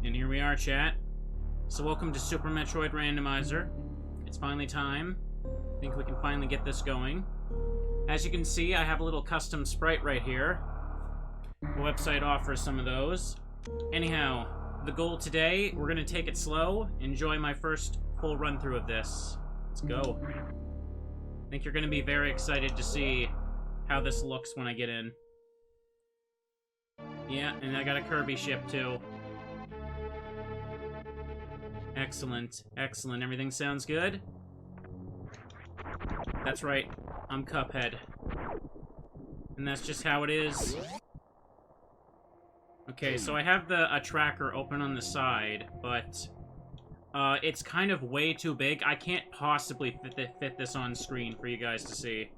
And here we are, chat. So welcome to Super Metroid Randomizer. It's finally time. I think we can finally get this going. As you can see, I have a little custom sprite right here. The website offers some of those. Anyhow, the goal today, we're going to take it slow, enjoy my first full run-through of this. Let's go. I think you're going to be very excited to see how this looks when I get in. Yeah, and I got a Kirby ship, too. Excellent. Excellent. Everything sounds good? That's right. I'm Cuphead. And that's just how it is. Okay, so I have a tracker open on the side, but it's kind of way too big. I can't possibly fit this on screen for you guys to see.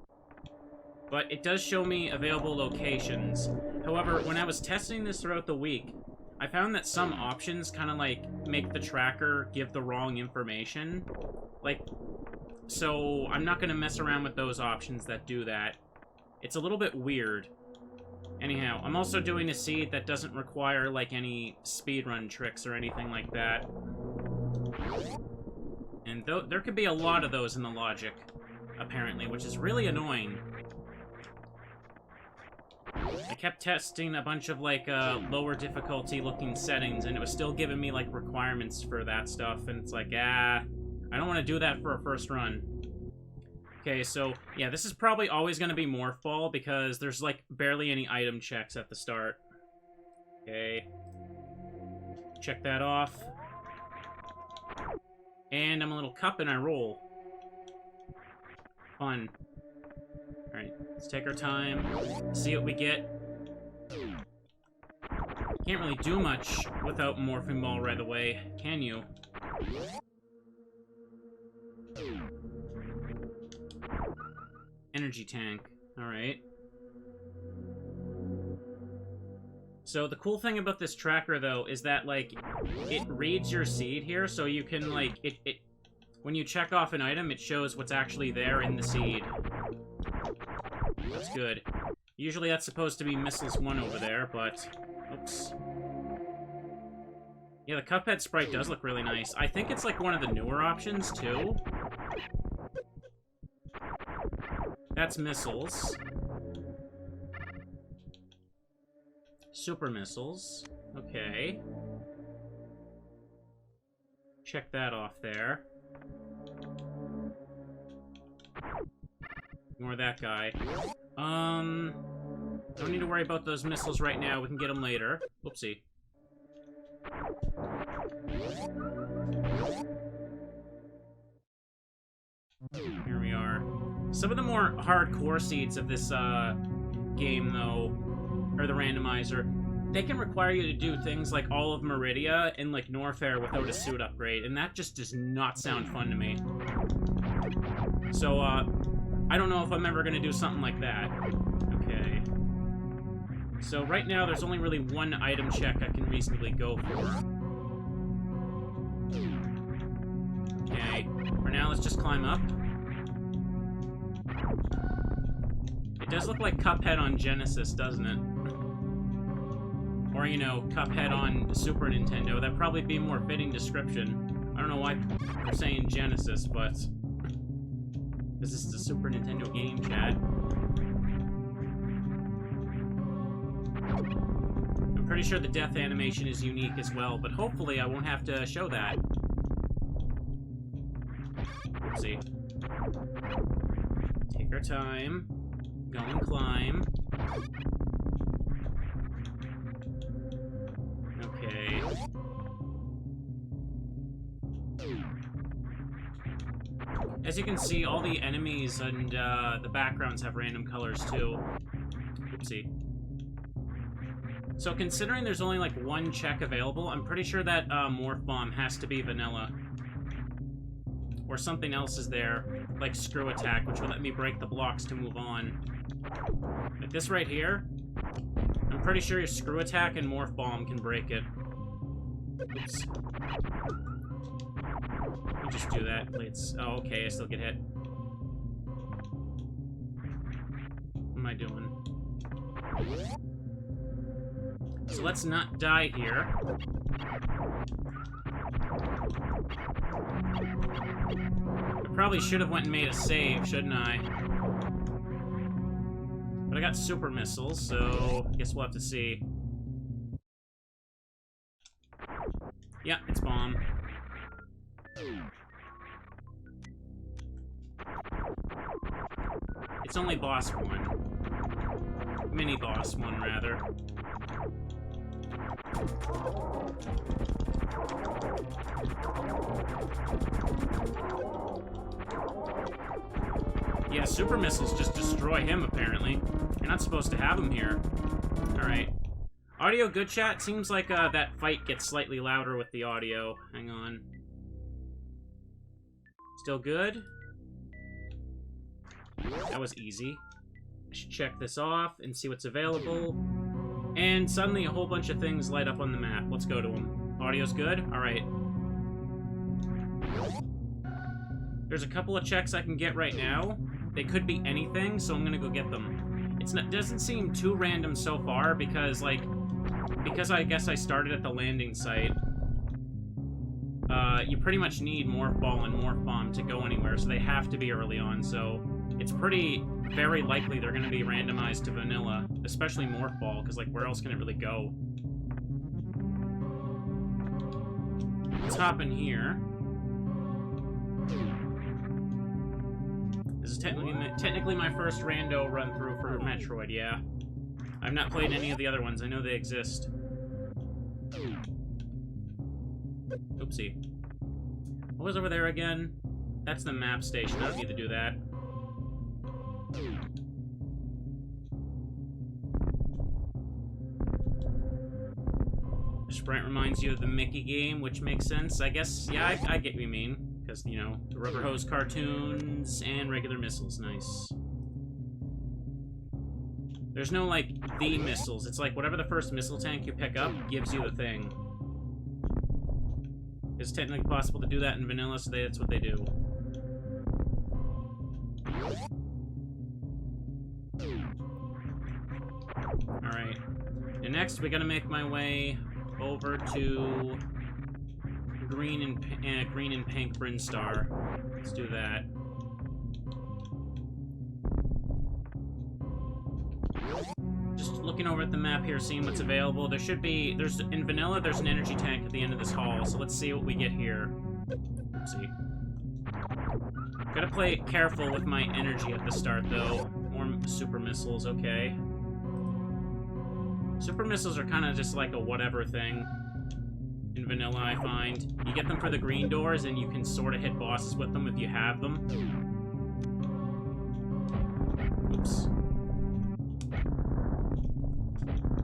But it does show me available locations. However, when I was testing this throughout the week, I found that some options kind of, like, make the tracker give the wrong information. Like, so I'm not going to mess around with those options that do that. It's a little bit weird. Anyhow, I'm also doing a seed that doesn't require, like, any speedrun tricks or anything like that. And there could be a lot of those in the logic, apparently, which is really annoying. I kept testing a bunch of, like, lower difficulty looking settings, and it was still giving me, like, requirements for that stuff, and it's like, I don't want to do that for a first run. Okay, so, yeah, this is probably always going to be Morph Ball, because there's, like, barely any item checks at the start. Okay. Check that off. And I'm a little cup and I roll. Fun. Alright, let's take our time, see what we get. Can't really do much without Morphing Ball right away, can you? Energy tank. Alright. So the cool thing about this tracker, though, is that, like, it reads your seed here, so you can, like, when you check off an item, it shows what's actually there in the seed. That's good. Usually that's supposed to be Missiles 1 over there, but... Oops. Yeah, the Cuphead sprite does look really nice. I think it's, like, one of the newer options, too. That's Missiles. Super Missiles. Okay. Check that off there. Ignore that guy. Don't need to worry about those missiles right now. We can get them later. Whoopsie. Here we are. Some of the more hardcore seeds of this, game, though, or the randomizer, they can require you to do things like all of Maridia and, like, Norfair without a suit upgrade, and that just does not sound fun to me. So, I don't know if I'm ever gonna do something like that. Okay. So, right now, there's only really one item check I can reasonably go for. Okay. For now, let's just climb up. It does look like Cuphead on Genesis, doesn't it? Or, you know, Cuphead on Super Nintendo. That'd probably be a more fitting description. I don't know why they're saying Genesis, but... Because this is a Super Nintendo game, chat. I'm pretty sure the death animation is unique as well, but hopefully I won't have to show that. Oopsie. Take our time. Go and climb. Okay. As you can see, all the enemies and the backgrounds have random colors too. Oopsie. So considering there's only like one check available, I'm pretty sure that Morph Bomb has to be vanilla. Or something else is there, like Screw Attack, which will let me break the blocks to move on. But this right here, I'm pretty sure your Screw Attack and Morph Bomb can break it. Oops. Let me just do that. Oh, okay, I still get hit. What am I doing? So let's not die here. I probably should have went and made a save, shouldn't I? But I got super missiles, so I guess we'll have to see. Yeah, it's bomb. It's only boss one. Mini boss one, rather. Yeah, super missiles just destroy him, apparently. You're not supposed to have him here. Alright. Audio good, chat? Seems like that fight gets slightly louder with the audio. Hang on. Still good? That was easy. I should check this off and see what's available. And suddenly a whole bunch of things light up on the map. Let's go to them. Audio's good? Alright. There's a couple of checks I can get right now. They could be anything, so I'm gonna go get them. It doesn't seem too random so far, because, like, because I guess I started at the landing site. You pretty much need Morph Ball and Morph Bomb to go anywhere, so they have to be early on, so it's very likely they're gonna be randomized to vanilla, especially Morph Ball, because, like, where else can it really go? Let's hop in here. This is technically my first rando run-through for Metroid, yeah. I've not played any of the other ones. I know they exist. Oopsie. What was over there again? That's the map station. I don't need to do that. Sprite reminds you of the Mickey game, which makes sense. I guess, yeah, I get what you mean. Because, you know, the rubber hose cartoons and regular missiles. Nice. There's no, like, the missiles. It's like whatever the first missile tank you pick up gives you the thing. It's technically possible to do that in vanilla, so that's what they do. Alright. And next, we gotta make my way over to green and pink Brinstar. Let's do that. Just looking over at the map here, seeing what's available. There should be, in vanilla, there's an energy tank at the end of this hall, so let's see what we get here. Oopsie. Gotta play careful with my energy at the start, though. More super missiles, okay. Super missiles are kind of just like a whatever thing. In vanilla, I find. You get them for the green doors, and you can sort of hit bosses with them if you have them. Oops.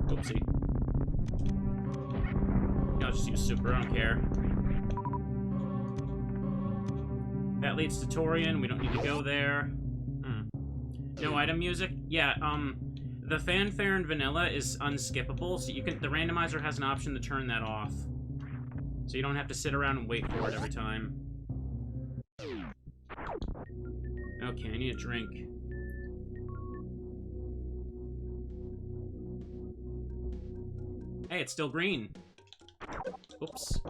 Oopsie. I'll just use super, I don't care. That leads to Torian, we don't need to go there. No item music? Yeah, the fanfare in vanilla is unskippable, so you can, the randomizer has an option to turn that off. So you don't have to sit around and wait for it every time. Okay, I need a drink. Hey, it's still green. Oops.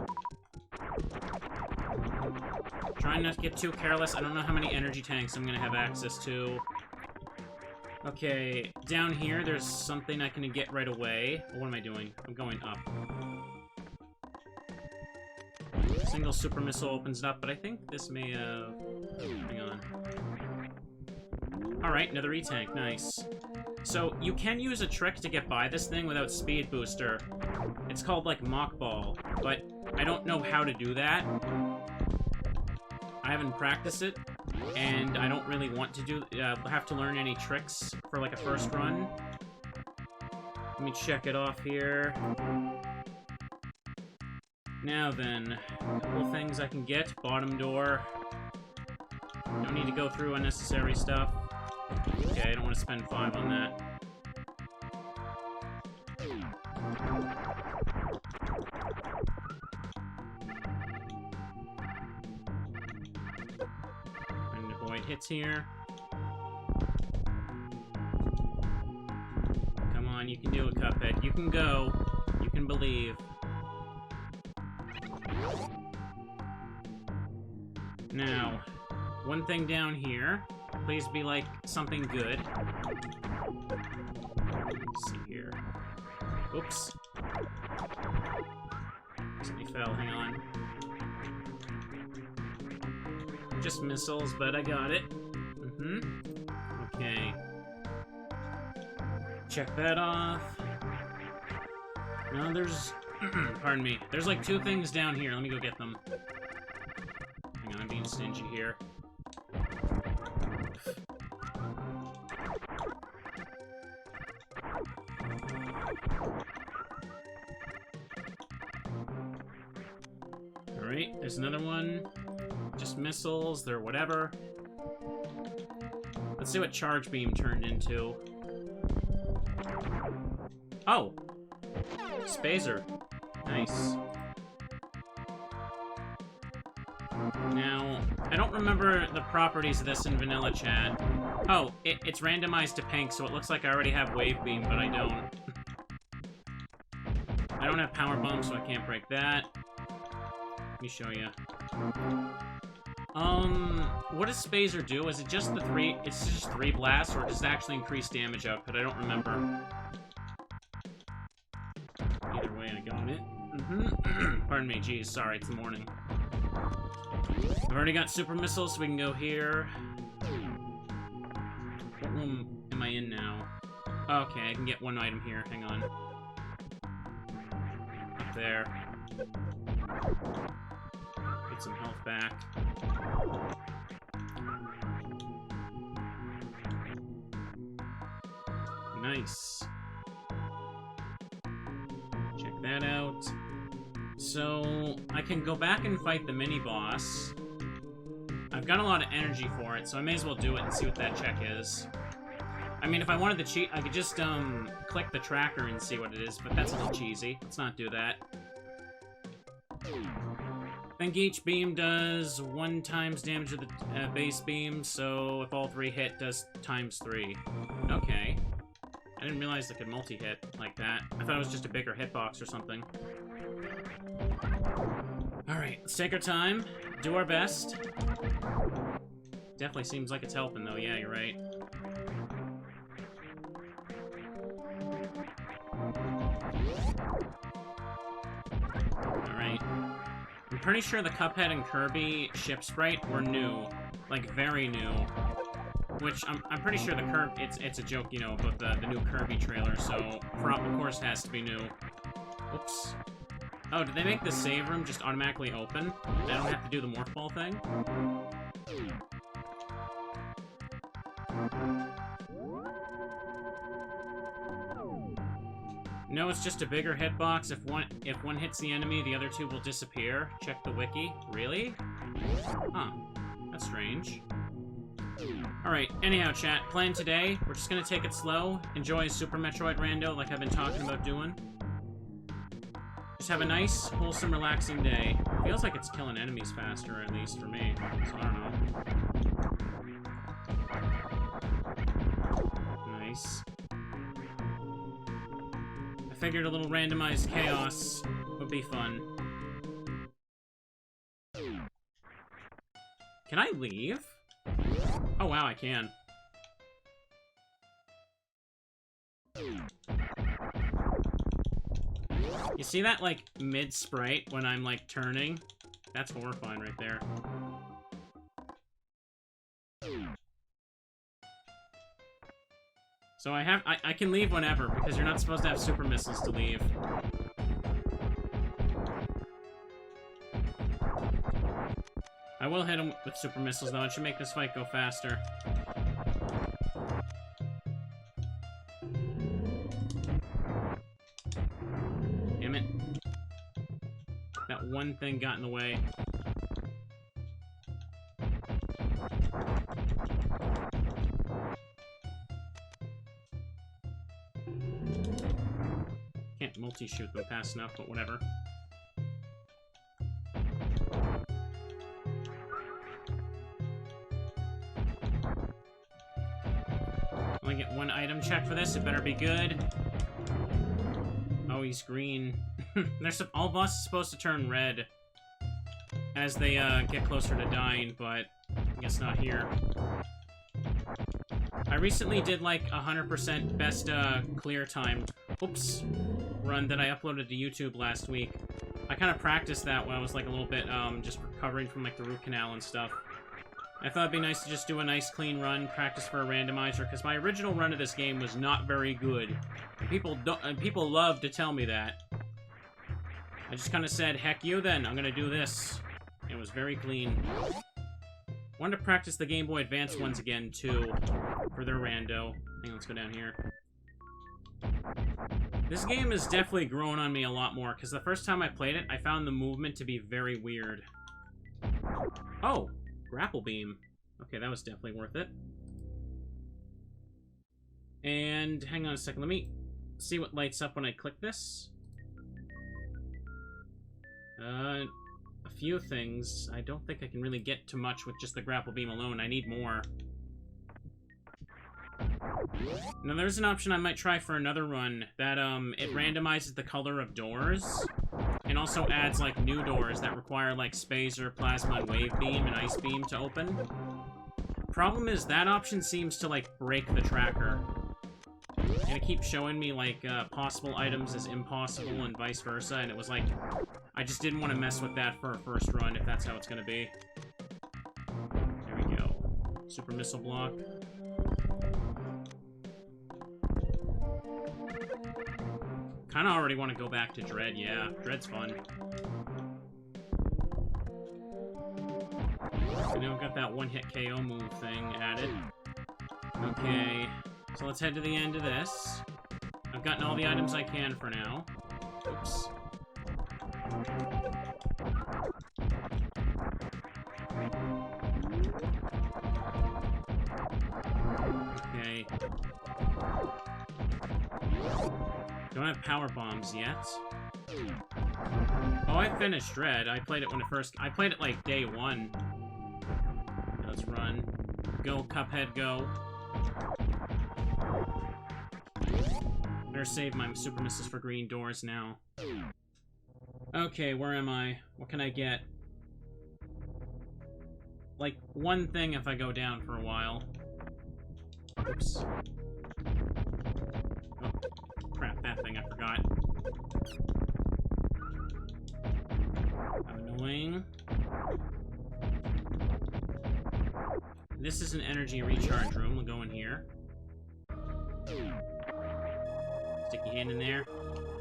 Trying not to get too careless. I don't know how many energy tanks I'm gonna have access to. Okay, down here, there's something I can get right away. What am I doing? I'm going up. Single super missile opens it up, but I think this may have... Hang on. Alright, another E-tank, nice. So, you can use a trick to get by this thing without speed booster. It's called, like, Mock Ball, but I don't know how to do that. I haven't practiced it, and I don't really want to do... have to learn any tricks for, like, a first run. Let me check it off here. Now then, a couple things I can get. Bottom door. Don't need to go through unnecessary stuff. Okay, I don't want to spend 5 on that. Trying to avoid hits here. Come on, you can do it, Cuphead. You can go. You can believe. Now, one thing down here. Please be, like, something good. Let's see here. Oops. Something fell, hang on. Just missiles, but I got it. Okay. Check that off. No, there's... Pardon me. There's like 2 things down here. Let me go get them. Hang on, I'm being stingy here. Alright, there's another one. Just missiles, they're whatever. Let's see what Charge Beam turned into. Oh! Spazer. Nice. Now, I don't remember the properties of this in vanilla chat. Oh, it's randomized to pink, so it looks like I already have Wave Beam, but I don't. I don't have Power Bomb, so I can't break that. Let me show you. What does Spazer do? Is it just the 3... It's just 3 blasts, or does it actually increase damage output? I don't remember. Either way, I got it. Pardon me, geez, sorry, it's the morning. I've already got super missiles, so we can go here. What room am I in now? Okay, I can get one item here, hang on. Up there. Get some health back. Nice. Check that out. So, I can go back and fight the mini-boss. I've got a lot of energy for it, so I may as well do it and see what that check is. I mean, if I wanted to cheat, I could just, click the tracker and see what it is, but that's a little cheesy. Let's not do that. I think each beam does 1 times damage of the base beam, so if all 3 hit, does ×3. Okay. I didn't realize they could multi-hit like that. I thought it was just a bigger hitbox or something. Alright, let's take our time, do our best. Definitely seems like it's helping, though. Yeah, you're right. Alright. I'm pretty sure the Cuphead and Kirby ship sprite were new. Like, very new. Which, I'm pretty sure the it's a joke, you know, about the new Kirby trailer, so of course it has to be new. Oops. Oh, did they make the save room just automatically open? I don't have to do the morph ball thing? No, it's just a bigger hitbox. If one hits the enemy, the other 2 will disappear. Check the wiki. Really? Huh. That's strange. Alright, anyhow, chat. Plan today, we're just gonna take it slow. Enjoy Super Metroid Rando like I've been talking about doing. Just have a nice, wholesome, relaxing day. Feels like it's killing enemies faster, at least for me. So I don't know. Nice. I figured a little randomized chaos would be fun. Can I leave? Oh wow, I can. You see that, like, mid-sprite when I'm, like, turning? That's horrifying right there. So I can leave whenever, because you're not supposed to have super missiles to leave. I will hit him with super missiles, though. It should make this fight go faster. Damn it. That one thing got in the way. Can't multi-shoot them fast enough, but whatever. Only get 1 item check for this, it better be good. Oh, he's green. All bosses supposed to turn red. as they get closer to dying, but I guess not here. I recently did like 100% best clear time, oops, run that I uploaded to YouTube last week. I kind of practiced that when I was like a little bit just recovering from like the root canal and stuff. I thought it'd be nice to just do a nice clean run, practice for a randomizer, because my original run of this game was not very good. And people love to tell me that. I just kind of said, heck you then, I'm gonna do this. It was very clean. Wanted to practice the Game Boy Advance ones again, too, for their rando. Hang on, let's go down here. This game has definitely grown on me a lot more, because the first time I played it, I found the movement to be very weird. Oh! Grapple beam. Okay, that was definitely worth it. And hang on a second, let me see what lights up when I click this. A few things. I don't think I can really get too much with just the grapple beam alone. I need more. Now there's an option I might try for another run that it randomizes the color of doors. And also adds, like, new doors that require, like, Spacer, Plasma, and Wave Beam, and Ice Beam to open. Problem is, that option seems to, like, break the tracker. And it keeps showing me, like, possible items as impossible and vice versa, and it was like, I just didn't want to mess with that for a first run, if that's how it's gonna be. There we go. Super Missile Block. Kinda already want to go back to Dread, yeah. Dread's fun. I know we've got that one-hit KO move thing added. Okay, so let's head to the end of this. I've gotten all the items I can for now. Oops. Okay. Don't have power bombs yet. Oh, I finished Dread. I played it when it first... I played it, like, day one. Let's run. Go, Cuphead, go. Better save my super missiles for green doors now. Okay, where am I? What can I get? Like, one thing if I go down for a while. Oops. Oh, crap, that thing, I forgot. Annoying. This is an energy recharge room. We'll go in here. Stick your hand in there.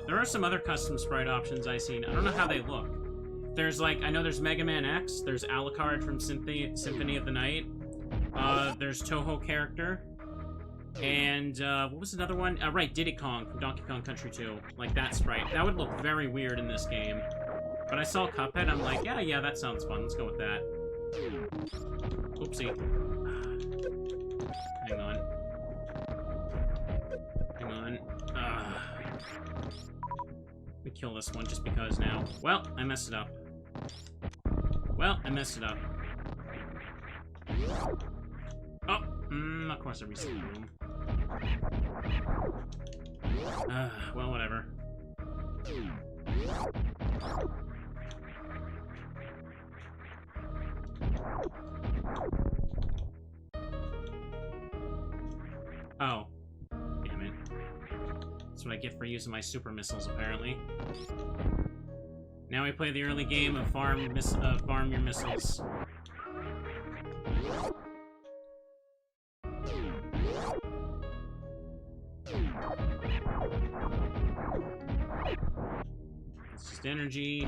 There are some other custom sprite options I've seen. I don't know how they look. There's like, I know there's Mega Man X, there's Alucard from Symphony of the Night, there's Toho character, and what was another one? Right, Diddy Kong from Donkey Kong Country 2. Like that sprite. That would look very weird in this game. But I saw Cuphead, I'm like, yeah, that sounds fun. Let's go with that. Oopsie. Hang on. Hang on. Let me kill this one just because now. Well, I messed it up. Well, I messed it up. Oh, of course I reset the room. Well, whatever. Oh. Damn it. That's what I get for using my super missiles, apparently. Now we play the early game of farm your missiles. It's just energy.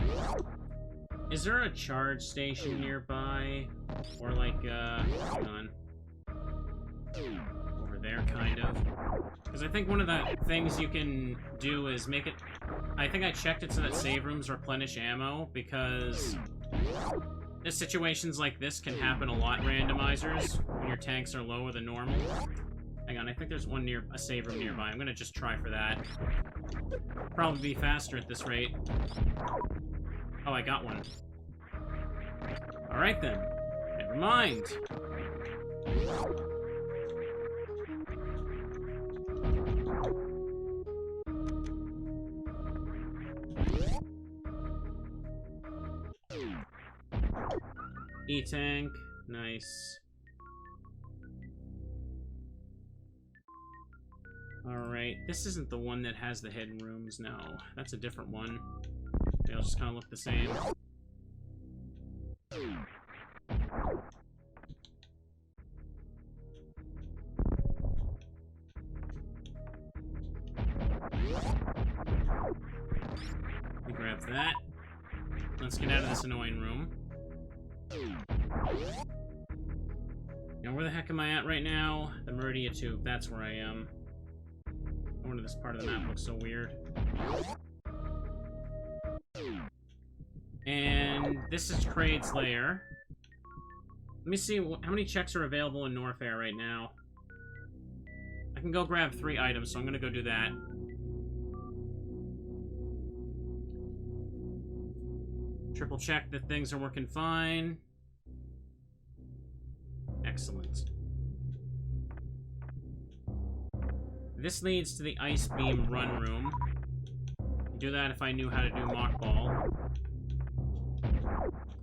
Is there a charge station nearby? Or like, hang on. Over there, kind of. Because I think one of the things you can do is make it... I think I checked it so that save rooms replenish ammo, because... situations like this can happen a lot in randomizers, when your tanks are lower than normal. Hang on, I think there's one near a save room nearby. I'm gonna just try for that. Probably be faster at this rate. Oh, I got one. Alright then. Never mind. E-tank. Nice. Alright, this isn't the one that has the hidden rooms, no. That's a different one. They all just kind of look the same. We grab that. Let's get out of this annoying room. Now, where the heck am I at right now? The Maridia tube, that's where I am. I wonder this part of the map looks so weird. And this is Kraid's lair. Let me see how many checks are available in Norfair right now. I can go grab 3 items, so I'm gonna go do that. Triple check that things are working fine. Excellent. This leads to the Ice Beam run room. I'd do that if I knew how to do Mock Ball.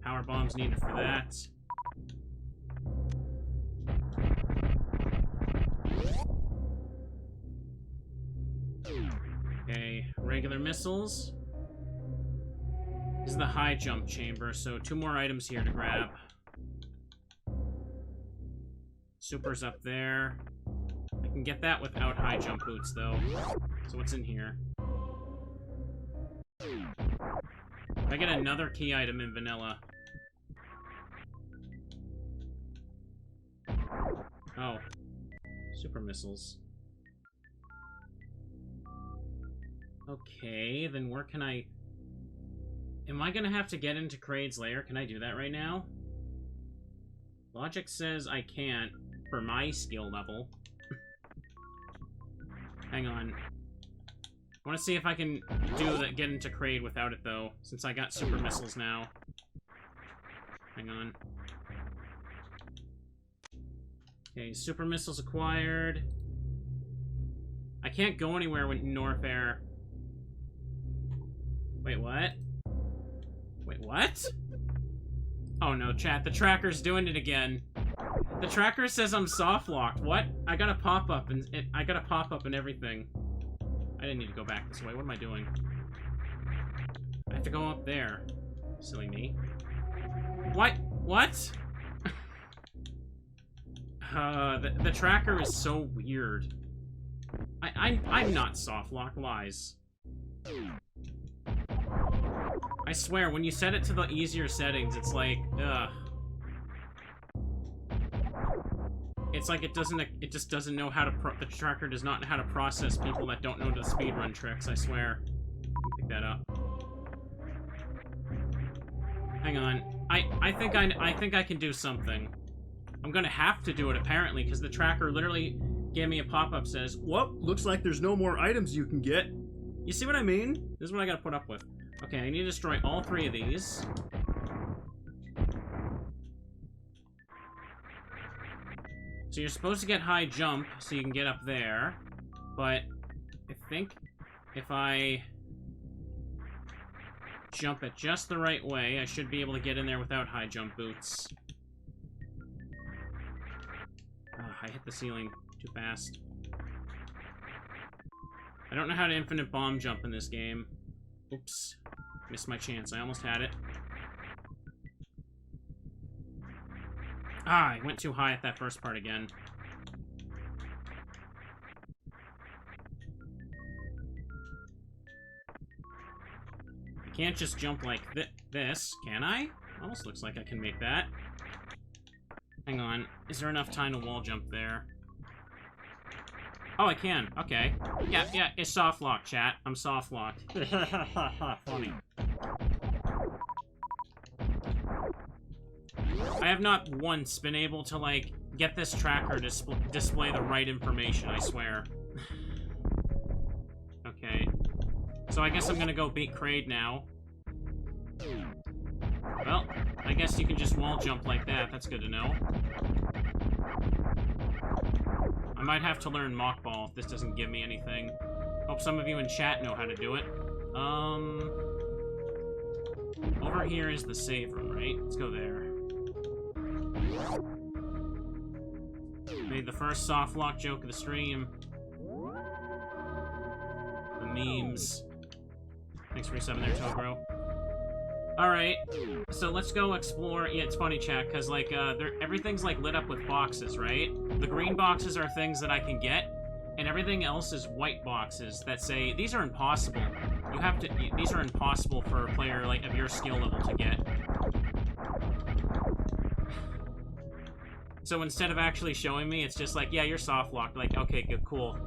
Power bombs needed for that. Okay, regular missiles. This is the high jump chamber, so 2 more items here to grab. Super's up there. I can get that without high jump boots, though. So what's in here? If I get another key item in vanilla. Oh. Super missiles. Okay, then where can I... Am I gonna have to get into Kraid's lair? Can I do that right now? Logic says I can't, for my skill level. Hang on. I want to see if I can do that, get into Kraid without it, though, since I got super missiles now. Hang on. Okay, super missiles acquired. I can't go anywhere with Norfair. Wait, what? Wait, what? Oh no, chat, the tracker's doing it again. The tracker says I'm soft locked. What? I got a pop-up and I got a pop-up and everything. I didn't need to go back this way. What am I doing? I have to go up there. Silly me. What? What? The tracker is so weird. I'm not soft lock. Lies. I swear, when you set it to the easier settings, it's like, ugh. It's like it just doesn't know how to the tracker does not know how to process people that don't know the speedrun tricks, I swear. Pick that up. Hang on. I think I can do something. I'm gonna have to do it, apparently, because the tracker literally gave me a pop-up says, "Whoop, looks like there's no more items you can get." You see what I mean? This is what I gotta put up with. Okay, I need to destroy all 3 of these. So you're supposed to get high jump so you can get up there, but I think if I jump it just the right way, I should be able to get in there without high jump boots. I hit the ceiling too fast. I don't know how to infinite bomb jump in this game. Oops. Missed my chance. I almost had it. Ah, I went too high at that first part again. I can't just jump like this, can I? Almost looks like I can make that. Hang on. Is there enough time to wall jump there? Oh, I can. Okay. Yeah, it's soft lock, chat. I'm soft locked. Funny. I have not once been able to, like, get this tracker to display the right information, I swear. Okay. So I guess I'm gonna go beat Kraid now. Well, I guess you can just wall jump like that. That's good to know. I might have to learn Mock Ball if this doesn't give me anything. Hope some of you in chat know how to do it. Over here is the save room, right? Let's go there. Made the first soft lock joke of the stream. The memes. Thanks for resubbing there, Togro. Alright, so let's go explore. Yeah, it's funny, chat, because, like, everything's, like, lit up with boxes, right? The green boxes are things that I can get, and everything else is white boxes that say, these are impossible. You have to, these are impossible for a player, like, of your skill level to get. So instead of actually showing me, it's just like, yeah, you're soft locked. Like, okay, good, cool.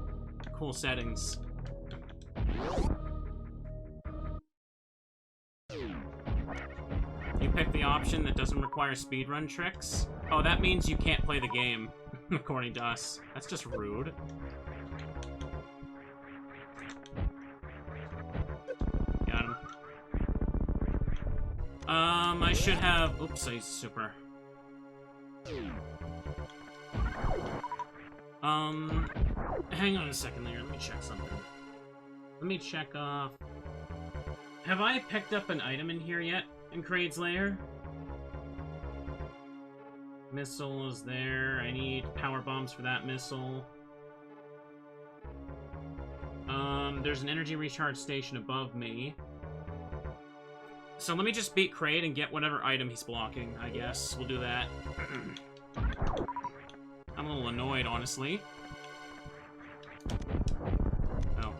Cool settings. You pick the option that doesn't require speedrun tricks. Oh, that means you can't play the game, according to us. That's just rude. Got him. I should have... Oops, I used super. Hang on a second there. Let me check something. Let me check off... Have I picked up an item in here yet? In Kraid's lair? Missile is there. I need power bombs for that missile. There's an energy recharge station above me. So let me just beat Kraid and get whatever item he's blocking, I guess. We'll do that. I'm a little annoyed, honestly. Oh.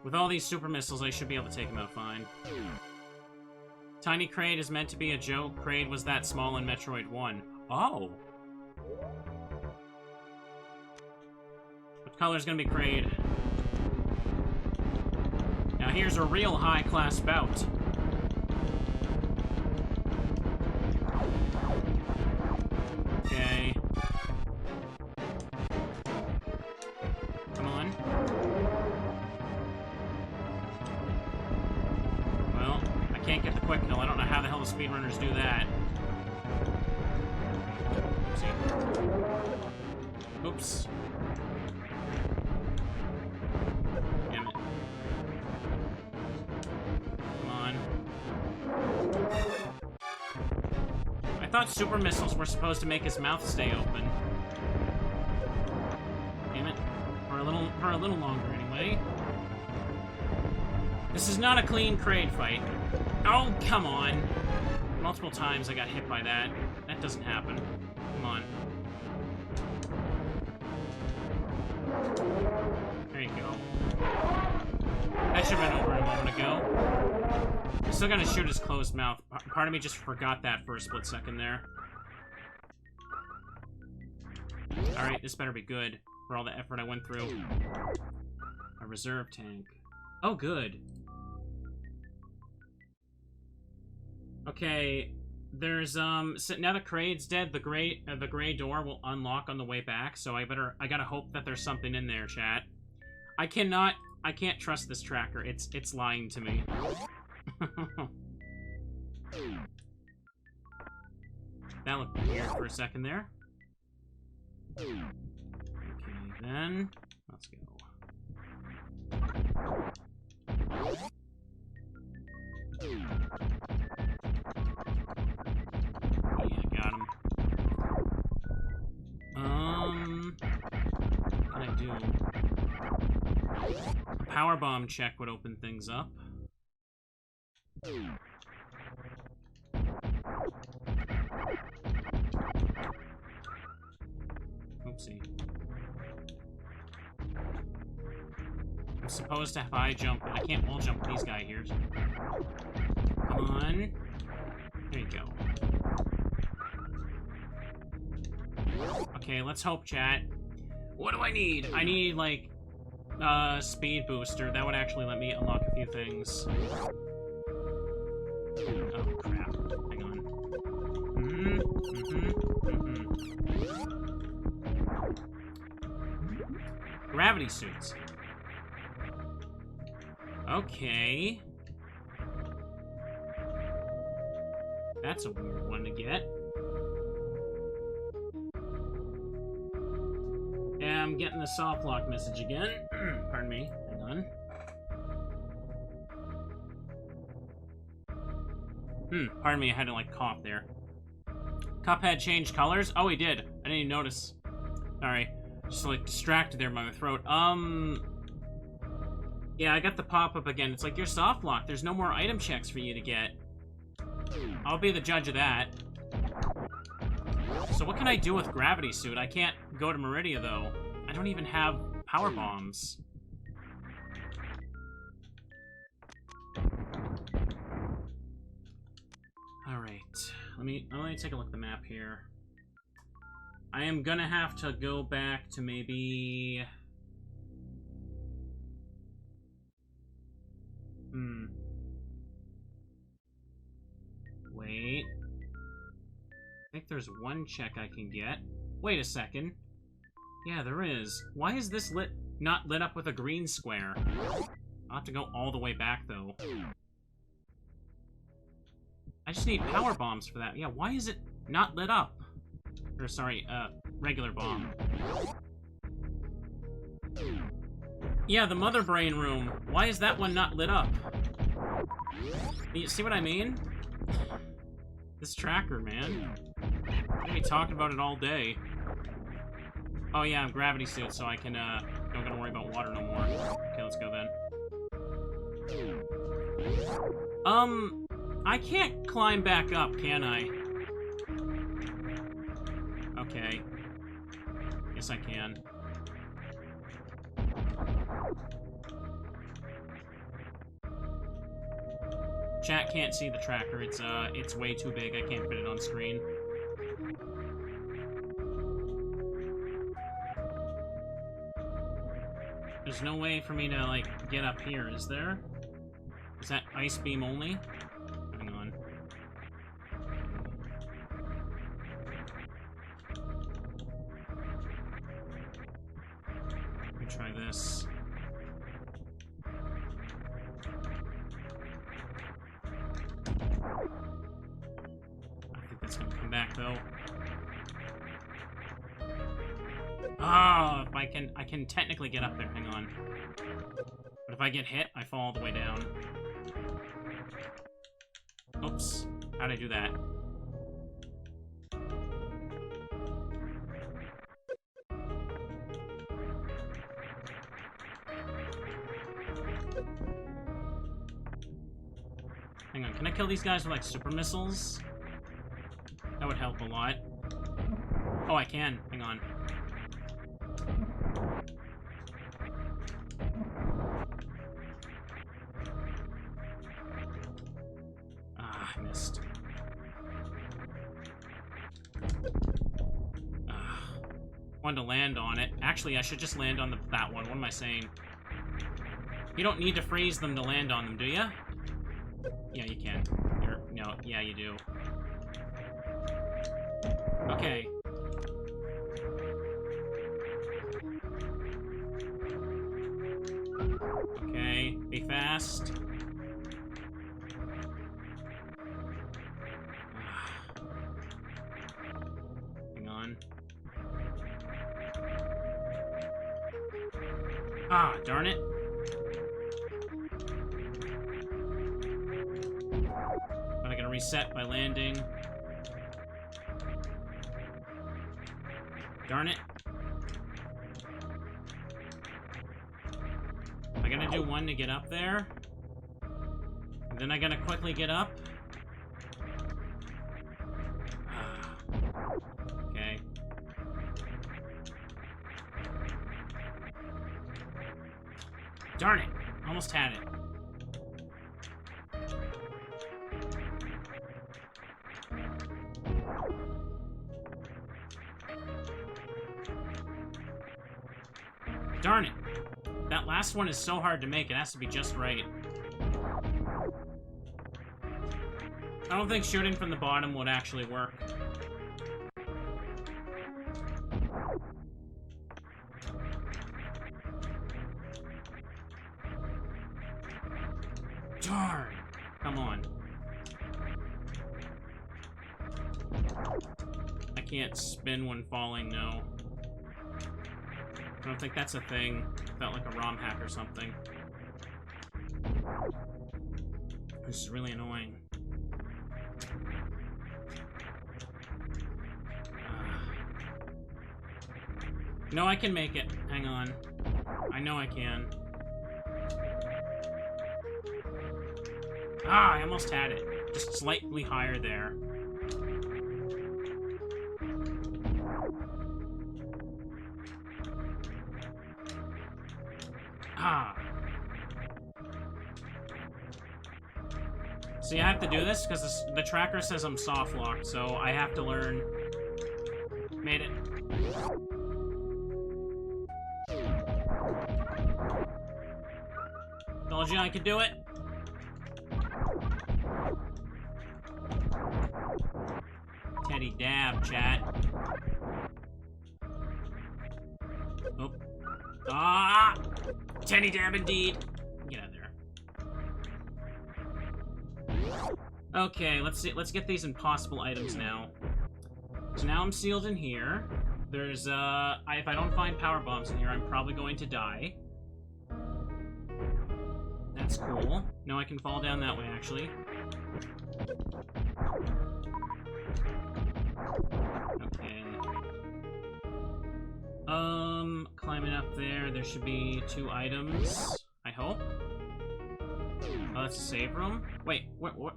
With all these super missiles, I should be able to take him out fine. Tiny Kraid is meant to be a joke. Kraid was that small in Metroid 1. Oh! What color's gonna be Kraid? Now here's a real high-class bout. Okay. Come on. Well, I can't get the quick kill. I don't know how the hell the speedrunners do that. Oopsie. Oops. Damn it. Come on. I thought super missiles were supposed to make his mouth stay open. Damn it. For a little longer anyway. This is not a clean Kraid fight. Oh, come on. Multiple times I got hit by that. That doesn't happen. Come on. There you go. That should have been over a moment ago. I'm still gonna shoot his closed mouth. Part of me just forgot that for a split second there. Alright, this better be good for all the effort I went through. A reserve tank. Oh, good. Okay, there's, so now that Kraid's dead, the gray door will unlock on the way back, so I gotta hope that there's something in there, chat. I can't trust this tracker. It's lying to me. That looked weird for a second there. Okay, then, let's go. Yeah, got him. What can I do? A power bomb check would open things up. Oopsie. I'm supposed to have high jump, but I can't wall jump with these guys here. Come on. There you go. Okay, let's hope, chat. What do I need? I need, like, speed booster. That would actually let me unlock a few things. Oh, crap. Hang on. Gravity suits. Okay. That's a weird one to get. Yeah, I'm getting the soft lock message again. Pardon me. Hang on. Pardon me, I had to, like, cough there. Cuphead changed colors? Oh, he did. I didn't even notice. Sorry. Just, like, distracted there by my throat. Yeah, I got the pop-up again. It's like, you're soft locked. There's no more item checks for you to get. I'll be the judge of that. So what can I do with Gravity Suit? I can't go to Maridia, though. I don't even have power bombs. Alright. Let me take a look at the map here. I am gonna have to go back to maybe... Wait. I think there's one check I can get. Wait a second. Yeah, there is. Why is this not lit up with a green square? I'll have to go all the way back, though. I just need power bombs for that. Yeah, why is it not lit up? Or, sorry, regular bomb. Yeah, the Mother Brain room. Why is that one not lit up? You see what I mean? This tracker, man. I'm gonna be talking about it all day. Oh yeah, I'm Gravity Suit, so I can, don't gotta worry about water no more. Okay, let's go then. I can't climb back up, can I? Okay. Yes, I can. Chat can't see the tracker. It's way too big. I can't fit it on screen. There's no way for me to, like, get up here, is there? Is that ice beam only? Hang on. Let me try this. I think that's gonna come back, though. Ah, if I can technically get up there. Hang on. But if I get hit, I fall all the way down. Oops. How'd I do that? Hang on, can I kill these guys with, like, super missiles? That would help a lot. Oh, I can. Hang on. Ah, I missed. Wanted to land on it. Actually, I should just land on that one. What am I saying? You don't need to freeze them to land on them, do you? Yeah, you can. No, yeah, you do. Okay. Okay, be fast. Hang on. Ah, darn it. But I gotta reset by landing. Darn it. I gotta do one to get up there. And then I gotta quickly get up. Okay. Darn it. Almost had it. Darn it. That last one is so hard to make, it has to be just right. I don't think shooting from the bottom would actually work. Darn! Come on. I can't spin when falling, no. I don't think that's a thing. Felt like a ROM hack or something. This is really annoying. No, I can make it. Hang on. I know I can. Ah, I almost had it. Just slightly higher there. Ah. See, I have to do this because the tracker says I'm soft locked, so I have to learn. Made it. Told you I could do it. Teddy dab, chat. Oh. Ah! Teddy dab indeed. Get out of there. Okay, let's see. Let's get these impossible items now. So now I'm sealed in here. There's, if I don't find power bombs in here, I'm probably going to die. That's cool. No, I can fall down that way, actually. Okay. Climbing up there, there should be 2 items, I hope. Oh, that's a save room? Wait,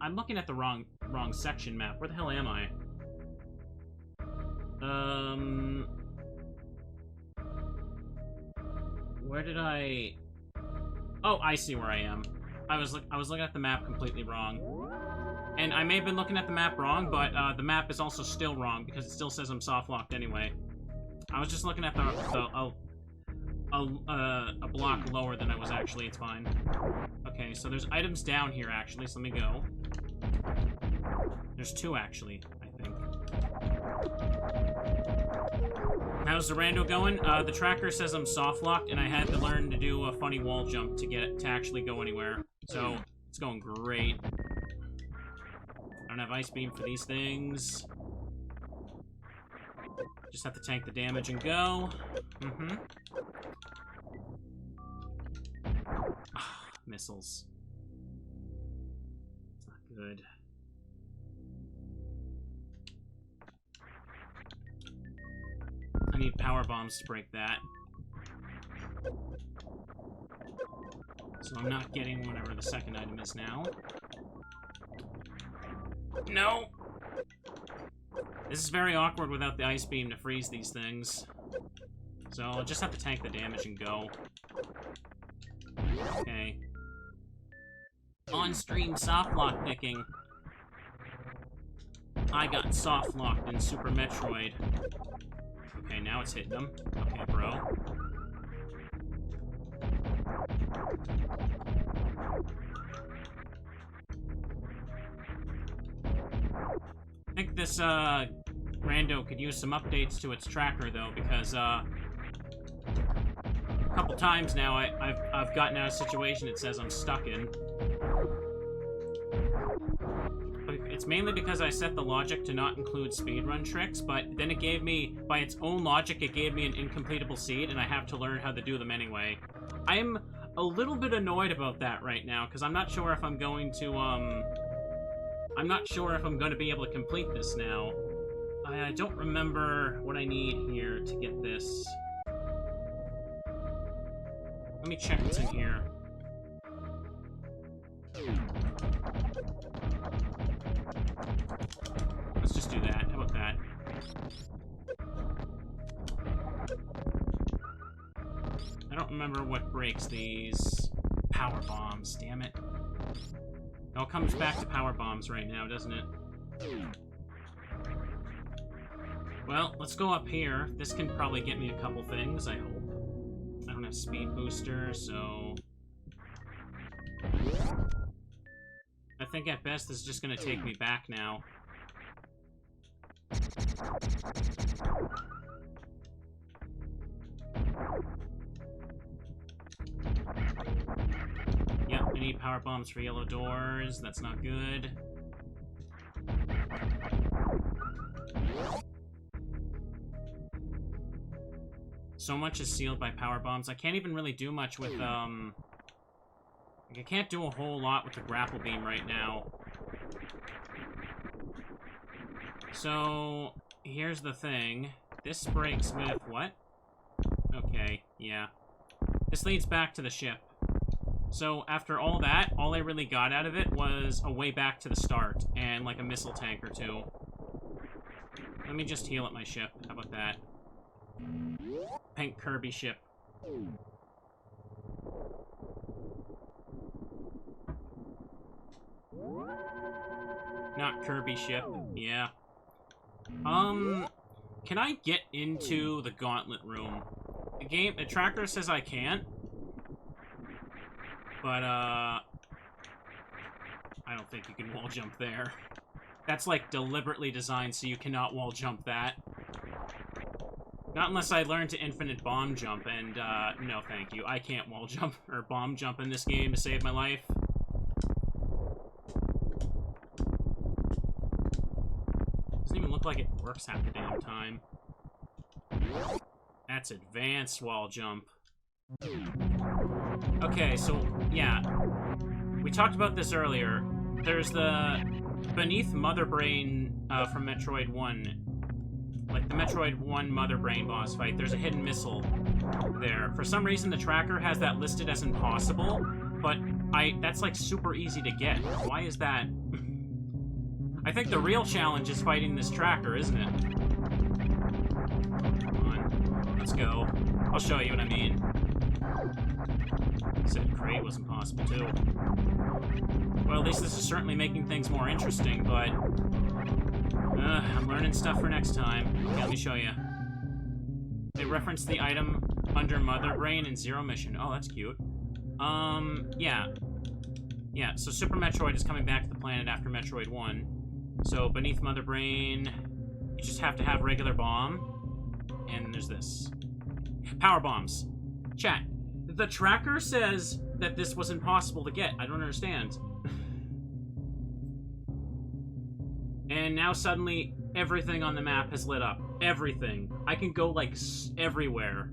I'm looking at the wrong section map. Where the hell am I? Where did I... Oh, I see where I am. I was looking at the map completely wrong. And I may have been looking at the map wrong, but the map is also still wrong because it still says I'm soft locked anyway. I was just looking at a block lower than I was actually. It's fine. Okay, so there's items down here actually, so let me go. There's 2 actually, I think. How's the rando going? The tracker says I'm soft locked, and I had to learn to do a funny wall jump to actually go anywhere. So it's going great. I don't have ice beam for these things. Just have to tank the damage and go. Missiles. It's not good. I need power bombs to break that. So I'm not getting whatever the second item is now. No! This is very awkward without the ice beam to freeze these things. So I'll just have to tank the damage and go. Okay. On-stream soft lock picking. I got soft locked in Super Metroid. Okay, now it's hitting them. Okay, bro. I think this, rando could use some updates to its tracker, though, because, a couple times now I've gotten out of a situation it says I'm stuck in. But it's mainly because I set the logic to not include speedrun tricks, but then it gave me, by its own logic, it gave me an incompletable seed, and I have to learn how to do them anyway. I'm a little bit annoyed about that right now, because I'm not sure if I'm going to, I'm not sure if I'm going to be able to complete this now. I don't remember what I need here to get this. Let me check what's in here. Let's just do that. How about that? I don't remember what breaks these power bombs, damn it. It all comes back to power bombs right now, doesn't it? Well, let's go up here. This can probably get me a couple things, I hope. I don't have speed booster, so... I think at best this is just gonna take me back now. Yep, I need power bombs for yellow doors. That's not good. So much is sealed by power bombs. I can't even really do much with, I can't do a whole lot with the grapple beam right now. So, here's the thing. This breaks with what? Okay, yeah. This leads back to the ship. So, after all that, all I really got out of it was a way back to the start, and, like, a missile tank or two. Let me just heal at my ship. How about that? Pink Kirby ship. Not Kirby ship. Yeah. Can I get into the gauntlet room? The tracker says I can't. But, I don't think you can wall jump there. That's, like, deliberately designed so you cannot wall jump that. Not unless I learn to infinite bomb jump, and, no thank you. I can't wall jump or bomb jump in this game to save my life. Doesn't even look like it works half the damn time. That's advanced wall jump. Okay, so, yeah. We talked about this earlier. There's the Beneath Mother Brain from Metroid 1. Like, the Metroid 1 Mother Brain boss fight. There's a hidden missile there. For some reason, the tracker has that listed as impossible, but that's, like, super easy to get. Why is that? I think the real challenge is fighting this tracker, isn't it? Come on. Let's go. I'll show you what I mean. Said Kraid was impossible, too. Well, at least this is certainly making things more interesting, but... I'm learning stuff for next time. Okay, let me show you. They reference the item under Mother Brain in Zero Mission. Oh, that's cute. Yeah. Yeah, so Super Metroid is coming back to the planet after Metroid 1. So, beneath Mother Brain, you just have to have regular bomb. And there's this. Power bombs. Chat. The tracker says that this was impossible to get. I don't understand. And now suddenly, everything on the map has lit up. Everything. I can go, like, everywhere.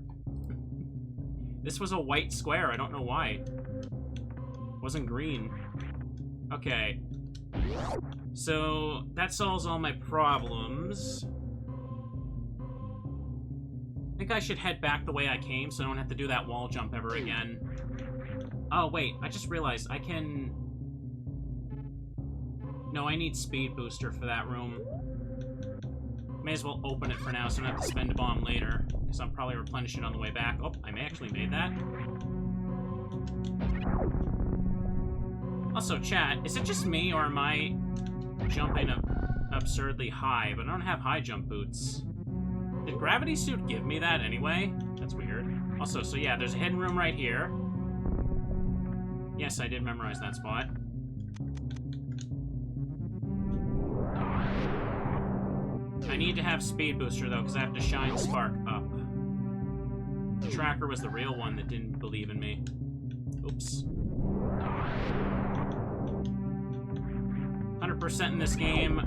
This was a white square. I don't know why. It wasn't green. Okay. So, that solves all my problems. I think I should head back the way I came so I don't have to do that wall jump ever again. Oh, wait. I just realized I can... No, I need Speed Booster for that room. May as well open it for now so I don't have to spend a bomb later. Because I'll probably replenish it on the way back. Oh, I may actually made that. Also, chat, is it just me or am I jumping absurdly high? But I don't have high jump boots. Did Gravity Suit give me that anyway? That's weird. Also, so yeah, there's a hidden room right here. Yes, I did memorize that spot. I need to have Speed Booster, though, because I have to shine Spark up. The tracker was the real one that didn't believe in me. Oops. 100% in this game.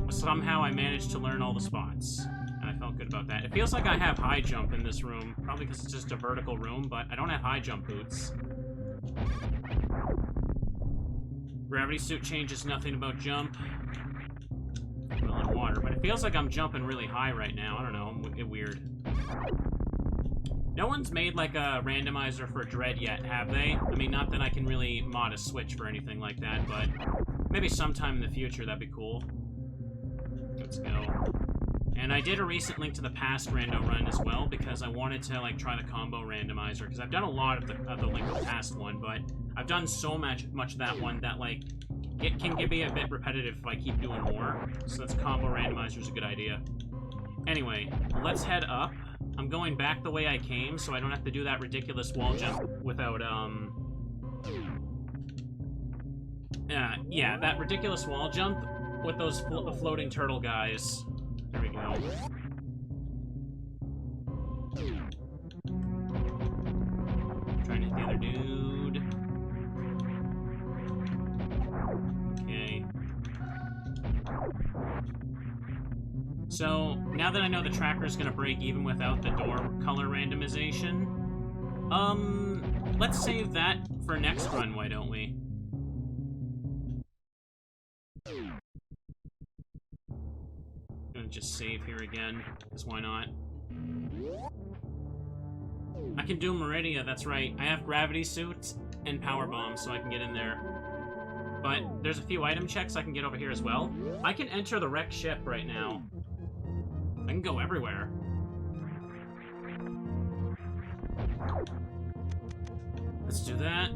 Somehow I managed to learn all the spots. And I felt good about that. It feels like I have high jump in this room. Probably because it's just a vertical room, but I don't have high jump boots. Gravity Suit changes nothing about jump. Well, in water, but it feels like I'm jumping really high right now. I don't know, weird. No one's made, like, a randomizer for Dread yet, have they? I mean, not that I can really mod a Switch for anything like that, but maybe sometime in the future that'd be cool. Let's go. And I did a recent Link to the Past rando run as well, because I wanted to, like, try the combo randomizer, because I've done a lot of the Link to the Past one, but I've done so much of that one that, like, it can be a bit repetitive if I keep doing more, so that's combo randomizer is a good idea. Anyway, let's head up. I'm going back the way I came, so I don't have to do that ridiculous wall jump without, yeah, that ridiculous wall jump with those floating turtle guys. There we go. Trying to hit the other dude. Okay. So, now that I know the tracker is gonna break even without the door color randomization, let's save that for next run, why don't we? Gonna just save here again, because why not? I can do Maridia, that's right. I have gravity suit and power bomb, so I can get in there. But there's a few item checks I can get over here as well. I can enter the wrecked ship right now. I can go everywhere. Let's do that.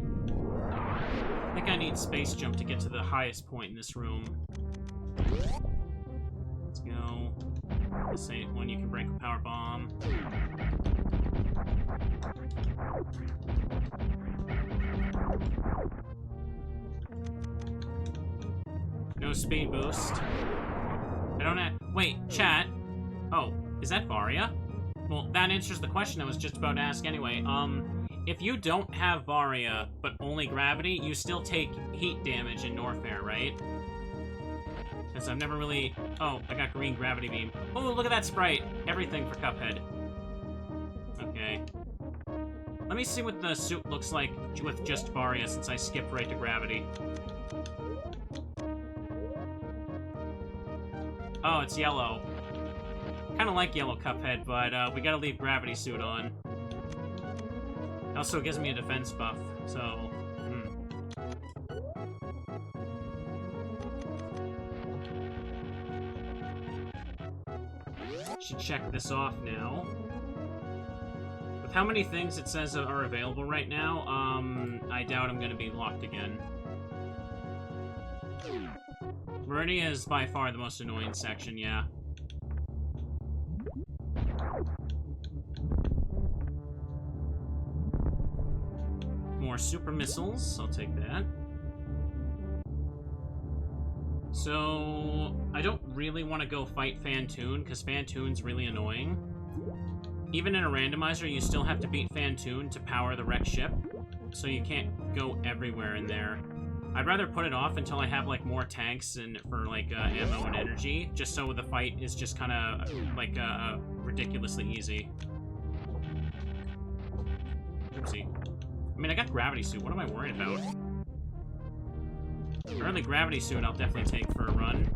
I think I need space jump to get to the highest point in this room. Let's go. This ain't one you can break with power bomb. No speed boost. I don't have... Wait, chat. Oh, is that Varia? Well, that answers the question I was just about to ask anyway. If you don't have Varia, but only gravity, you still take heat damage in Norfair, right? Because I've never really... Oh, I got green gravity beam. Oh, look at that sprite. Everything for Cuphead. Okay. Let me see what the suit looks like with just Varia, since I skipped right to gravity. Oh, it's yellow. Kind of like yellow Cuphead, but we gotta leave gravity suit on. Also, it gives me a defense buff, so... Should check this off now. With how many things it says are available right now, I doubt I'm gonna be locked again. Maridia is by far the most annoying section, yeah. More super missiles, I'll take that. So, I don't really want to go fight Phantoon, because Phantoon's really annoying. Even in a randomizer, you still have to beat Phantoon to power the wrecked ship, so you can't go everywhere in there. I'd rather put it off until I have, like, more tanks and for, like, ammo and energy, just so the fight is just kind of, like, ridiculously easy. Oopsie. I mean, I got gravity suit. What am I worried about? Early gravity suit I'll definitely take for a run.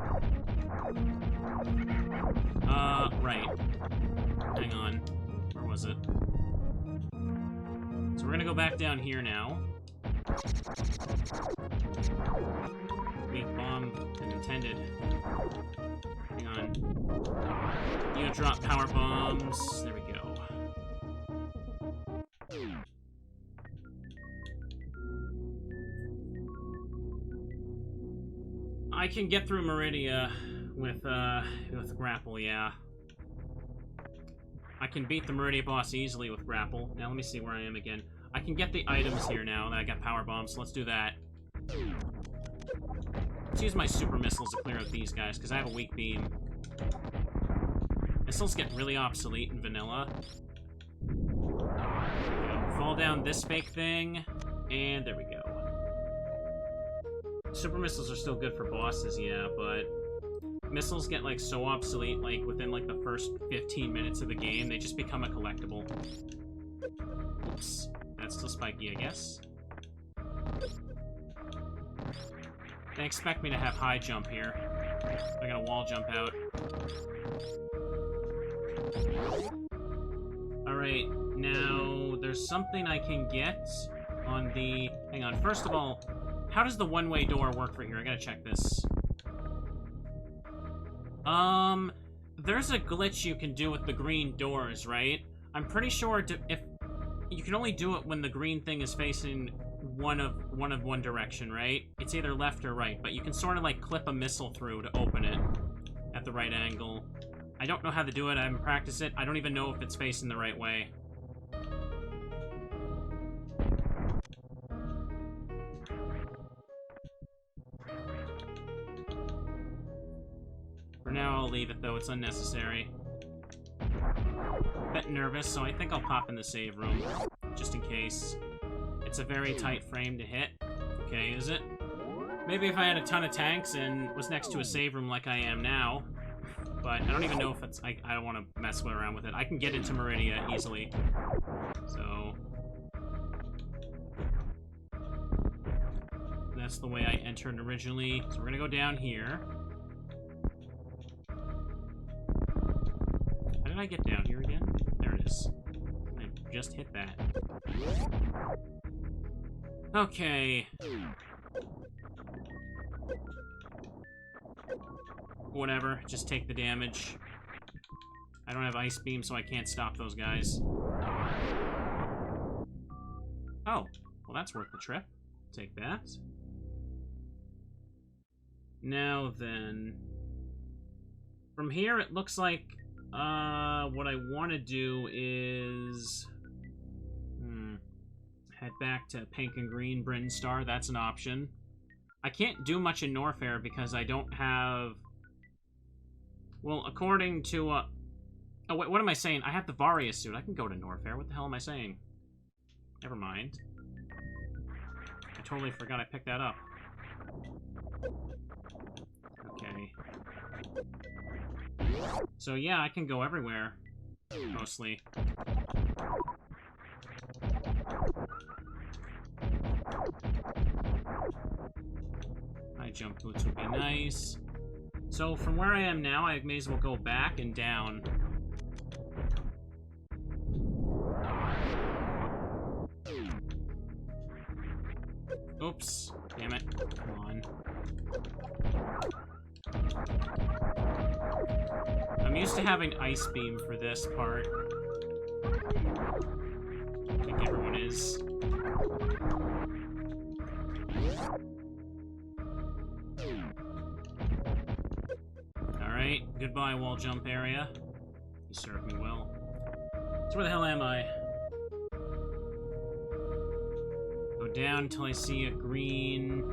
Right. Hang on. Where was it? So we're gonna go back down here now. Weak bomb intended. Hang on. You drop power bombs. There we go. I can get through Maridia with Grapple, yeah. I can beat the Maridia boss easily with Grapple. Now let me see where I am again. I can get the items here now that I got power bombs, so let's do that. Let's use my super missiles to clear out these guys, because I have a weak beam. Missiles get really obsolete in vanilla. There we go. Fall down this fake thing, and there we go. Super missiles are still good for bosses, yeah, but missiles get, like, so obsolete, like, within, like, the first 15 minutes of the game, they just become a collectible. Oops. That's still spiky, I guess. They expect me to have high jump here. I gotta wall jump out. Alright, now, there's something I can get on the... Hang on, first of all, how does the one-way door work for here? I gotta check this. There's a glitch you can do with the green doors, right? I'm pretty sure if you can only do it when the green thing is facing one direction, right? It's either left or right, but you can sort of like clip a missile through to open it at the right angle. I don't know how to do it. I haven't practiced it. I don't even know if it's facing the right way. For now, I'll leave it, though. It's unnecessary. A bit nervous, so I think I'll pop in the save room, just in case. It's a very tight frame to hit. Okay, is it? Maybe if I had a ton of tanks and was next to a save room like I am now. But I don't even know if it's... I don't want to mess around with it. I can get into Maridia easily. So... that's the way I entered originally. So we're gonna go down here. How did I get down here again? There it is. just hit that. Okay. Whatever, just take the damage. I don't have Ice Beam, so I can't stop those guys. Oh, well that's worth the trip. Take that. Now then... From here, it looks like... what I want to do is... head back to Pink and Green Brinstar. That's an option. I can't do much in Norfair because I don't have... Well, according to... Oh, wait, what am I saying? I have the Varia suit. I can go to Norfair. What the hell am I saying? Never mind. I totally forgot I picked that up. Okay. So, yeah, I can go everywhere. Mostly. High jump boots would be nice. So, from where I am now, I may as well go back and down. Oops. Damn it. Come on. I'm used to having Ice Beam for this part. I think everyone is. Alright, goodbye wall jump area. You served me well. So where the hell am I? Go down until I see a green...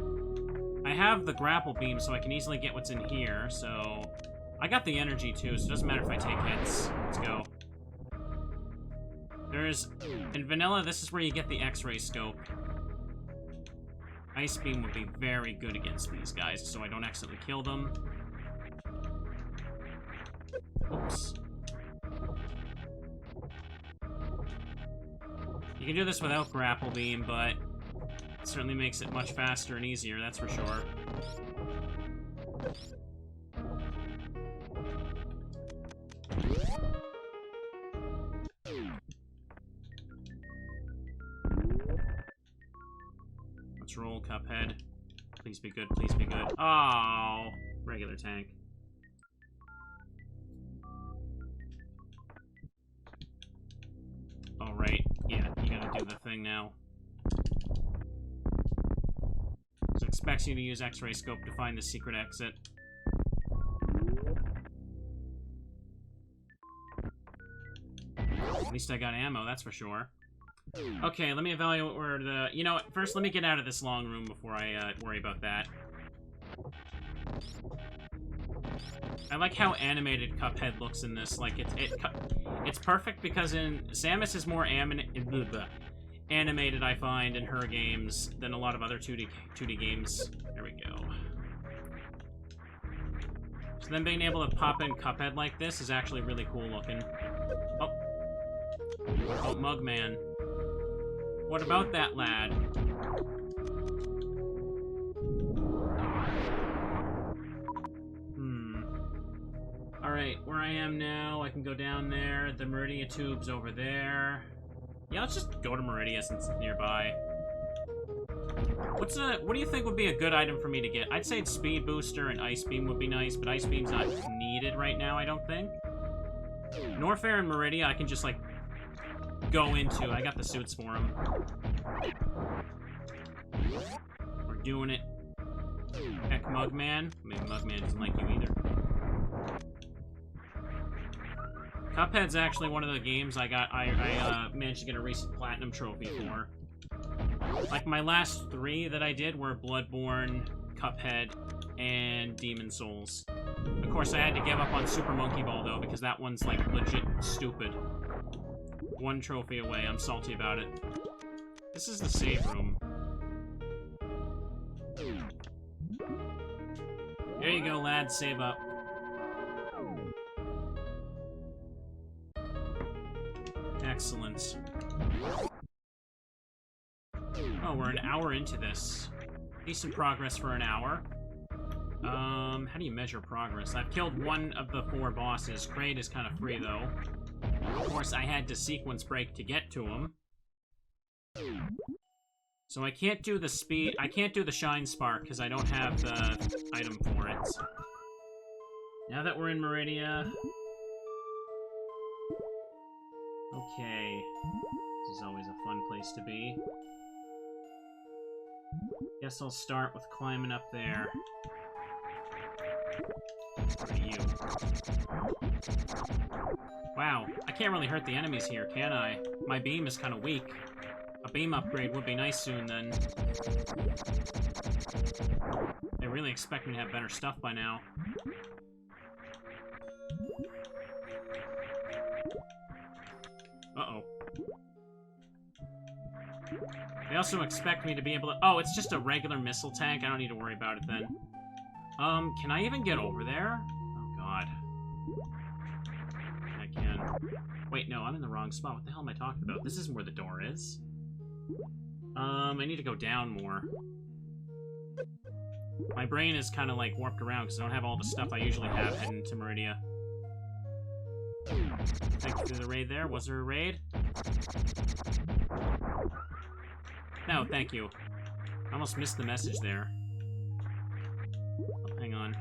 I have the grapple beam, so I can easily get what's in here, so... I got the energy, too, so it doesn't matter if I take hits. Let's go. There's... In vanilla, this is where you get the X-ray scope. Ice Beam would be very good against these guys, so I don't accidentally kill them. Oops. You can do this without Grapple Beam, but it certainly makes it much faster and easier, that's for sure. Let's roll, Cuphead. Please be good, please be good. Oh, regular tank. Alright, yeah, you gotta do the thing now. So it expects you to use X-ray scope to find the secret exit. At least I got ammo, that's for sure. Okay, let me evaluate where the... You know what, first let me get out of this long room before I worry about that. I like how animated Cuphead looks in this. Like, it's perfect because in... Samus is more animated, I find, in her games than a lot of other 2D games. There we go. So then being able to pop in Cuphead like this is actually really cool looking. Oh. What about Mugman? What about that lad? Alright, where I am now, I can go down there. The Maridia tube's over there. Yeah, let's just go to Maridia since it's nearby. What do you think would be a good item for me to get? I'd say Speed Booster and Ice Beam would be nice, but Ice Beam's not needed right now, I don't think. Norfair and Maridia, I can just, like, go into. I got the suits for them. We're doing it. Heck, Mugman. Maybe Mugman doesn't like you either. Cuphead's actually one of the games I managed to get a recent Platinum trophy for. Like, my last 3 that I did were Bloodborne, Cuphead, and Demon Souls. Of course, I had to give up on Super Monkey Ball, though, because that one's, like, legit stupid. 1 trophy away. I'm salty about it. This is the save room. There you go, lad. Save up. Excellent. Oh, we're an hour into this. Decent progress for an hour. How do you measure progress? I've killed 1 of the 4 bosses. Kraid is kind of free, though. Of course, I had to sequence break to get to him. So I can't do the speed... I can't do the Shine Spark because I don't have the item for it. Now that we're in Maridia... Okay. This is always a fun place to be. Guess I'll start with climbing up there. You. Wow, I can't really hurt the enemies here, can I? My beam is kind of weak. A beam upgrade would be nice soon, then. They really expect me to have better stuff by now. Uh-oh. They also expect me to be able to... Oh, it's just a regular missile tank. I don't need to worry about it then. Can I even get over there? Oh, God. I can. Wait, no, I'm in the wrong spot. What the hell am I talking about? This isn't where the door is. I need to go down more. My brain is kind of, like, warped around because I don't have all the stuff I usually have heading to Maridia. Thank you for the raid there. Was there a raid? No, thank you. I almost missed the message there. Oh, hang on.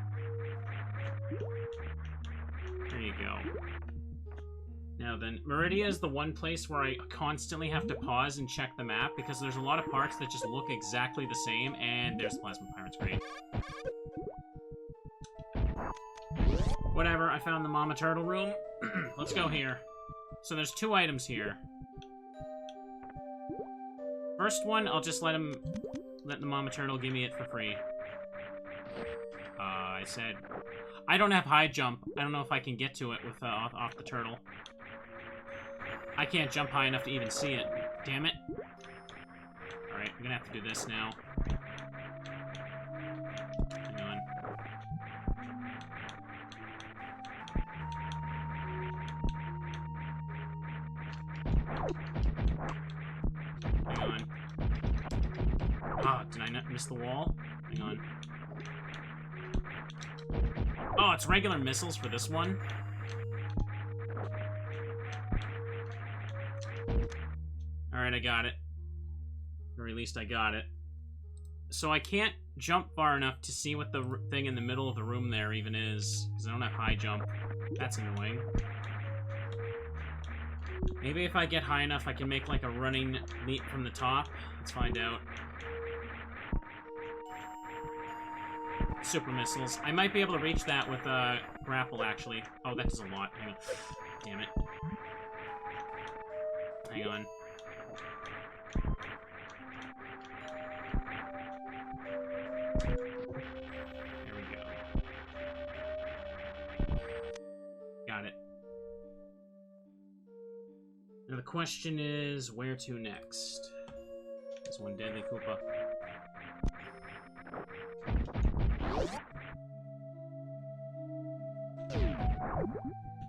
There you go. Now then, Maridia is the one place where I constantly have to pause and check the map because there's a lot of parts that just look exactly the same, and there's Plasma Pirates Kraid. Whatever, I found the Mama Turtle room. Let's go here. So there's 2 items here. First one, I'll just let the Mama Turtle give me it for free. I said... I don't have high jump. I don't know if I can get to it with off the turtle. I can't jump high enough to even see it. Damn it. Alright, I'm gonna have to do this now. Hang on. Hang on. Ah, did I not miss the wall? Hang on. Oh, it's regular missiles for this one? Alright, I got it. Or at least I got it. So I can't jump far enough to see what the thing in the middle of the room there even is, because I don't have high jump. That's annoying. Maybe if I get high enough, I can make like a running leap from the top. Let's find out. Super missiles. I might be able to reach that with Grapple, actually. Oh, that does a lot. Hang on. Damn it. Hang on. There we go. Got it. Now the question is, where to next? There's one deadly Koopa.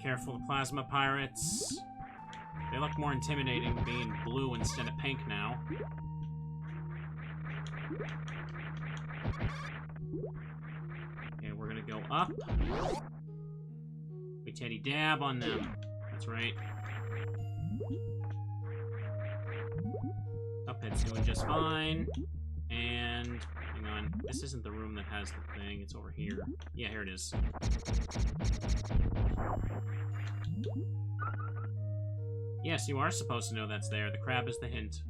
Careful, the Plasma Pirates. They look more intimidating being blue instead of pink now. Okay, we're gonna go up. We Teddy dab on them. That's right. Cuphead's doing just fine. And... hang on. This isn't the room that has the thing. It's over here. Yeah, here it is. Yes, you are supposed to know that's there. The crab is the hint.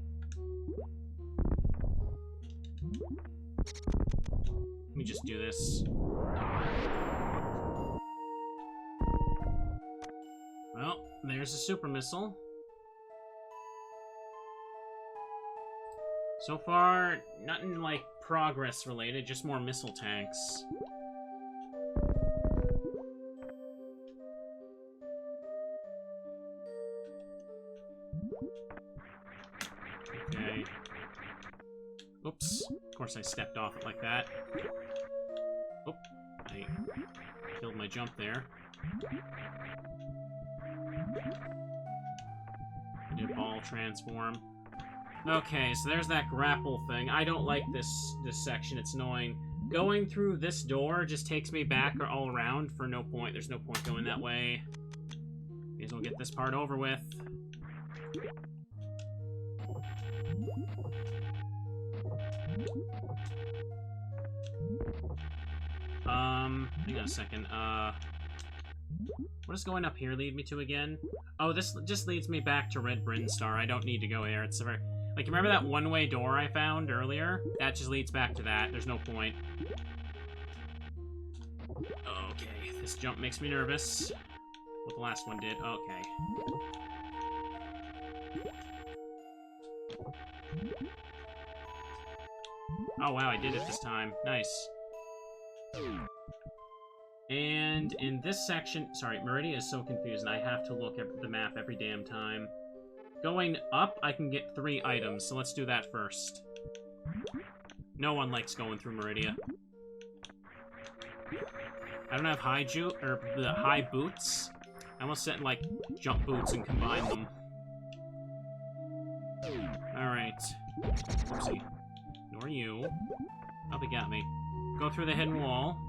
Let me just do this. Well, there's a super missile. So far, nothing like progress related, just more missile tanks. Okay. Oops. Of course I stepped off it like that. Oop. I killed my jump there. I did ball transform. Okay, so there's that grapple thing. I don't like this section. It's annoying. Going through this door just takes me back or all around for no point. There's no point going that way. May as well get this part over with. Hang on a second. What does going up here lead me to again? Oh, this just leads me back to Red Brinstar. I don't need to go there. It's a very... Like, remember that one-way door I found earlier? That just leads back to that. There's no point. Okay, this jump makes me nervous. What the last one did. Okay. Oh, wow, I did it this time. Nice. And in this section... Sorry, Maridia is so confused, and I have to look at the map every damn time. Going up, I can get 3 items, so let's do that first. No one likes going through Maridia. I don't have high boots. I almost set, like, jump boots and combine them. Alright. Oopsie. Nor you. Oh, they got me. Go through the hidden wall.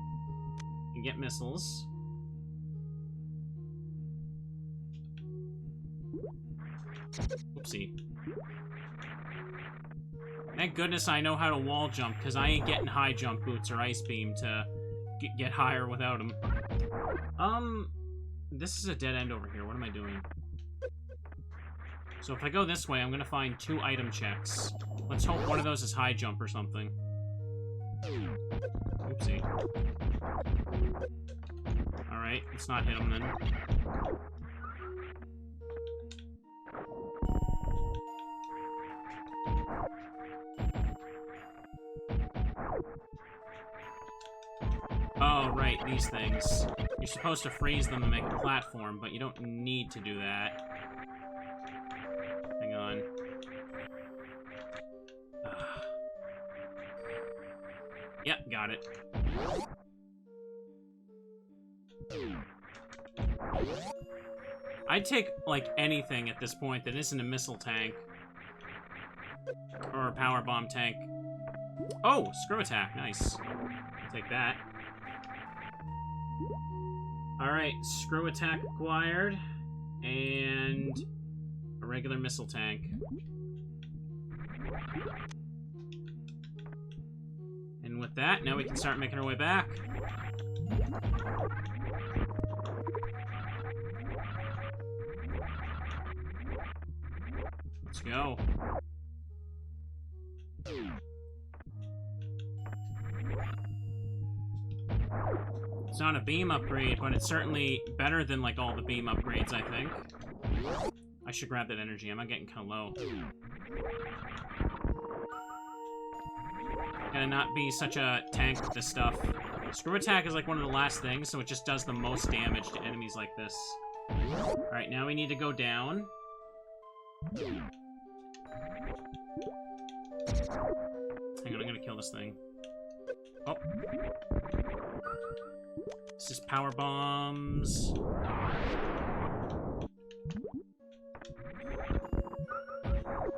And get missiles. Oopsie. Thank goodness I know how to wall jump, because I ain't getting high jump boots or ice beam to get higher without them. This is a dead end over here. What am I doing? So if I go this way, I'm gonna find 2 item checks. Let's hope one of those is high jump or something. Oopsie. Alright, let's not hit him then. Oh, right, these things. You're supposed to freeze them to make a platform, but you don't need to do that. Hang on. Yep, got it. I'd take, like, anything at this point that isn't a missile tank. Or a power bomb tank. Oh, screw attack, nice. I'll take that. Alright, screw attack acquired. And a regular missile tank. And with that, now we can start making our way back. Let's go. It's not a beam upgrade, but it's certainly better than, like, all the beam upgrades, I think. I should grab that energy. I'm getting kind of low. Gotta not be such a tank with this stuff. Screw attack is, like, one of the last things, so it just does the most damage to enemies like this. Alright, now we need to go down. Hang on, I'm gonna kill this thing. Oh. This is power bombs.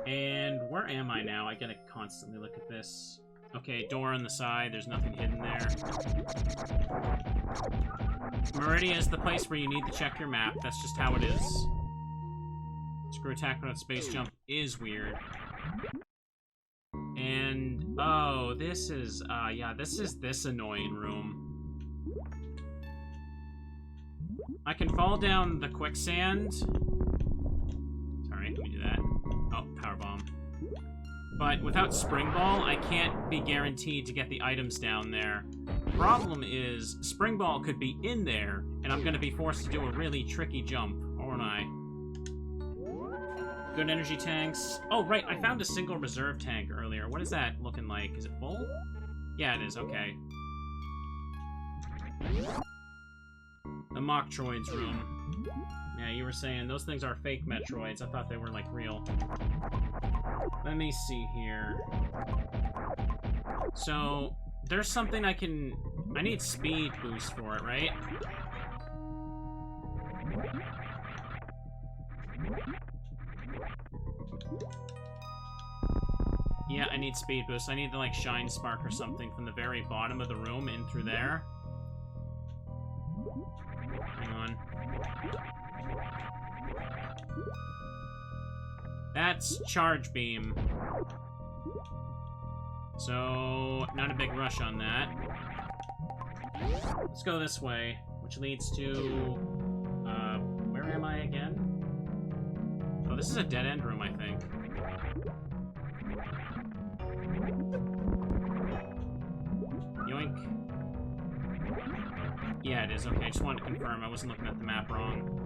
And where am I now? I gotta constantly look at this. Okay, door on the side. There's nothing hidden there. Maridia is the place where you need to check your map. That's just how it is. Screw attack without space jump is weird. And, oh, this is, yeah, this is this annoying room. I can fall down the quicksand. Sorry, let me do that. Oh, powerbomb. But without Spring Ball, I can't be guaranteed to get the items down there. Problem is, Spring Ball could be in there, and I'm gonna be forced to do a really tricky jump, aren't I? Good energy tanks. Oh, right, I found a single reserve tank earlier. What is that looking like? Is it full? Yeah, it is, okay. The Metroid's room. Yeah, you were saying those things are fake Metroids. I thought they were, like, real. Let me see here. So, there's something I can... I need speed boost for it, right? Yeah, I need speed boost. I need the, like, shine spark or something from the very bottom of the room in through there. Hang on. That's Charge Beam. So, not a big rush on that. Let's go this way, which leads to... where am I again? Oh, this is a dead-end room, I think. Yoink. Yeah, it is. Okay, I just wanted to confirm. I wasn't looking at the map wrong.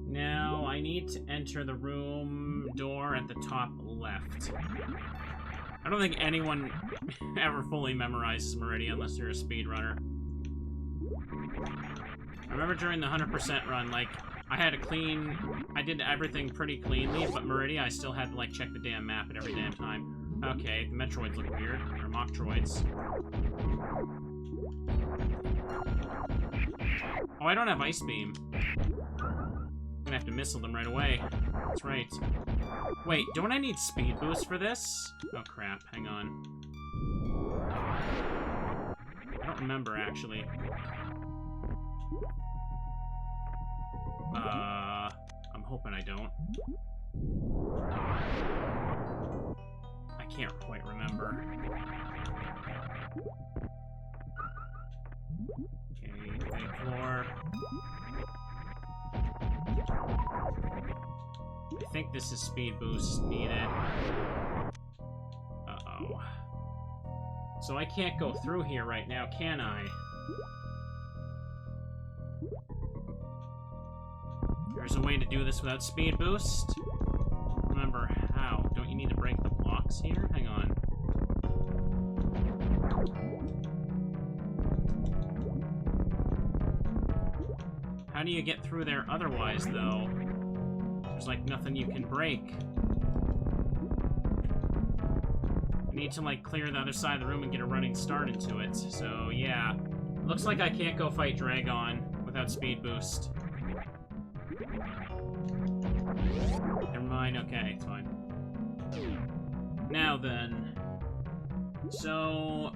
Now, I need to enter the room door at the top left. I don't think anyone ever fully memorizes Maridia unless you're a speedrunner. I remember during the 100% run, like, I did everything pretty cleanly, but Maridia, I still had to, like, check the damn map at every damn time. Okay, the Metroids look weird. They're mock droids. Oh, I don't have Ice Beam. I'm gonna have to missile them right away. That's right. Wait, don't I need Speed Boost for this? Oh, crap. Hang on. I don't remember, actually. I'm hoping I don't. I can't quite remember. Okay, big floor. I think this is speed boost needed. Uh-oh. So I can't go through here right now, can I? There's a way to do this without speed boost. Remember how? Don't you need to break the blocks here? Hang on. How do you get through there otherwise, though? There's, like, nothing you can break. I need to, like, clear the other side of the room and get a running start into it. So, yeah. Looks like I can't go fight Dragon without speed boost. Never mind, okay, it's fine. Now then. So...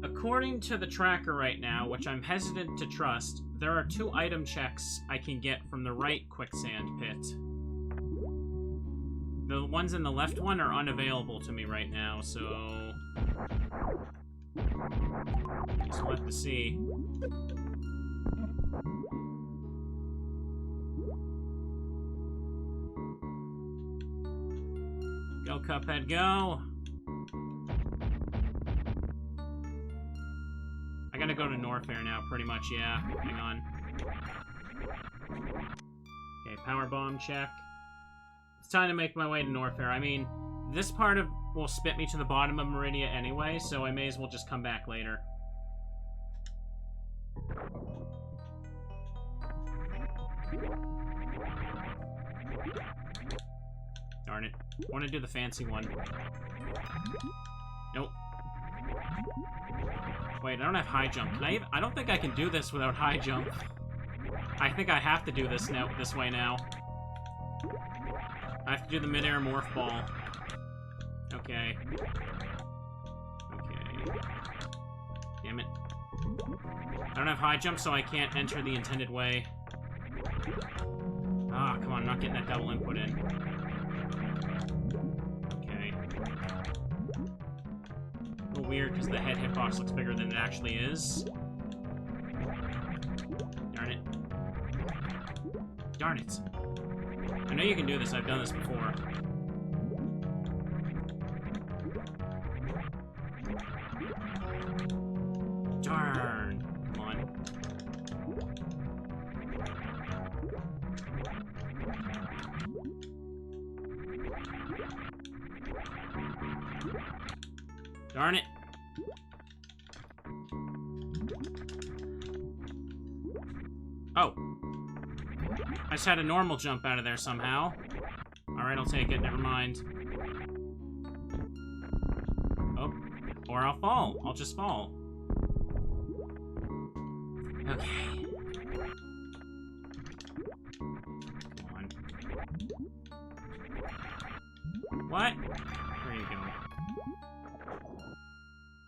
according to the tracker right now, which I'm hesitant to trust, there are 2 item checks I can get from the right quicksand pit. The ones in the left one are unavailable to me right now, so... guess we'll have to see. Go, Cuphead, go! I gotta go to Norfair now, pretty much, yeah. Hang on. Okay, power bomb check. It's time to make my way to Norfair. I mean, this part of will spit me to the bottom of Maridia anyway, so I may as well just come back later. Darn it. I want to do the fancy one. Nope. Wait, I don't have high jump. I don't think I can do this without high jump. I think I have to do this way now. I have to do the midair morph ball. Okay. Okay. Damn it. I don't have high jump, so I can't enter the intended way. Ah, come on, I'm not getting that double input in. Okay. A little weird, because the head hitbox looks bigger than it actually is. Darn it. Darn it. I know you can do this, I've done this before. Darn. Come on. Darn it. Oh. I just had a normal jump out of there somehow. Alright, I'll take it. Never mind. Oh. Or I'll fall. I'll just fall. Okay. Come on. What? There you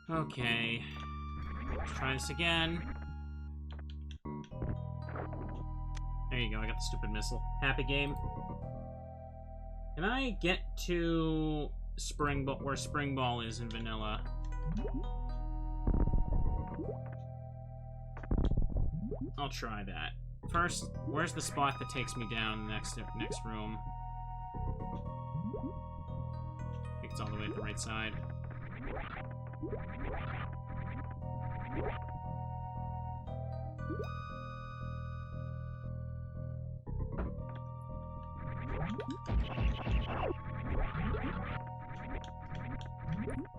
go. Okay. Let's try this again. There you go, I got the stupid missile. Happy game. Can I get to Spring Ball, where Spring Ball is in vanilla? I'll try that. First, where's the spot that takes me down the next room? I think it's all the way at the right side.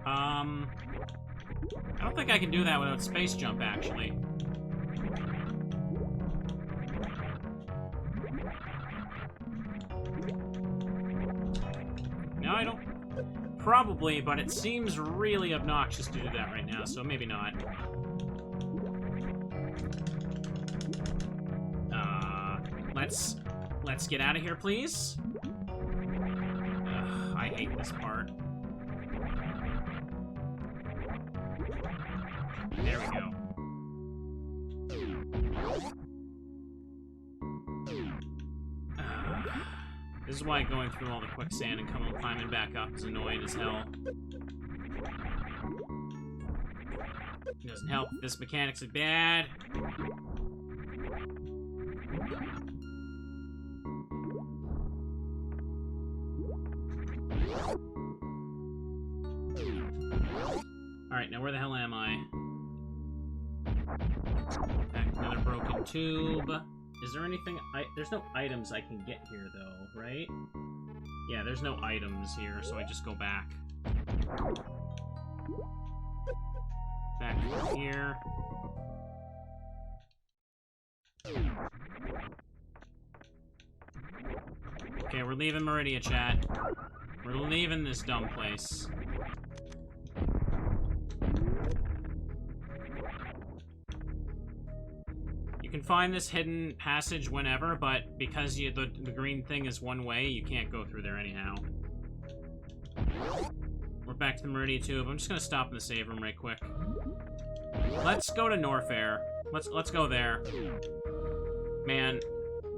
I don't think I can do that without space jump, actually. No, I don't. Probably, but it seems really obnoxious to do that right now, so maybe not. Let's get out of here, please. Ugh, I hate this part. There we go. This is why going through all the quicksand and climbing back up is annoying as hell. It doesn't help. This mechanic's bad. Alright, now where the hell am I? Back to another broken tube. Is there anything... there's no items I can get here, though, right? Yeah, there's no items here, so I just go back. Back here. Okay, we're leaving Maridia, chat. We're leaving this dumb place. You can find this hidden passage whenever, but because the green thing is one way, you can't go through there anyhow. We're back to the Maridia tube. I'm just gonna stop in the save room right quick. Let's go to Norfair. Let's go there. Man,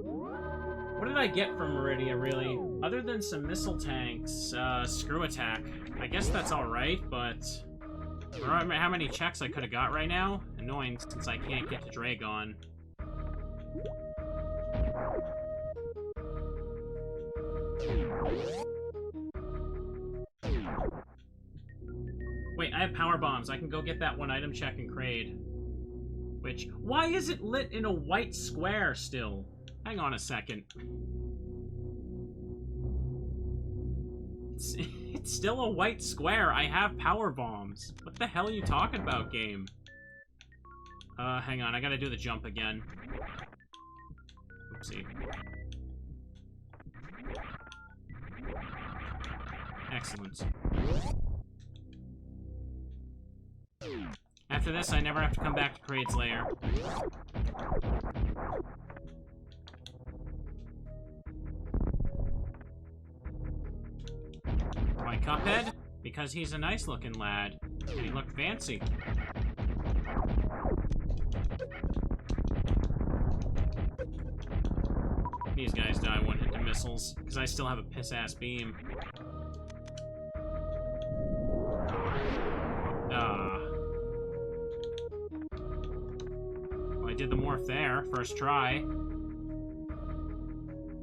what did I get from Maridia, really? Other than some missile tanks, screw attack. I guess that's alright, but... I don't remember how many checks I could have got right now. Annoying, since I can't get to Dragon. Wait, I have power bombs. I can go get that one item check in Kraid. Which... Why is it lit in a white square still? Hang on a second. It's still a white square. I have power bombs. What the hell are you talking about, game? Hang on. I gotta do the jump again. Oopsie. Excellent. After this, I never have to come back to Kraid's lair. Why Cuphead? Because he's a nice-looking lad, and he looked fancy. These guys die one hit to missiles, because I still have a piss-ass beam. Well, I did the morph there, first try.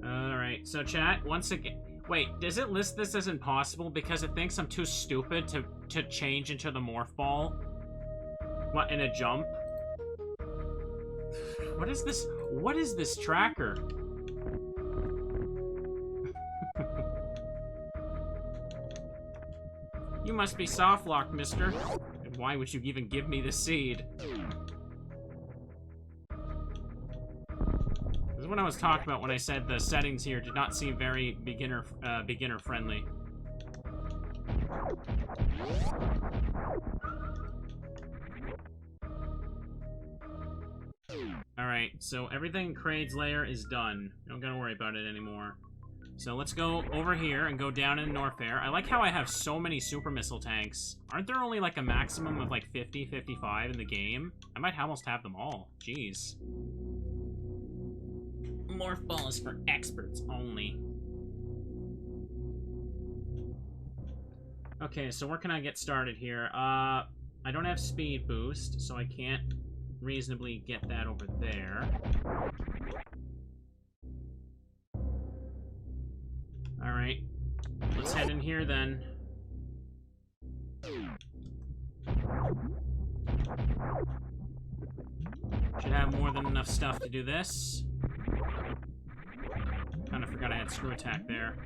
Alright, so chat, once again... Wait, does it list this as impossible because it thinks I'm too stupid to change into the morph ball? What, in a jump? What is this? What is this tracker? You must be soft-locked, mister. And why would you even give me the seed? This is what I was talking about when I said the settings here did not seem very beginner-friendly. Alright, so everything in Kraid's lair is done. Don't gotta worry about it anymore. So let's go over here and go down in Norfair. I like how I have so many super missile tanks. Aren't there only like a maximum of like 50, 55 in the game? I might almost have them all. Jeez. Morph ball is for experts only. Okay, so where can I get started here? I don't have speed boost, so I can't reasonably get that over there. Alright. Let's head in here then. Should have more than enough stuff to do this. Kinda forgot I had screw attack there.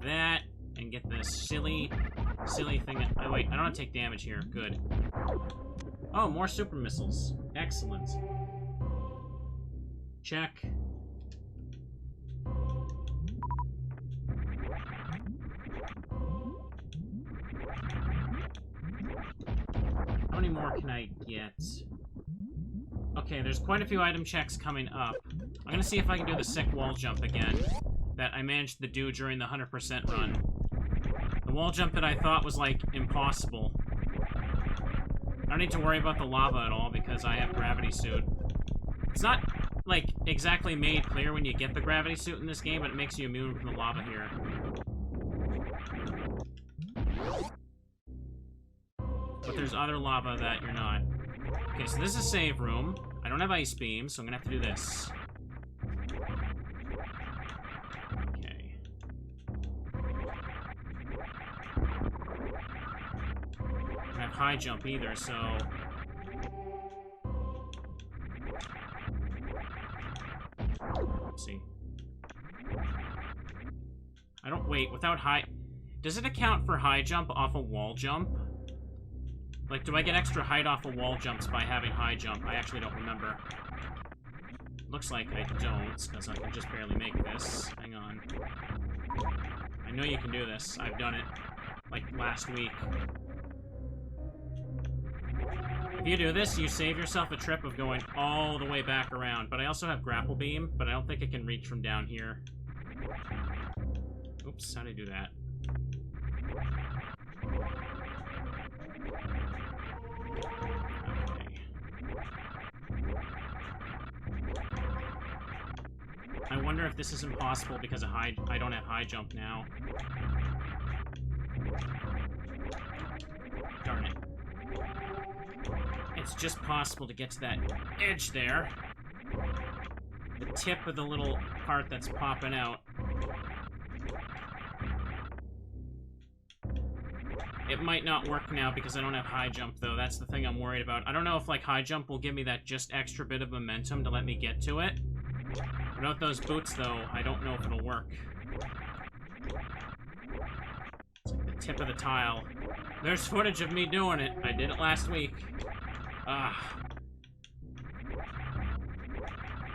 That, and get this silly thing. Oh, wait, I don't have to take damage here. Good. Oh, more super missiles. Excellent. Check. How many more can I get? Okay, there's quite a few item checks coming up. I'm gonna see if I can do the sick wall jump again that I managed to do during the 100% run. The wall jump that I thought was, like, impossible. I don't need to worry about the lava at all because I have gravity suit. It's not, like, exactly made clear when you get the gravity suit in this game, but it makes you immune from the lava here. But there's other lava that you're not. Okay, so this is a save room. I don't have ice beam, so I'm gonna have to do this. Okay. I don't have high jump either, so... Let's see. I don't... Wait, without high... Does it account for high jump off a wall jump? Like, do I get extra height off of wall jumps by having high jump? I actually don't remember. Looks like I don't, because I can just barely make this. Hang on. I know you can do this. I've done it, like, last week. If you do this, you save yourself a trip of going all the way back around. But I also have grapple beam, but I don't think it can reach from down here. Oops, how did I do that? I wonder if this is impossible because of I don't have high jump now. Darn it. It's just possible to get to that edge there. The tip of the little part that's popping out. It might not work now because I don't have high jump, though. That's the thing I'm worried about. I don't know if, like, high jump will give me that just extra bit of momentum to let me get to it. Without those boots, though, I don't know if it'll work. It's like the tip of the tile. There's footage of me doing it. I did it last week. Ah.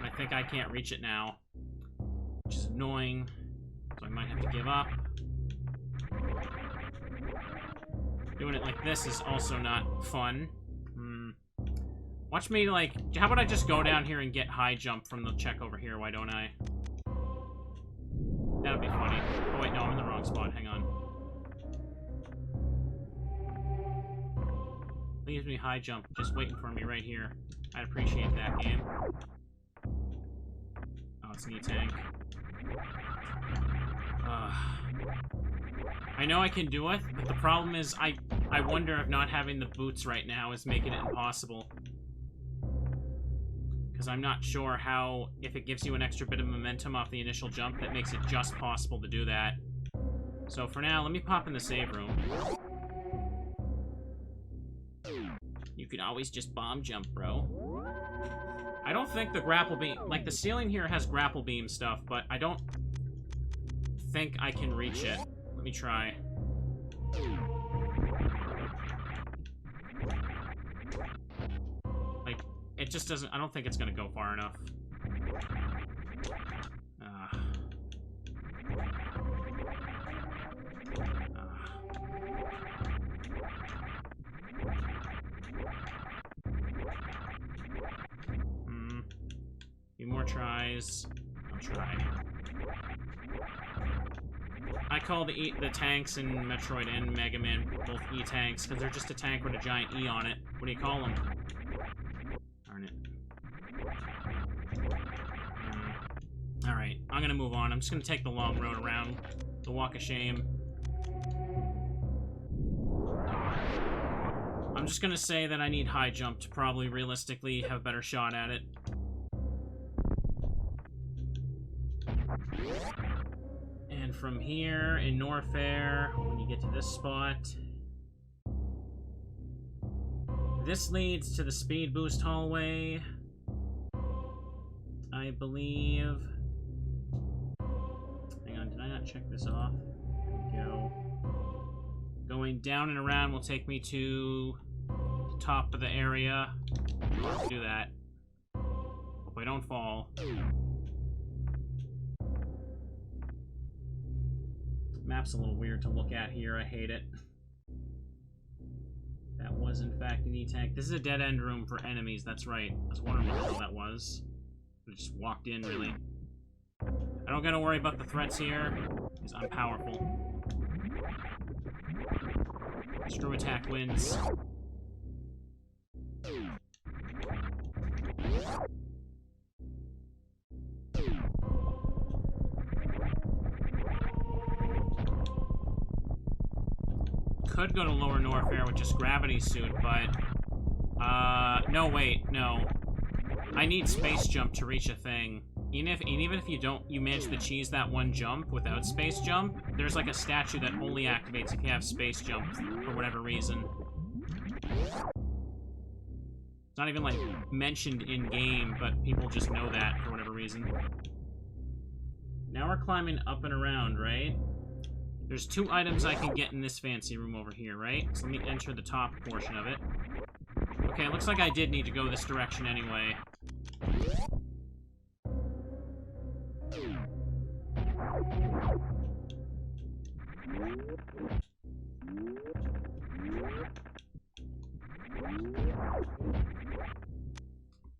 I think I can't reach it now. Which is annoying. So I might have to give up. Doing it like this is also not fun. Watch me, like... How about I just go down here and get high jump from the check over here? Why don't I? That'll be funny. Oh, wait, no, I'm in the wrong spot. Hang on. Leaves me high jump just waiting for me right here. I'd appreciate that, game. Oh, it's knee tank. I know I can do it, but the problem is I wonder if not having the boots right now is making it impossible. Because I'm not sure how, if it gives you an extra bit of momentum off the initial jump, that makes it just possible to do that. So for now, let me pop in the save room. You can always just bomb jump, bro. I don't think the grapple beam... Like, the ceiling here has grapple beam stuff, but I don't think I can reach it. Let me try. Like, just doesn't... I don't think it's gonna go far enough. Few more tries. I'll try. I call the tanks in Metroid and Mega Man both E-tanks, because they're just a tank with a giant E on it. What do you call them? Darn it. Alright, I'm gonna move on. I'm just gonna take the long road around the Walk of Shame. I'm just gonna say that I need high jump to probably realistically have a better shot at it. And from here, in Norfair, when you get to this spot, this leads to the speed boost hallway, I believe. Hang on, did I not check this off? There we go. Going down and around will take me to the top of the area. Let's do that. Hope I don't fall. Map's a little weird to look at here. I hate it. That was, in fact, an E-tank. This is a dead-end room for enemies. That's right. I was wondering what the hell that was. I just walked in, really. I don't gotta worry about the threats here, because I'm powerful. Screw attack wins. Could go to Lower Norfair with just Gravity Suit, but... no, wait, no. I need Space Jump to reach a thing. Even if you manage to cheese that one jump without Space Jump, there's like a statue that only activates if you have Space Jump for whatever reason. It's not even, like, mentioned in-game, but people just know that for whatever reason. Now we're climbing up and around, right? There's 2 items I can get in this fancy room over here, right? So let me enter the top portion of it. Okay, it looks like I did need to go this direction anyway.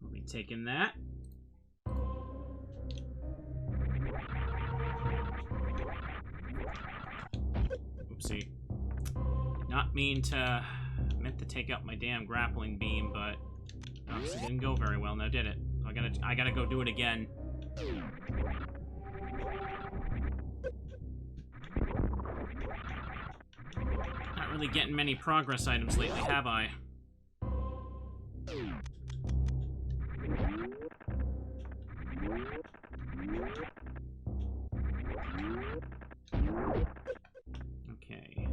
Let me take in that. Oopsie. Not meant to take out my damn grappling beam, but obviously didn't go very well. Now did it? I gotta go do it again. Not really getting many progress items lately, have I? Okay.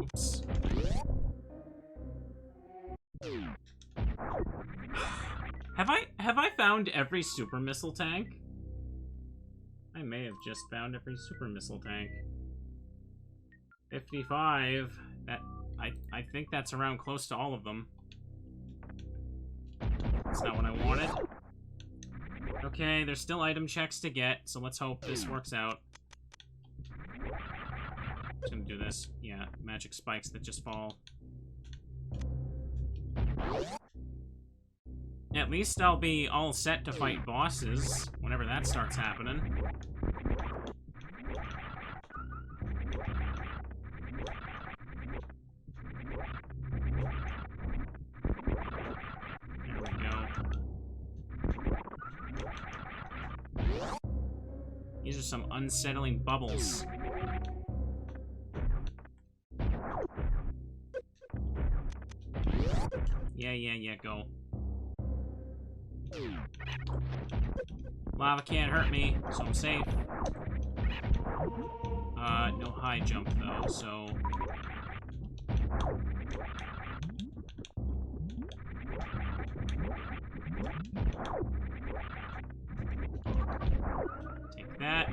Oops. Have I found every super missile tank? I may have just found every super missile tank. 55. I think that's around close to all of them. That's not what I wanted. Okay, there's still item checks to get, so let's hope this works out. Just gonna do this. Yeah, magic spikes that just fall. At least I'll be all set to fight bosses whenever that starts happening. There we go. These are some unsettling bubbles. Yeah, go. Lava can't hurt me, so I'm safe. No high jump, though, so... Take that.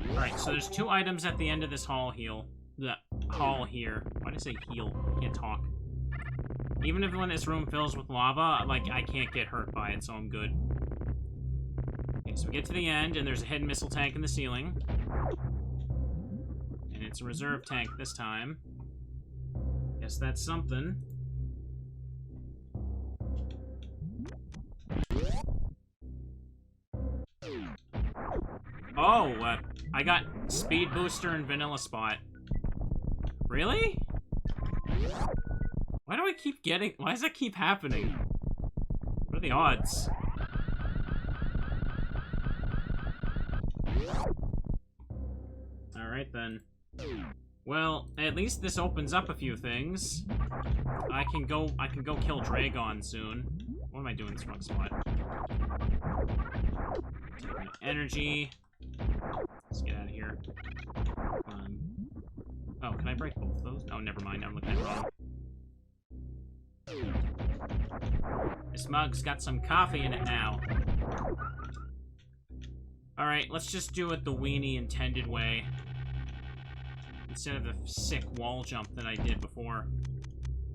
Alright, so there's 2 items at the end of this hall heal. hall here. Why did I say heal? I can't talk. Even if when this room fills with lava, like, I can't get hurt by it, so I'm good. Okay, so we get to the end, and there's a hidden missile tank in the ceiling. And it's a reserve tank this time. Guess that's something. Oh, I got Speed Booster and Vanilla Spot. Really? Why do I keep getting... Why does that keep happening? What are the odds? Alright then. Well, at least this opens up a few things. I can go kill Dragon soon. What am I doing in this wrong spot? Energy. Let's get out of here. Oh, can I break both of those? Oh, never mind. I'm looking at it wrong. This mug's got some coffee in it now. Alright, let's just do it the weenie intended way. Instead of the sick wall jump that I did before.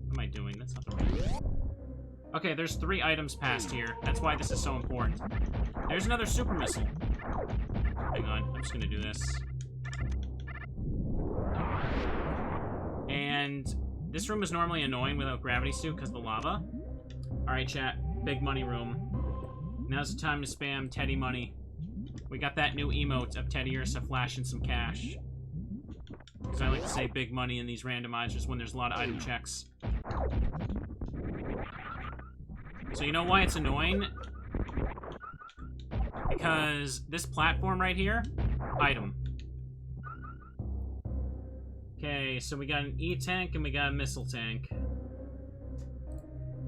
What am I doing? That's not the right way. Okay, there's 3 items passed here. That's why this is so important. There's another super missile. Hang on, I'm just gonna do this. And this room is normally annoying without gravity suit because of the lava. Alright, chat. Big money room. Now's the time to spam Teddy money. We got that new emote of Teddy Ursa flashing some cash. Because I like to say big money in these randomizers when there's a lot of item checks. So you know why it's annoying? Because this platform right here, item. Okay, so we got an E-tank and we got a missile tank.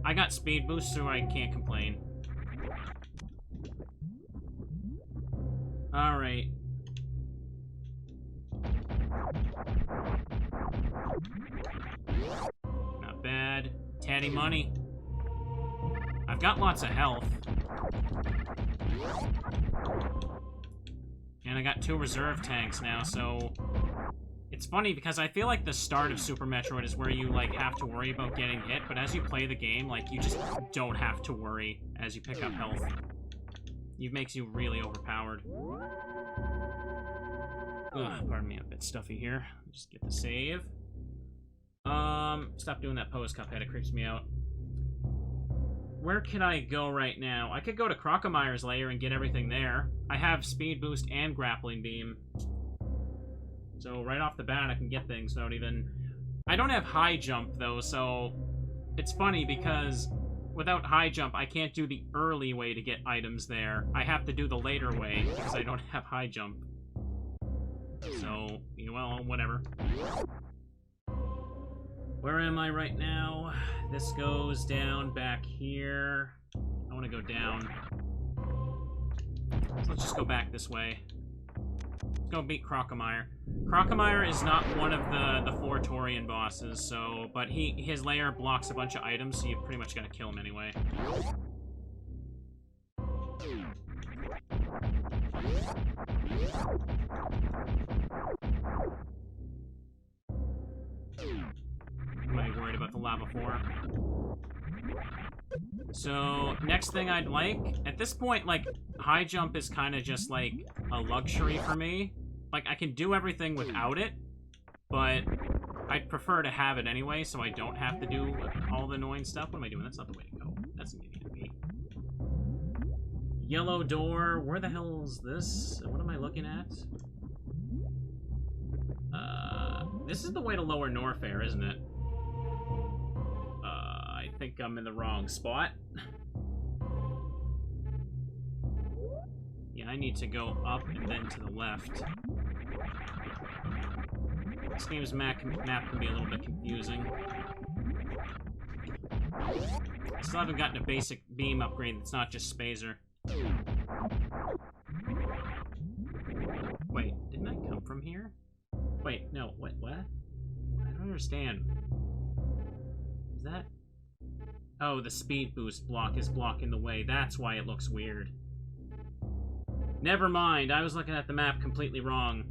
I got speed boost, so I can't complain. Alright. Not bad. Taddy money. I've got lots of health. And I got 2 reserve tanks now, so... It's funny because I feel like the start of Super Metroid is where you, like, have to worry about getting hit, but as you play the game, like, you just don't have to worry as you pick up health. It makes you really overpowered. Ugh, pardon me, I'm a bit stuffy here. Just get the save. Stop doing that pose, Cuphead, it creeps me out. Where can I go right now? I could go to Crocomyre's lair and get everything there. I have speed boost and grappling beam. So right off the bat, I can get things without even... I don't have high jump, though, so... It's funny because without high jump, I can't do the early way to get items there. I have to do the later way because I don't have high jump. So, well, whatever. Where am I right now? This goes down back here. I want to go down. So let's just go back this way. Let's go beat Crocomyre. Crocomyre is not one of the 4 Torian bosses, so... But his lair blocks a bunch of items, so you pretty much gotta kill him anyway. Am I worried about the lava for? So, next thing I'd like... At this point, like, high jump is kind of just, like, a luxury for me. Like, I can do everything without it, but I'd prefer to have it anyway, so I don't have to do all the annoying stuff. What am I doing? That's not the way to go. That's an idiot of me. Yellow door. Where the hell is this? What am I looking at? This is the way to lower Norfair, isn't it? I think I'm in the wrong spot. Yeah, I need to go up and then to the left. This game's map can be a little bit confusing. I still haven't gotten a basic beam upgrade that's not just Spazer. Wait, didn't I come from here? Wait, no, wait, what? I don't understand. Is that... Oh, the speed boost block is blocking the way. That's why it looks weird. Never mind, I was looking at the map completely wrong.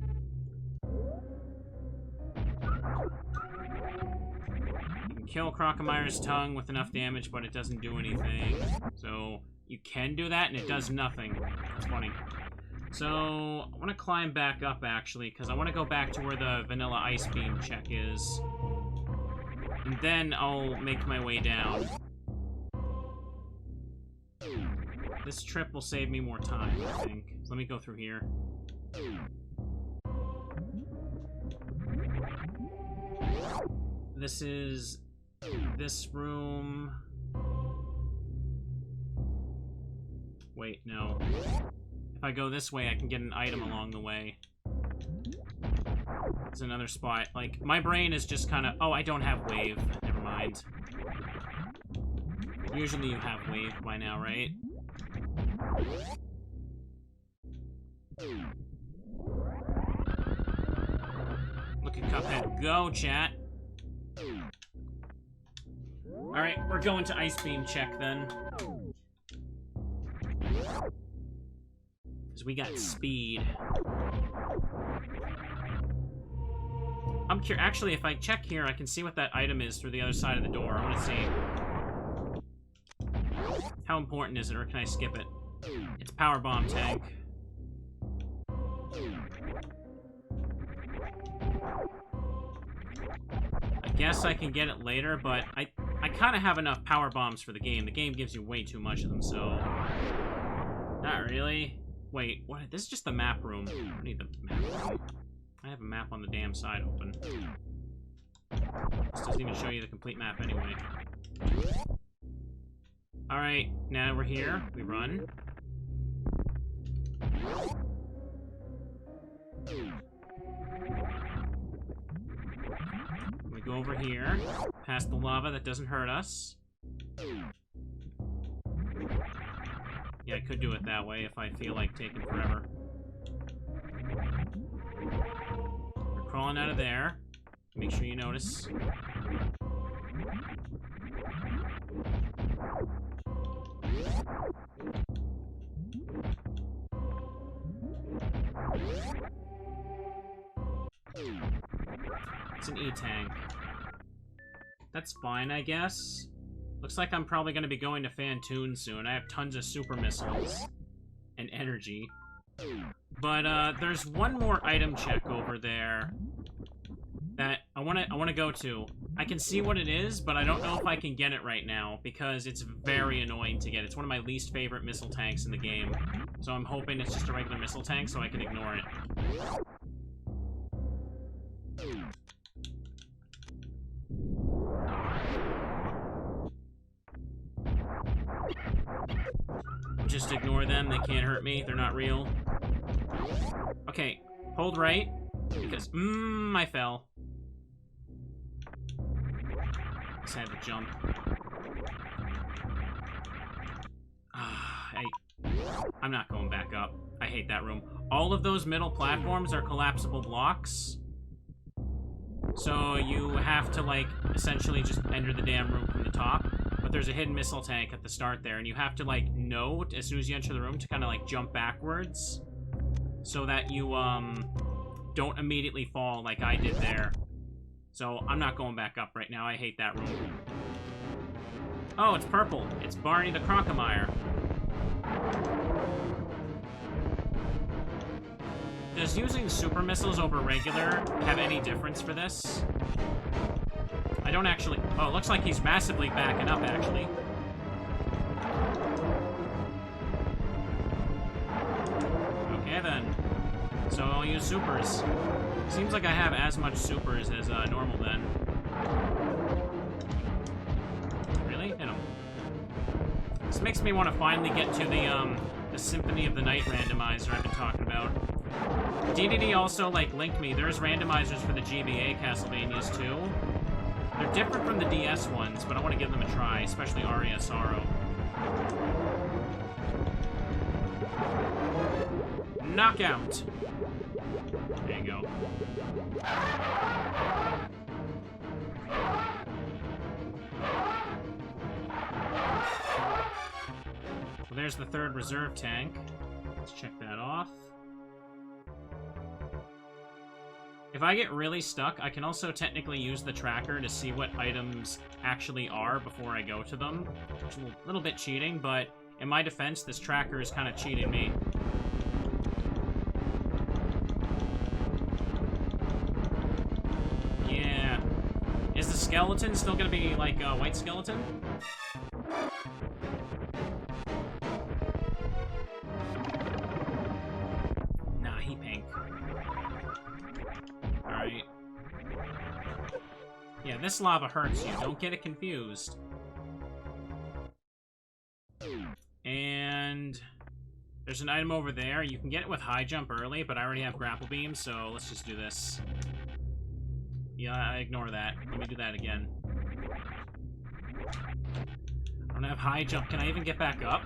kill Crocamire's tongue with enough damage, but it doesn't do anything. So you can do that, and it does nothing. That's funny. So I want to climb back up, actually, because I want to go back to where the vanilla ice beam check is. And then I'll make my way down. This trip will save me more time, I think. So let me go through here. This is this room. Wait, no. If I go this way, I can get an item along the way. It's another spot. Like, my brain is just kind of... Oh, I don't have wave. Never mind. Usually you have wave by now, right? Look at Cuphead go, chat. Alright, we're going to Ice Beam check, then. Because we got speed. I'm curious. Actually, if I check here, I can see what that item is through the other side of the door. I want to see. How important is it, or can I skip it? It's Power Bomb Tank. I guess I can get it later, but I kind of have enough Power Bombs for the game. The game gives you way too much of them, so... Not really. Wait, what? This is just the map room. I don't need the map room. I have a map on the damn side open. This doesn't even show you the complete map anyway. Alright, now we're here. We run. We go over here, past the lava that doesn't hurt us. Yeah, I could do it that way if I feel like taking forever. We're crawling out of there. Make sure you notice. It's an E-tank. That's fine, I guess. Looks like I'm probably going to be going to Phantoon soon. I have tons of super missiles and energy. But there's one more item check over there that I want to go to. I can see what it is, but I don't know if I can get it right now because it's very annoying to get. It's one of my least favorite missile tanks in the game. So I'm hoping it's just a regular missile tank so I can ignore it. Just ignore them, they can't hurt me, they're not real. Okay, hold right, because, I fell. Just had to jump. I'm not going back up. I hate that room. All of those middle platforms are collapsible blocks. So you have to, like, essentially just enter the damn room from the top. But there's a hidden missile tank at the start there, and you have to, like, know as soon as you enter the room to kind of, like, jump backwards so that you, don't immediately fall like I did there. So I'm not going back up right now. I hate that room. Oh, it's purple. It's Barney the Crocamire. Does using super missiles over regular have any difference for this? I don't actually... Oh, it looks like he's massively backing up, actually. Okay, then. So I'll use supers. Seems like I have as much supers as normal, then. Really? Hit him. This makes me want to finally get to the Symphony of the Night randomizer I've been talking about. DDD also, like, linked me. There's randomizers for the GBA Castlevanias, too. They're different from the DS ones, but I want to give them a try, especially Aria Sorrow. Knockout! There you go. Well, there's the third reserve tank. Let's check that off. I get really stuck, I can also technically use the tracker to see what items actually are before I go to them. Which is a little bit cheating, but in my defense, this tracker is kind of cheating me. Yeah. Is the skeleton still gonna be like a white skeleton? Nah, he pink. Alright. Yeah, this lava hurts you. Don't get it confused. And there's an item over there. You can get it with high jump early, but I already have grapple beam, so let's just do this. Yeah, I ignore that. Let me do that again. I don't have high jump. Can I even get back up?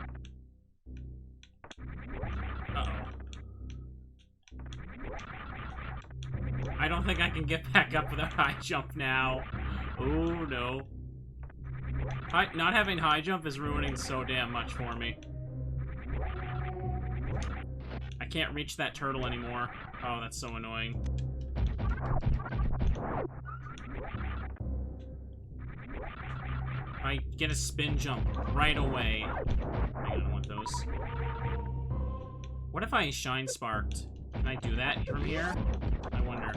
Uh-oh. I don't think I can get back up without high jump now. Oh, no. Not having high jump is ruining so damn much for me. I can't reach that turtle anymore. Oh, that's so annoying. I get a spin jump right away. I don't want those. What if I shine sparked? Can I do that from here? I wonder.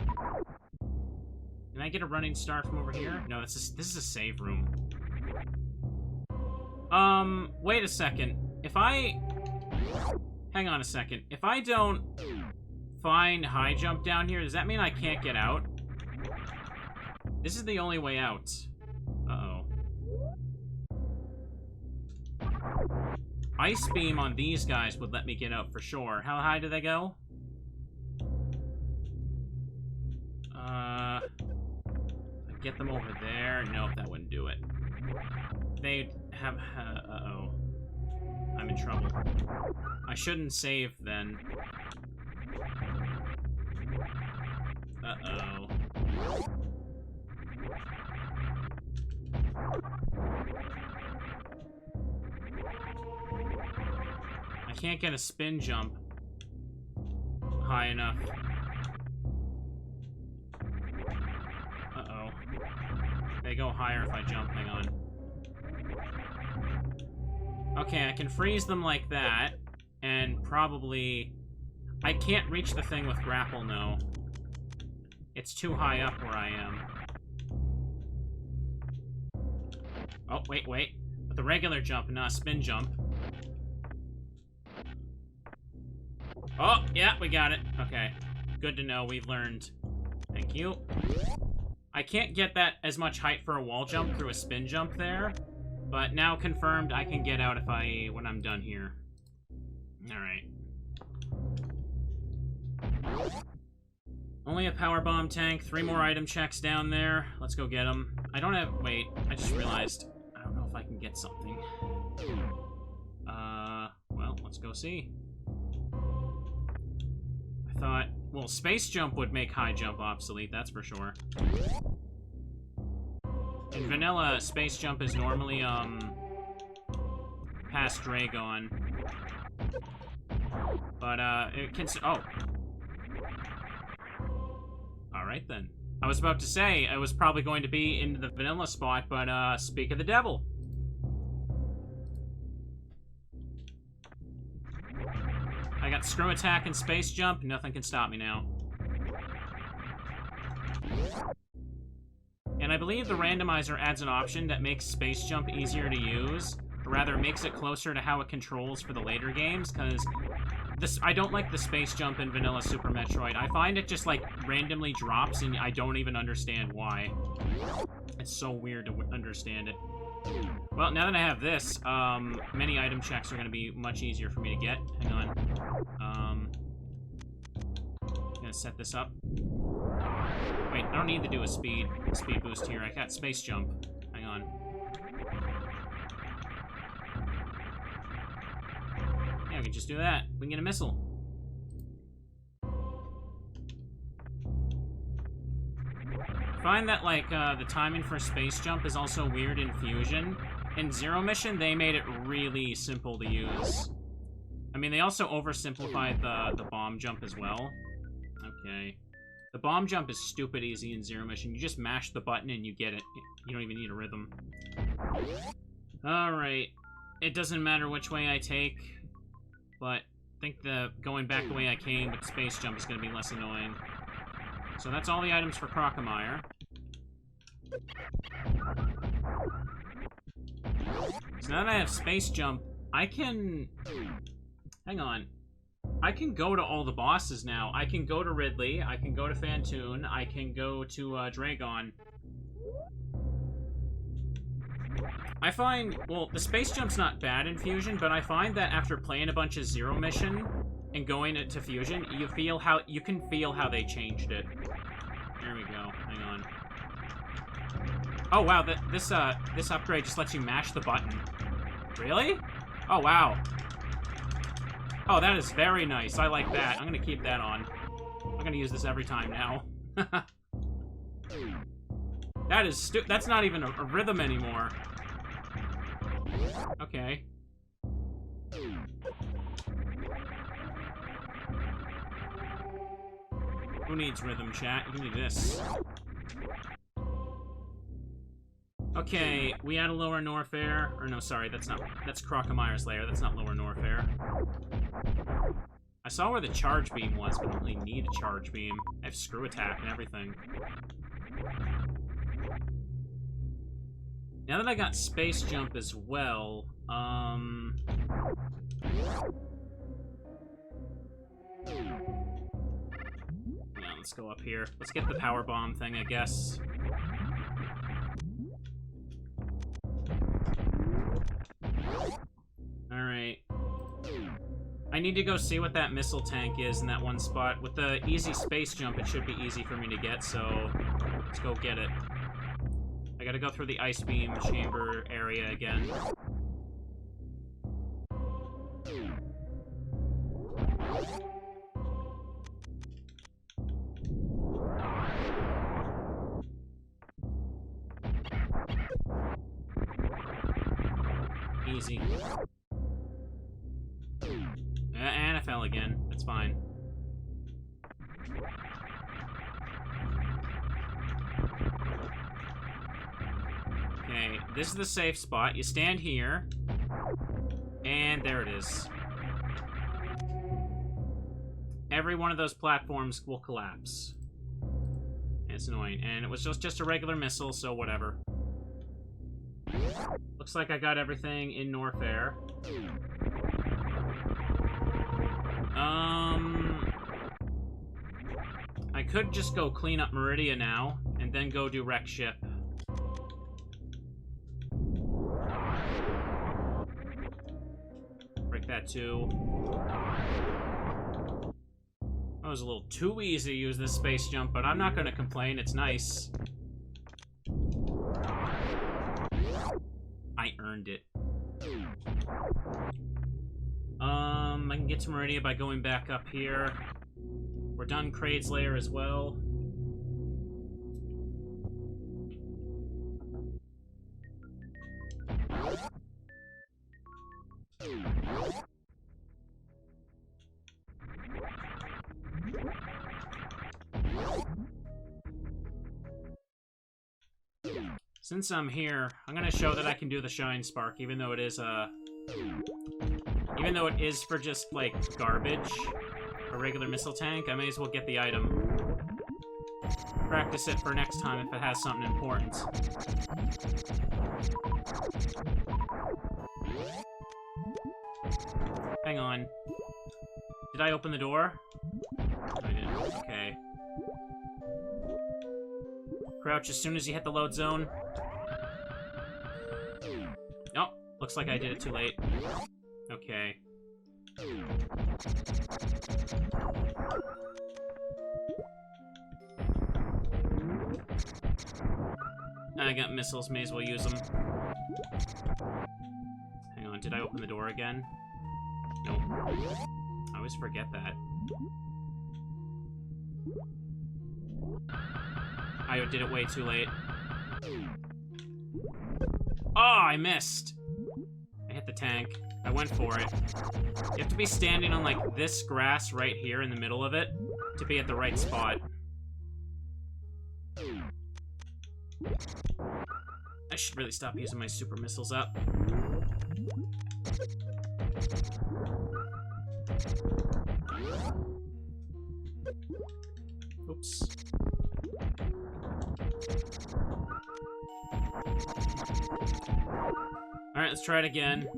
Can I get a running start from over here? No, this is a save room. Wait a second. If I... Hang on a second. If I don't find high jump down here, does that mean I can't get out? This is the only way out. Uh-oh. Ice beam on these guys would let me get out for sure. How high do they go? Get them over there. Nope, that wouldn't do it. They have... uh-oh. I'm in trouble. I shouldn't save, then. Uh-oh. I can't get a spin jump high enough. Uh-oh. They go higher if I jump. Hang on. Okay, I can freeze them like that, and probably... I can't reach the thing with grapple, no. It's too high up where I am. Oh, wait. With the regular jump, not a spin jump. Oh, yeah, we got it. Okay. Good to know, we've learned. Thank you. I can't get that as much height for a wall jump through a spin jump there. But now confirmed, I can get out when I'm done here. Alright. Only a power bomb tank, 3 more item checks down there. Let's go get them. I don't have... Wait, I just realized. I don't know if I can get something. Well, let's go see. I thought... Well, space jump would make high jump obsolete, that's for sure. In vanilla, space jump is normally, past Dragon. But, it can... Oh. Alright, then. I was about to say, I was probably going to be in the vanilla spot, but, speak of the devil. I got screw attack and space jump, nothing can stop me now. And I believe the randomizer adds an option that makes space jump easier to use, or rather makes it closer to how it controls for the later games, because I don't like the space jump in vanilla Super Metroid. I find it just, like, randomly drops, and I don't even understand why. It's so weird to understand it. Well, now that I have this, many item checks are going to be much easier for me to get. Hang on. I'm gonna set this up. Wait, I don't need to do a speed boost here. I got space jump. Hang on. Yeah, we can just do that. We can get a missile. I find that, like, the timing for space jump is also weird in Fusion. In Zero Mission, they made it really simple to use. I mean, they also oversimplified the bomb jump as well. Okay. The bomb jump is stupid easy in Zero Mission. You just mash the button and you get it. You don't even need a rhythm. Alright. It doesn't matter which way I take, but I think the going back the way I came with space jump is going to be less annoying. So that's all the items for Crocomire. So now that I have space jump, I can... Hang on. I can go to all the bosses now. I can go to Ridley, I can go to Phantoon, I can go to Dragon. I find, well, the space jump's not bad in Fusion, but I find that after playing a bunch of Zero Mission and going to Fusion, you can feel how they changed it. There we go. Hang on. Oh wow, this upgrade just lets you mash the button. Really? Oh wow. Oh, that is very nice. I like that. I'm gonna keep that on. I'm gonna use this every time now. That is that's not even a rhythm anymore. Okay. Who needs rhythm, chat? You need this. Okay, we add a lower Norfair. Or no, sorry, that's Crocomire's lair. That's not lower Norfair. I saw where the charge beam was, but I don't really need a charge beam. I have screw attack and everything. Now that I got space jump as well, yeah, let's go up here. Let's get the power bomb thing, I guess. Alright. I need to go see what that missile tank is in that one spot. With the easy space jump, it should be easy for me to get, so let's go get it. I gotta go through the ice beam chamber area again. Easy. And I fell again. That's fine. Okay, this is the safe spot. You stand here, and there it is. Every one of those platforms will collapse. It's annoying. And it was just a regular missile, so whatever. Looks like I got everything in Norfair. I could just go clean up Maridia now, and then go do Wreck Ship. Break that too. That was a little too easy to use this space jump, but I'm not gonna complain, it's nice. I earned it. I can get to Maridia by going back up here. We're done Kraid's lair as well. Since I'm here, I'm gonna show that I can do the Shine Spark, even though it is for just, like, garbage. A regular missile tank, I may as well get the item. Practice it for next time if it has something important. Hang on. Did I open the door? I didn't. Okay. Crouch as soon as you hit the load zone. Nope. Looks like I did it too late. Okay. I got missiles, may as well use them. Hang on, did I open the door again? Nope. I always forget that. I did it way too late. Oh, I missed! I hit the tank. I went for it. You have to be standing on, like, this grass right here in the middle of it to be at the right spot. I should really stop using my super missiles up. Oops. Alright, let's try it again.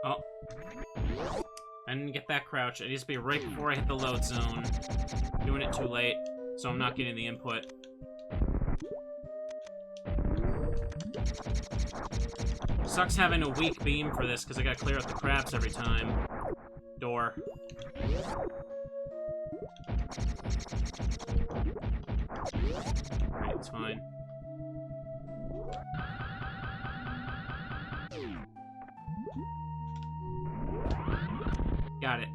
Oh. I didn't get that crouch. It needs to be right before I hit the load zone. Doing it too late, so I'm not getting the input. Sucks having a weak beam for this, because I gotta clear out the crabs every time. Door. Alright, it's fine. Got it.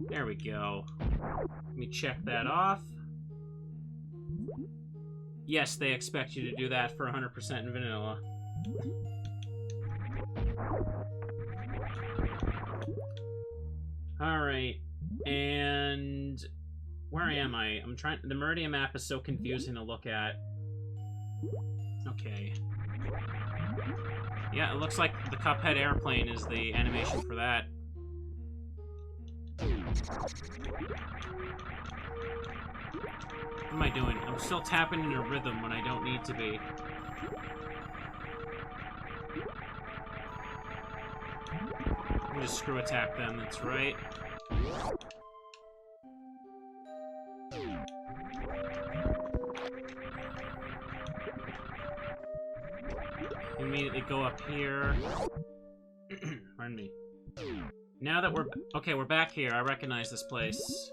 There we go. Let me check that off. Yes, they expect you to do that for 100% in vanilla. Alright, and... where am I? I'm trying... the Maridia map is so confusing to look at. Okay. Yeah, it looks like the Cuphead airplane is the animation for that. What am I doing? I'm still tapping in a rhythm when I don't need to be. I'm just screw attack them, that's right. Immediately go up here. Pardon me. Now that we're... okay, we're back here. I recognize this place.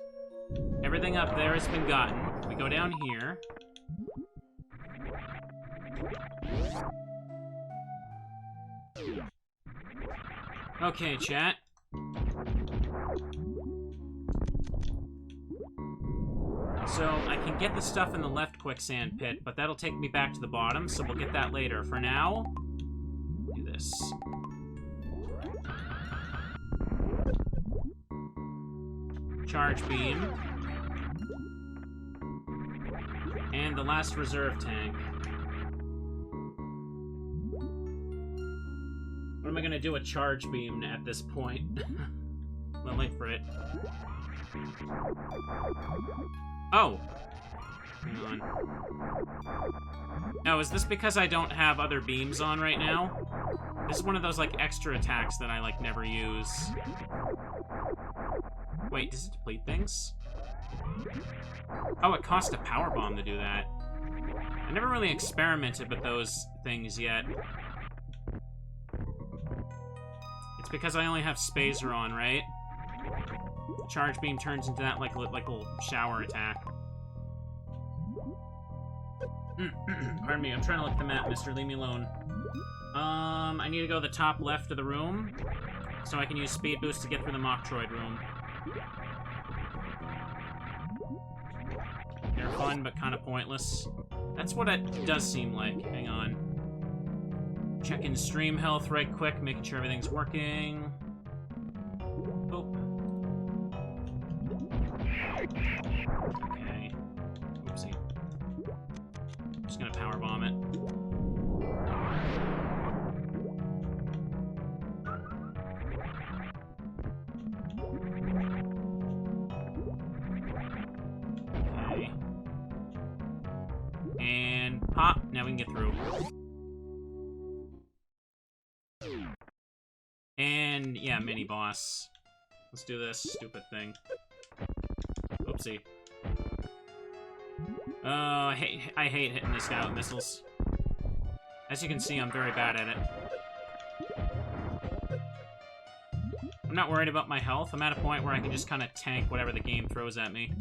Everything up there has been gotten. We go down here. Okay, chat. So, I can get the stuff in the left quicksand pit, but that'll take me back to the bottom, so we'll get that later. For now, do this. Charge beam. And the last reserve tank. What am I gonna do with charge beam at this point? Well, wait for it. Oh! Hang on. Oh, is this because I don't have other beams on right now? This is one of those, like, extra attacks that I, like, never use. Wait, does it deplete things? Oh, it costs a power bomb to do that. I never really experimented with those things yet. It's because I only have Spazer on, right? Charge beam turns into that, like a little shower attack. Pardon me, I'm trying to look at the map, mister. Leave me alone. I need to go to the top left of the room, so I can use speed boost to get through the Metroid room. They're fun, but kind of pointless. That's what it does seem like. Hang on. Checking stream health right quick, making sure everything's working. Oh. Okay. Oopsie. I'm just gonna powerbomb it. Okay. And pop. Now we can get through. And, yeah, mini-boss. Let's do this stupid thing. Oopsie. Oh, I hate hitting this guy with missiles. As you can see, I'm very bad at it. I'm not worried about my health. I'm at a point where I can just kind of tank whatever the game throws at me.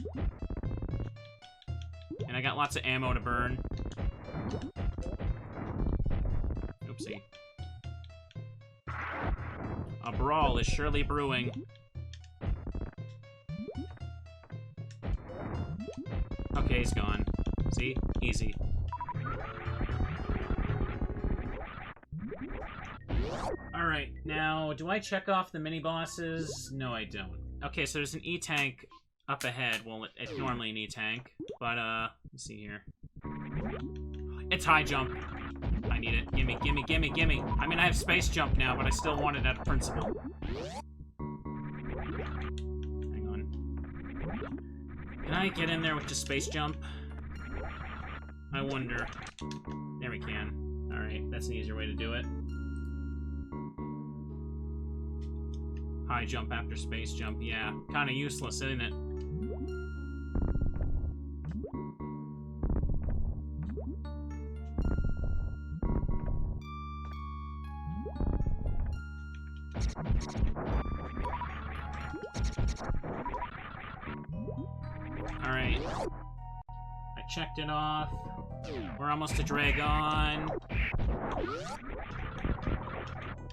And I got lots of ammo to burn. Oopsie. A brawl is surely brewing. Okay, he's gone. See? Easy. Alright, now, do I check off the mini-bosses? No, I don't. Okay, so there's an E-tank up ahead. Well, it's normally an E-tank, but, let's see here. It's high jump. I need it. Gimme, gimme, gimme, gimme. I mean, I have space jump now, but I still want it out of principle. Hang on. Can I get in there with just space jump? I wonder. There we can. Alright, that's an easier way to do it. High jump after space jump, yeah. Kinda useless, isn't it? Alright. I checked it off. We're almost to Dragon.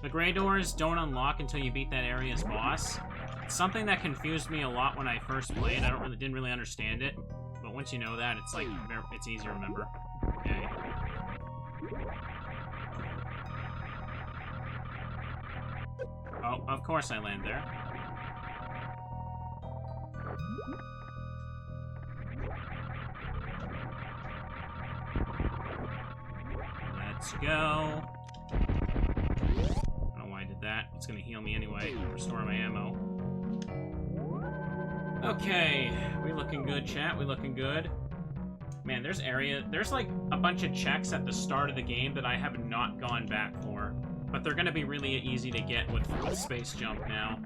The gray doors don't unlock until you beat that area's boss. It's something that confused me a lot when I first played. I didn't really understand it. But once you know that, it's like, it's easy to remember. Okay. Oh, of course I land there. Let's go. I don't know why I did that. It's gonna heal me anyway. Restore my ammo. Okay, we looking good, chat. We looking good. Man, there's like a bunch of checks at the start of the game that I have not gone back for. But they're gonna be really easy to get with space jump now.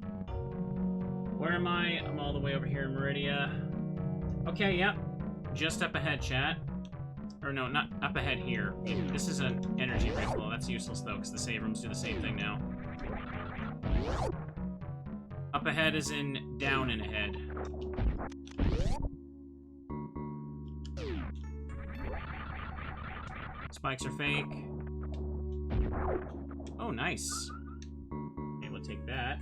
Where am I? I'm all the way over here in Maridia. Okay, yep. Just up ahead, chat. Or no, not up ahead here. This is an energy rifle. That's useless though, because the save rooms do the same thing now. Up ahead is in down and ahead. Spikes are fake. Oh, nice. Okay, we'll take that.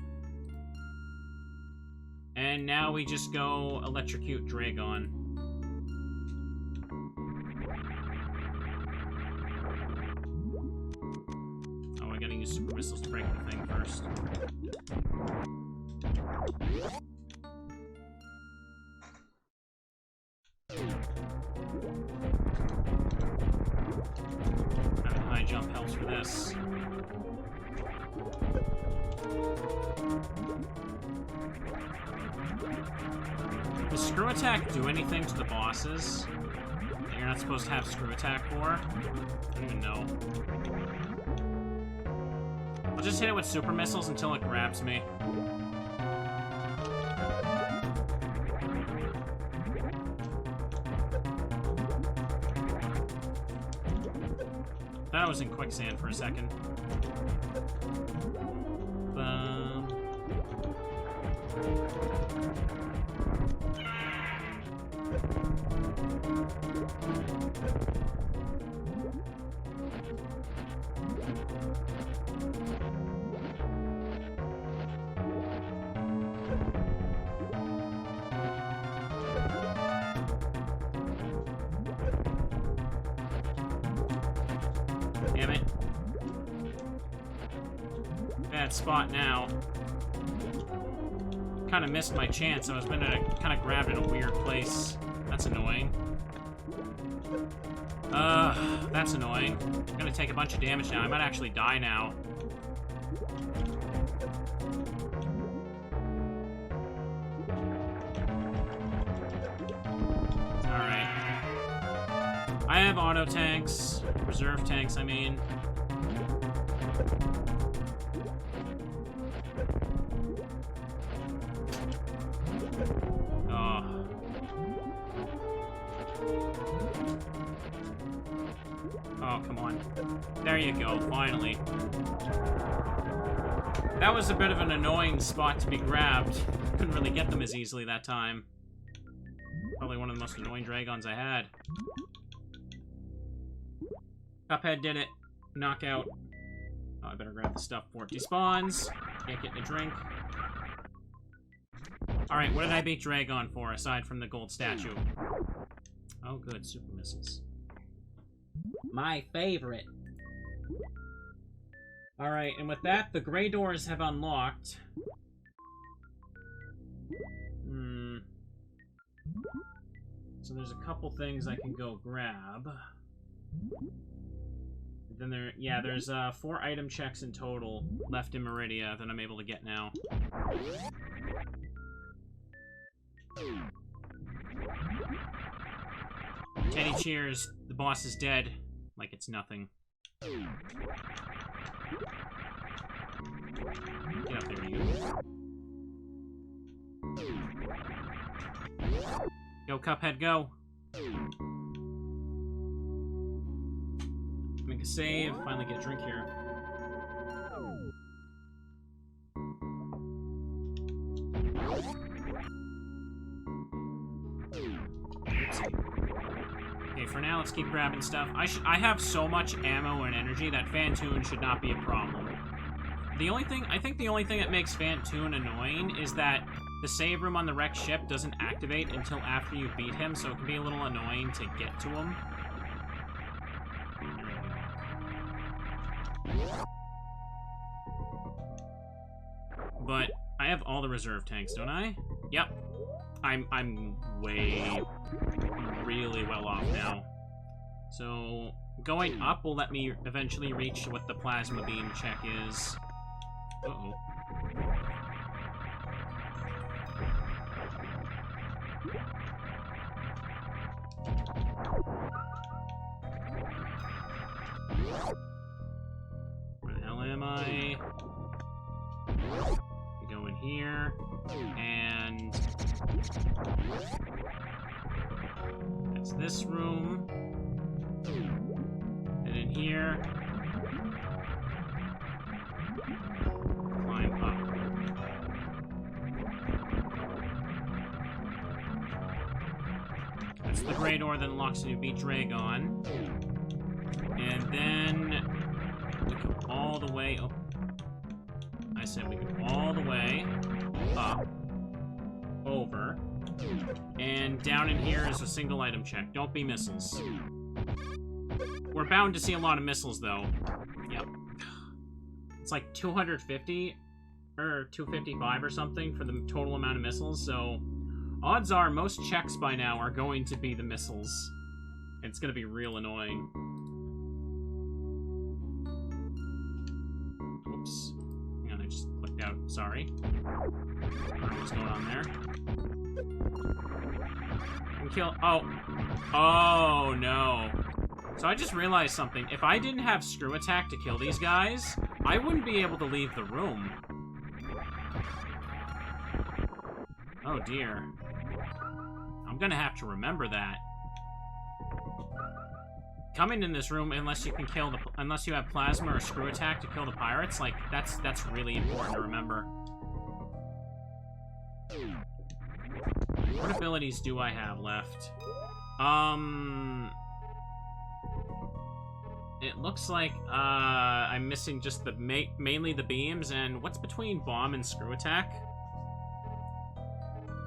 And now we just go electrocute Dragon. Oh, I gotta use super missiles to break the thing first. Having high jump helps for this. Does screw attack do anything to the bosses that you're not supposed to have screw attack for? I don't even know. I'll just hit it with super missiles until it grabs me. That was in quicksand for a second. Damn it. Bad spot now. Kind of missed my chance. I was gonna kind of grab it in a weird place. That's annoying. That's annoying. I'm gonna take a bunch of damage now. I might actually die now. Alright. I have auto tanks. Reserve tanks, I mean. Oh. Oh, come on. There you go, finally. That was a bit of an annoying spot to be grabbed. Couldn't really get them as easily that time. Probably one of the most annoying Dragons I had. Cuphead did it. Knockout. Oh, I better grab the stuff before it despawns. Can't get in a drink. Alright, what did I beat Dragon for, aside from the gold statue? Oh, good. Super missiles. My favorite. Alright, and with that, the gray doors have unlocked. So there's a couple things I can go grab. Then there's 4 item checks in total left in Maridia that I'm able to get now. Teddy cheers, the boss is dead. Like it's nothing. Get up there, you. Go, Cuphead, go! Make a save, finally get a drink here. Okay, for now, let's keep grabbing stuff. I have so much ammo and energy that Phantoon should not be a problem. I think the only thing that makes Phantoon annoying is that the save room on the wrecked ship doesn't activate until after you beat him, so it can be a little annoying to get to him. But I have all the reserve tanks, don't I? Yep. I'm really well off now. So going up will let me eventually reach what the plasma beam check is. Uh-oh. Where the hell am I? We go in here, and that's this room. And in here, climb up. That's the gray door that unlocks you to beat Dragon. And then we go all the way up. I said we go all the way up, over, and down in here is a single item check. Don't be missiles. We're bound to see a lot of missiles, though. Yep. It's like 250 or 255 or something for the total amount of missiles, so odds are most checks by now are going to be the missiles. It's going to be real annoying. Oops. Hang on, I just clicked out. Sorry. What's going on there? And kill... Oh. Oh, no. So I just realized something. If I didn't have Screw Attack to kill these guys, I wouldn't be able to leave the room. Oh, dear. I'm gonna have to remember that. Coming in this room, unless you can kill unless you have Plasma or Screw Attack to kill the pirates, like, that's really important to remember. What abilities do I have left? It looks like, I'm missing just the, mainly the beams, and what's between Bomb and Screw Attack?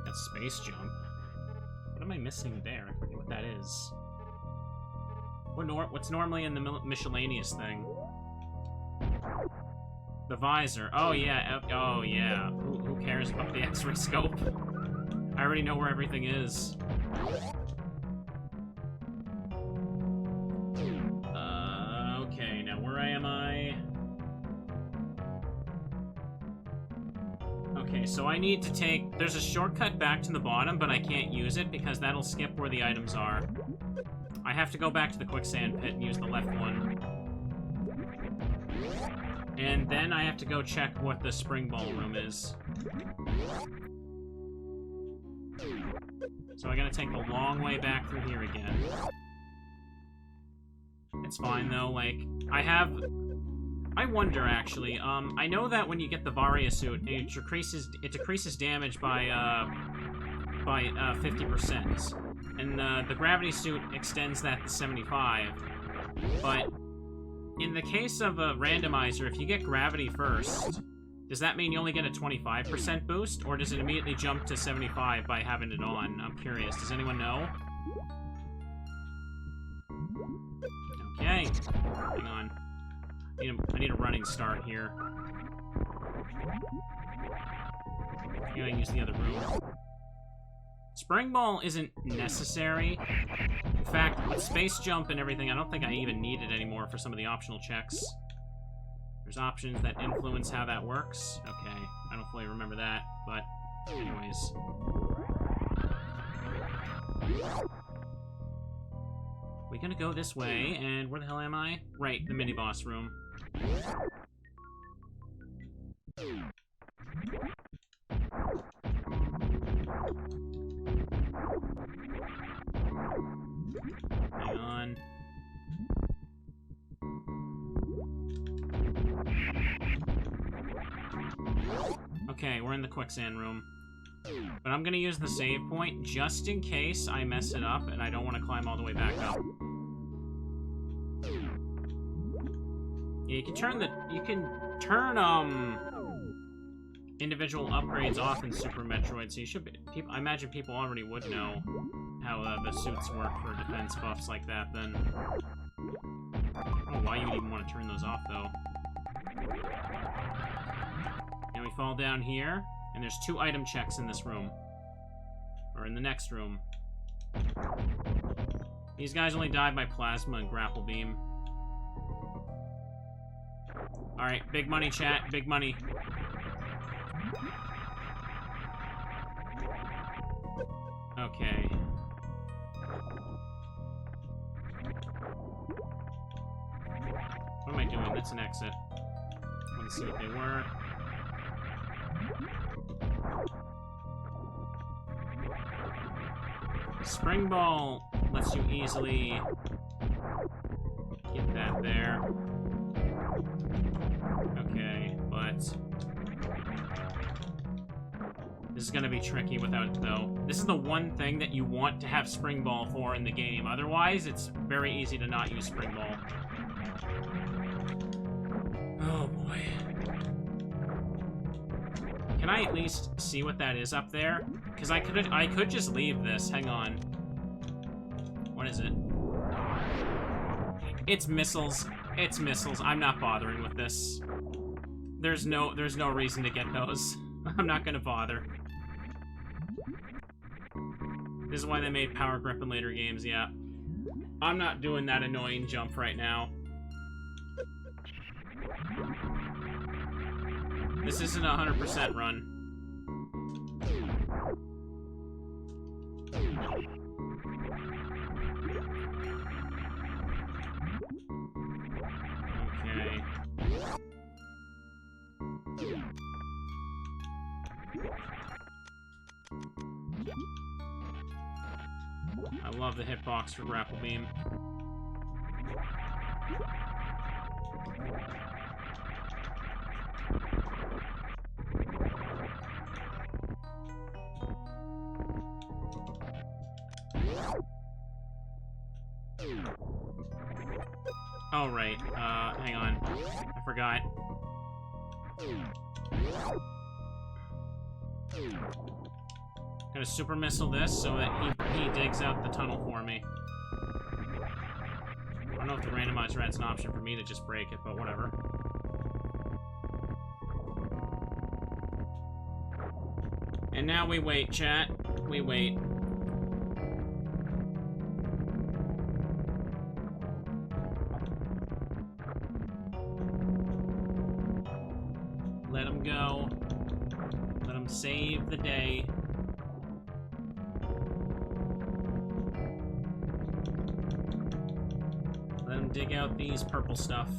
That's Space Jump. What am I missing there? I forget what that is. What's normally in the miscellaneous thing? The visor. Oh, yeah. Oh, yeah. Who cares about the X-ray scope? I already know where everything is. Okay, now where am I? Okay, so I need to take... There's a shortcut back to the bottom, but I can't use it because that'll skip where the items are. I have to go back to the quicksand pit and use the left one. And then I have to go check what the spring ball room is. So I gotta take the long way back through here again. It's fine though, like, I wonder actually, I know that when you get the Varia suit, it decreases damage by 50%. And the gravity suit extends that to 75. But in the case of a randomizer, if you get gravity first, does that mean you only get a 25% boost, or does it immediately jump to 75 by having it on? I'm curious. Does anyone know? Okay. Hang on. I need a running start here. I'm gonna use the other room. Spring Ball isn't necessary. In fact, with Space Jump and everything, I don't think I even need it anymore for some of the optional checks. There's options that influence how that works. Okay, I don't fully remember that, but anyways. We're gonna go this way, and where the hell am I? Right, the mini-boss room. Hang on. Okay, we're in the quicksand room. But I'm gonna use the save point just in case I mess it up and I don't want to climb all the way back up. Yeah, you can turn individual upgrades off in Super Metroid, so you should be, I imagine people already would know how the suits work for defense buffs like that then. I don't know why you would even want to turn those off though. And we fall down here, and there's 2 item checks in this room. Or in the next room. These guys only die by plasma and grapple beam. Alright, big money, chat. Big money. Okay. What am I doing? That's an exit. Let's see what they were. Spring Ball lets you easily get that there. Okay, but this is gonna be tricky without it, though. This is the one thing that you want to have Spring Ball for in the game. Otherwise, it's very easy to not use Spring Ball. Oh, boy. Can I at least see what that is up there? Because I could just leave this. Hang on. What is it? It's missiles. It's missiles. I'm not bothering with this. There's no reason to get those. I'm not gonna bother. This is why they made Power Grip in later games, yeah. I'm not doing that annoying jump right now. This isn't a 100% run. Okay. I love the hitbox for Grapple Beam. Oh, right. Hang on. I forgot. Gonna super missile this so that he digs out the tunnel for me. I don't know if the randomizer adds an option for me to just break it, but whatever. And now we wait, chat. We wait. Let him go. Let him save the day. Let him dig out these purple stuff.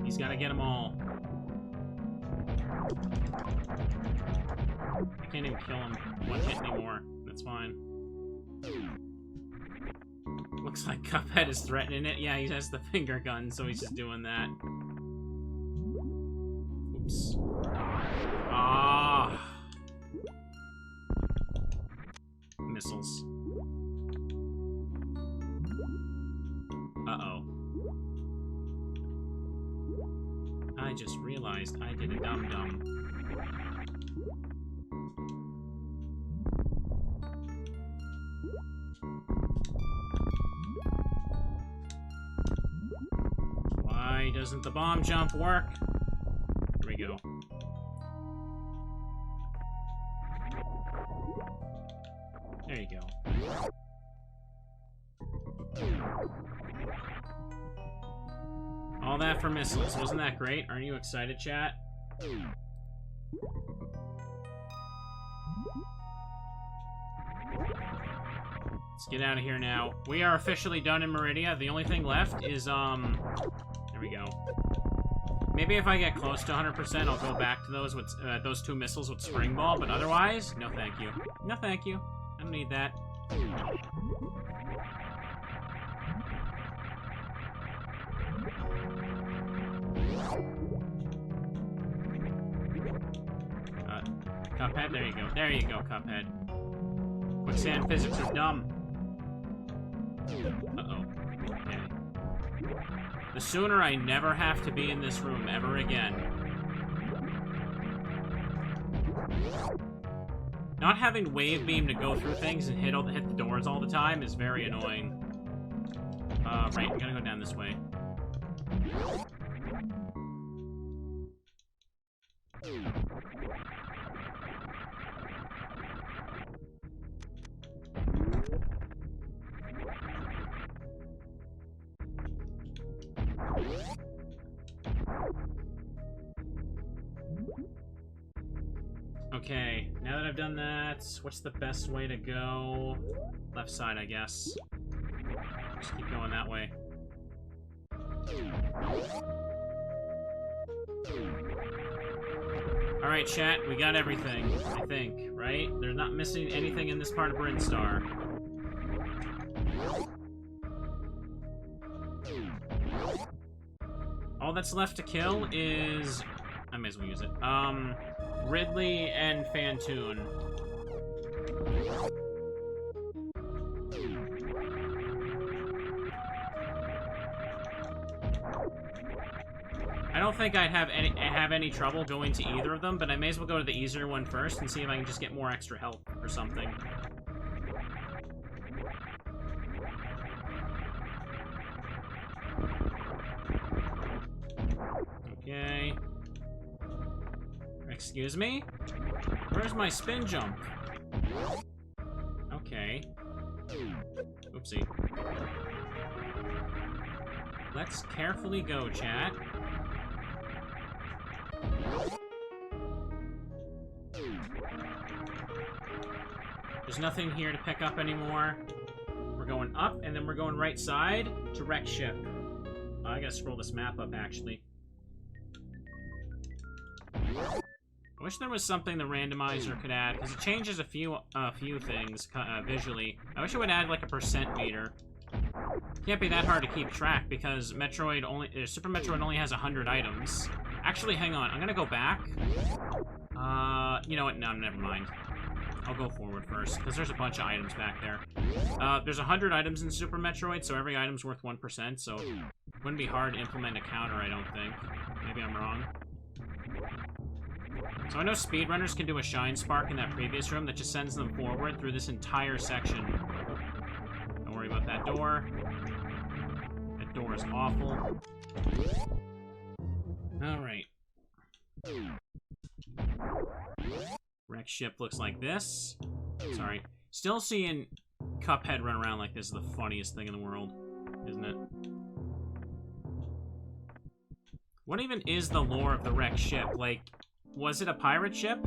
He's got to get them all. I can't even kill him one hit anymore. That's fine. Looks like Cuphead is threatening it. Yeah, he has the finger gun, so he's just doing that. Oops. Ah. Missiles. Uh-oh. I just realized I did a dum-dum. doesn't the bomb jump work? Here we go. There you go. All that for missiles. Wasn't that great? Aren't you excited, chat? Let's get out of here now. We are officially done in Maridia. The only thing left is, there we go. Maybe if I get close to 100%, I'll go back to those two missiles with Spring Ball, but otherwise, no thank you. No thank you. I don't need that. Cuphead, there you go. There you go, Cuphead. Quicksand physics are dumb. Uh-oh. Okay. The sooner I never have to be in this room ever again. Not having wave beam to go through things and hit the doors all the time is very annoying. Right, I'm gonna go down this way. Okay, now that I've done that, what's the best way to go? Left side, I guess. Just keep going that way. Alright, chat, we got everything, I think, right? They're not missing anything in this part of Brinstar. All that's left to kill is... I may as well use it. Ridley and Phantoon. I don't think I'd have any trouble going to either of them, but I may as well go to the easier one first and see if I can just get more extra health or something. Okay. Excuse me? Where's my spin jump? Okay. Oopsie. Let's carefully go, chat. There's nothing here to pick up anymore. We're going up, and then we're going right side to wreck ship. I gotta scroll this map up, actually. I wish there was something the randomizer could add, because it changes a few things visually. I wish it would add like a % meter. Can't be that hard to keep track because Super Metroid only has 100 items. Actually, hang on, I'm gonna go back. You know what? No, never mind. I'll go forward first because there's a bunch of items back there. There's 100 items in Super Metroid, so every item's worth 1%. So it wouldn't be hard to implement a counter, I don't think. Maybe I'm wrong. So I know speedrunners can do a Shine Spark in that previous room that just sends them forward through this entire section. Don't worry about that door. That door is awful. Alright. Wreck ship looks like this. Sorry. Still seeing Cuphead run around like this is the funniest thing in the world, isn't it? What even is the lore of the wrecked ship? Like, was it a pirate ship?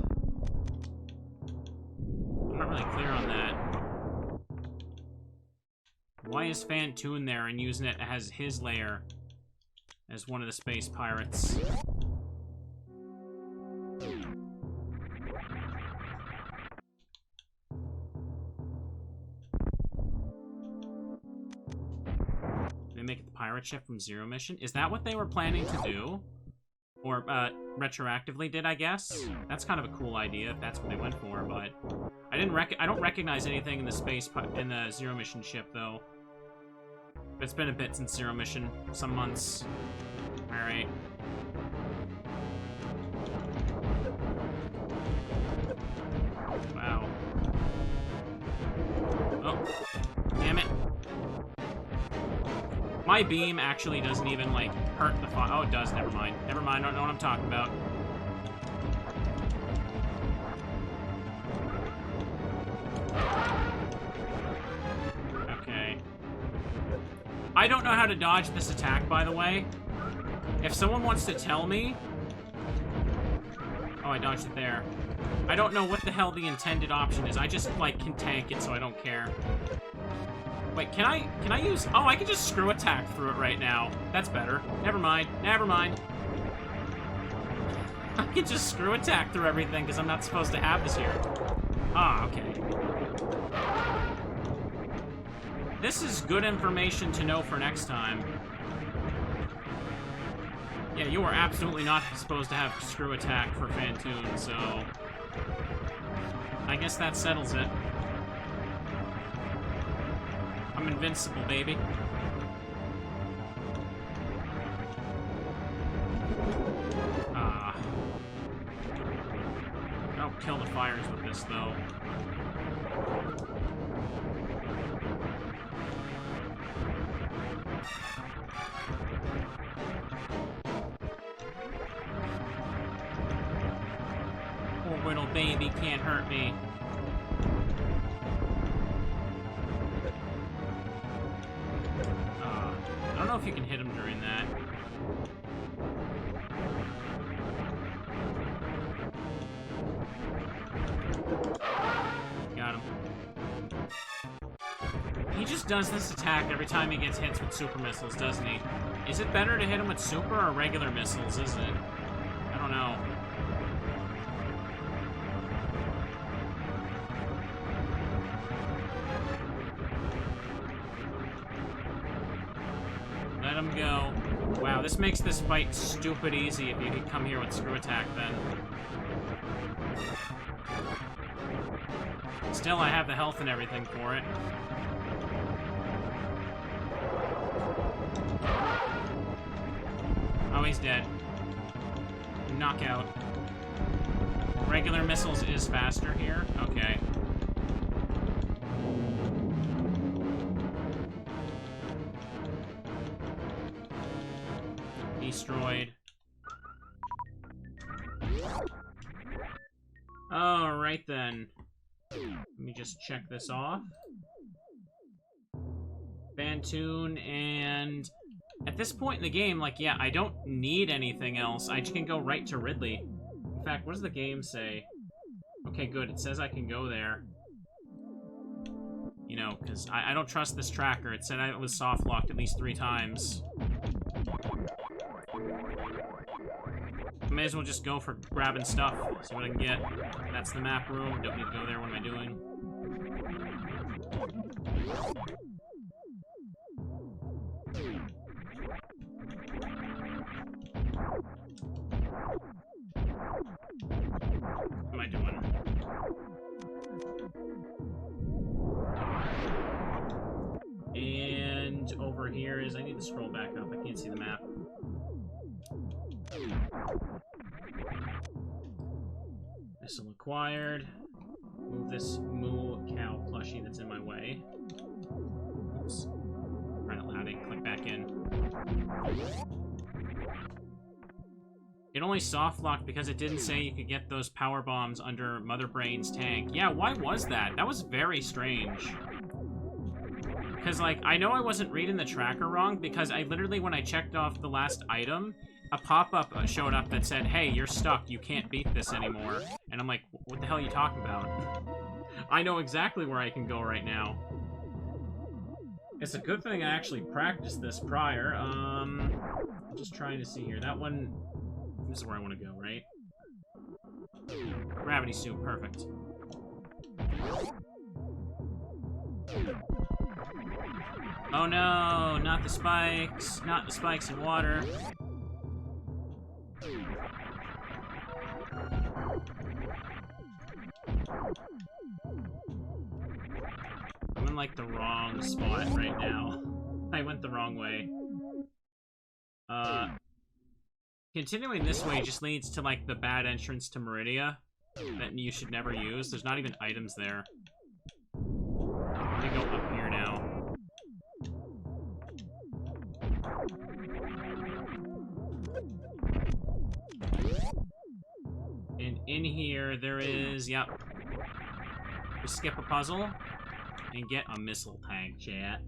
I'm not really clear on that. Why is Phantoon there and using it as his lair as one of the space pirates? They make it the pirate ship from Zero Mission? Is that what they were planning to do? Or, retroactively did, I guess? That's kind of a cool idea if that's what they went for, but... I don't recognize anything in the Zero Mission ship, though. It's been a bit since Zero Mission. Some months. Alright. Wow. Oh. Damn it. My beam actually doesn't even, like, hurt the fire. Oh, it does. Never mind. Never mind. I don't know what I'm talking about. Okay. I don't know how to dodge this attack, by the way. If someone wants to tell me... Oh, I dodged it there. I don't know what the hell the intended option is. I just, like, can tank it, so I don't care. Wait, can I use... Oh, I can just screw attack through it right now. That's better. Never mind. Never mind. I can just screw attack through everything, because I'm not supposed to have this here. Ah, okay. This is good information to know for next time. Yeah, you are absolutely not supposed to have screw attack for Phantoon, so... I guess that settles it. I'm invincible, baby. I don't kill the fires with this, though. Poor little baby can't hurt me. I don't know if you can hit him during that. Got him. He just does this attack every time he gets hits with super missiles, doesn't he? Is it better to hit him with super or regular missiles, is it? I don't know. Let him go. Wow, this makes this fight stupid easy if you could come here with screw attack, then. Still, I have the health and everything for it. Oh, he's dead. Knockout. Regular missiles is faster here? Okay. Destroyed. Alright then. Let me just check this off. Phantoon, and at this point in the game, like, yeah, I don't need anything else. I just can go right to Ridley. In fact, what does the game say? Okay, good. It says I can go there. You know, because I don't trust this tracker. It said I was soft-locked at least 3 times. I may as well just go for grabbing stuff, see what I can get. That's the map room. Don't need to go there. What am I doing? What am I doing? And over here is... I need to scroll back up. I can't see the map. Missile acquired. Move this moo cow plushie that's in my way. Oops. Right out loud, I click back in. It only soft locked because it didn't say you could get those power bombs under Mother Brain's tank. Yeah, why was that? That was very strange. Because, like, I know I wasn't reading the tracker wrong, because I literally, when I checked off the last item, a pop-up showed up that said, hey, you're stuck, you can't beat this anymore. And I'm like, what the hell are you talking about? I know exactly where I can go right now. It's a good thing I actually practiced this prior. I'm just trying to see here. That one, this is where I want to go, right? Gravity suit, perfect. Oh no, not the spikes. Not the spikes in water. I'm in, like, the wrong spot right now. I went the wrong way. Continuing this way just leads to, like, the bad entrance to Maridia that you should never use. There's not even items there. Let me go up here now. in here, there is, yep. We skip a puzzle and get a missile tank, chat.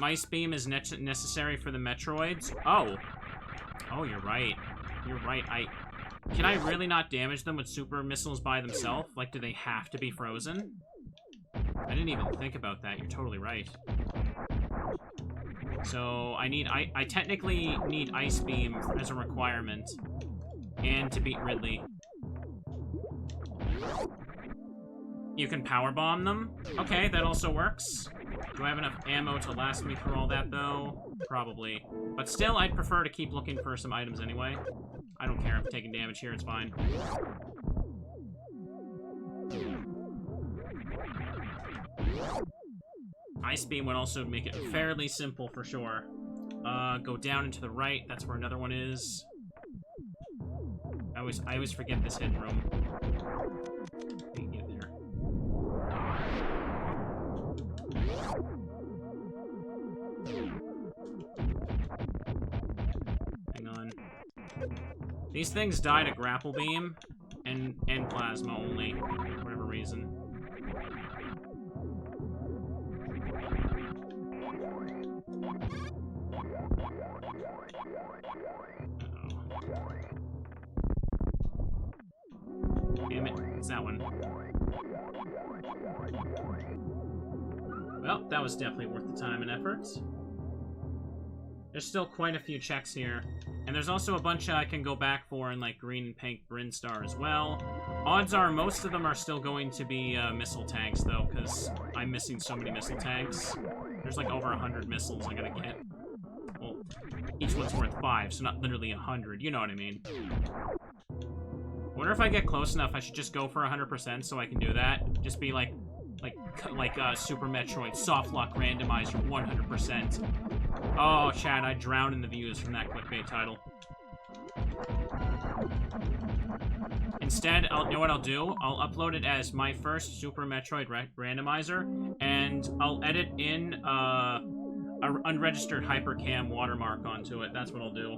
Ice beam is necessary for the Metroids. Oh. Oh, you're right. You're right. Can I really not damage them with super missiles by themselves? Like, do they have to be frozen? I didn't even think about that. You're totally right. So, I technically need Ice Beam as a requirement. And to beat Ridley. You can powerbomb them? Okay, that also works. Do I have enough ammo to last me through all that, though? Probably. But still, I'd prefer to keep looking for some items anyway. I don't care if I'm taking damage here, it's fine. Ice Beam would also make it fairly simple for sure. Go down and to the right, that's where another one is. I always forget this hidden room. We can get there. Hang on. These things die to Grapple Beam and Plasma only, for whatever reason. Damn it, it's that one. Well, that was definitely worth the time and effort. There's still quite a few checks here. And there's also a bunch I can go back for in, like, green and pink Brinstar as well. Odds are most of them are still going to be missile tanks, though, because I'm missing so many missile tanks. There's, like, over 100 missiles I gotta get. Well, each one's worth 5, so not literally 100. You know what I mean. I wonder if I get close enough, I should just go for 100% so I can do that. Just be like Super Metroid, soft lock randomizer, 100%. Oh, Chad, I drowned in the views from that clickbait title. Instead, you know what I'll do? I'll upload it as my first Super Metroid Randomizer, and I'll edit in an unregistered hypercam watermark onto it. That's what I'll do.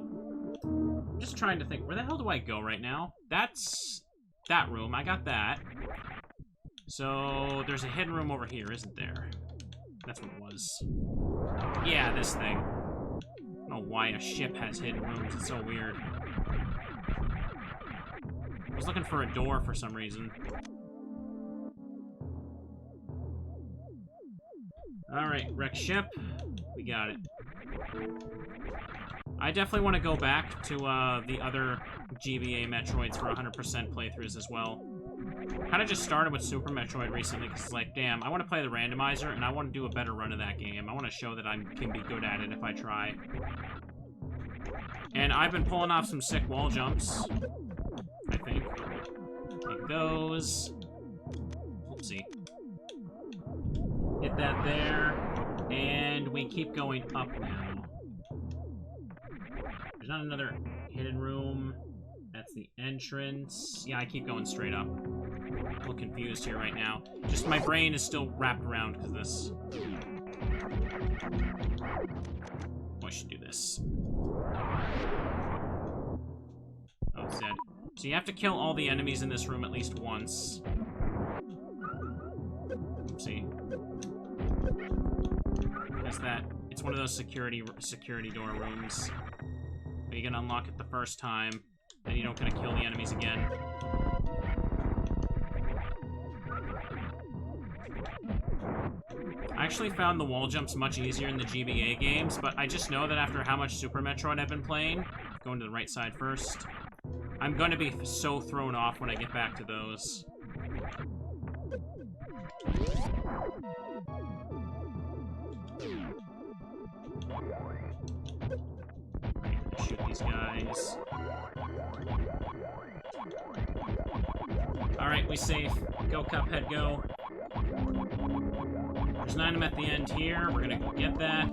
I'm just trying to think, where the hell do I go right now? That's that room. I got that. So, there's a hidden room over here, isn't there? That's what it was. Yeah, this thing. I don't know why a ship has hidden rooms. It's so weird. I was looking for a door for some reason. Alright, wreck ship. We got it. I definitely want to go back to the other GBA Metroids for 100% playthroughs as well. Kind of just started with Super Metroid recently because it's like, damn, I want to play the randomizer and I want to do a better run of that game. I want to show that I can be good at it if I try. And I've been pulling off some sick wall jumps, I think. Like those. Oopsie. Hit that there. And we keep going up now. There's not another hidden room. That's the entrance. Yeah, I keep going straight up. I'm a little confused here right now. Just my brain is still wrapped around because of this. Oh, I should do this. Oh, it's dead. So you have to kill all the enemies in this room at least once. Oopsie. Is that? It's one of those security door rooms. But you can unlock it the first time. Then you don't get to kill the enemies again. I actually found the wall jumps much easier in the GBA games, but I just know that after how much Super Metroid I've been playing, going to the right side first, I'm going to be so thrown off when I get back to those. Right, shoot these guys. Alright, we safe. Go, Cuphead, go. There's an item at the end here. We're gonna go get that.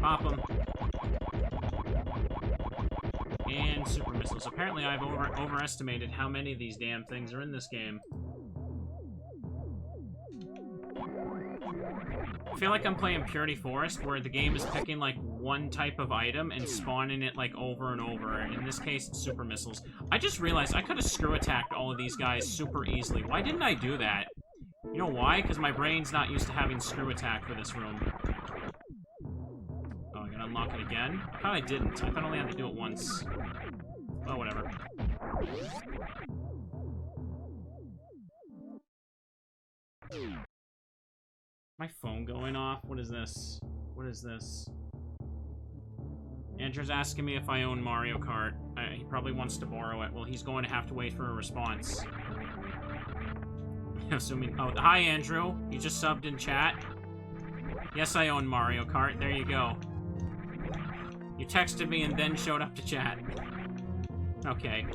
Pop them. And super missiles. Apparently I've overestimated how many of these damn things are in this game. I feel like I'm playing Purity Forest, where the game is picking, like, one type of item and spawning it, like, over and over. In this case, it's super missiles. I just realized I could have screw-attacked all of these guys super easily. Why didn't I do that? You know why? Because my brain's not used to having screw-attack for this room. Oh, I'm gonna unlock it again? I thought I didn't. I thought I only had to do it once. Oh, whatever. My phone going off? What is this? What is this? Andrew's asking me if I own Mario Kart. He probably wants to borrow it. Well, he's going to have to wait for a response. Assuming... Oh, hi, Andrew. You just subbed in chat. Yes, I own Mario Kart. There you go. You texted me and then showed up to chat. Okay.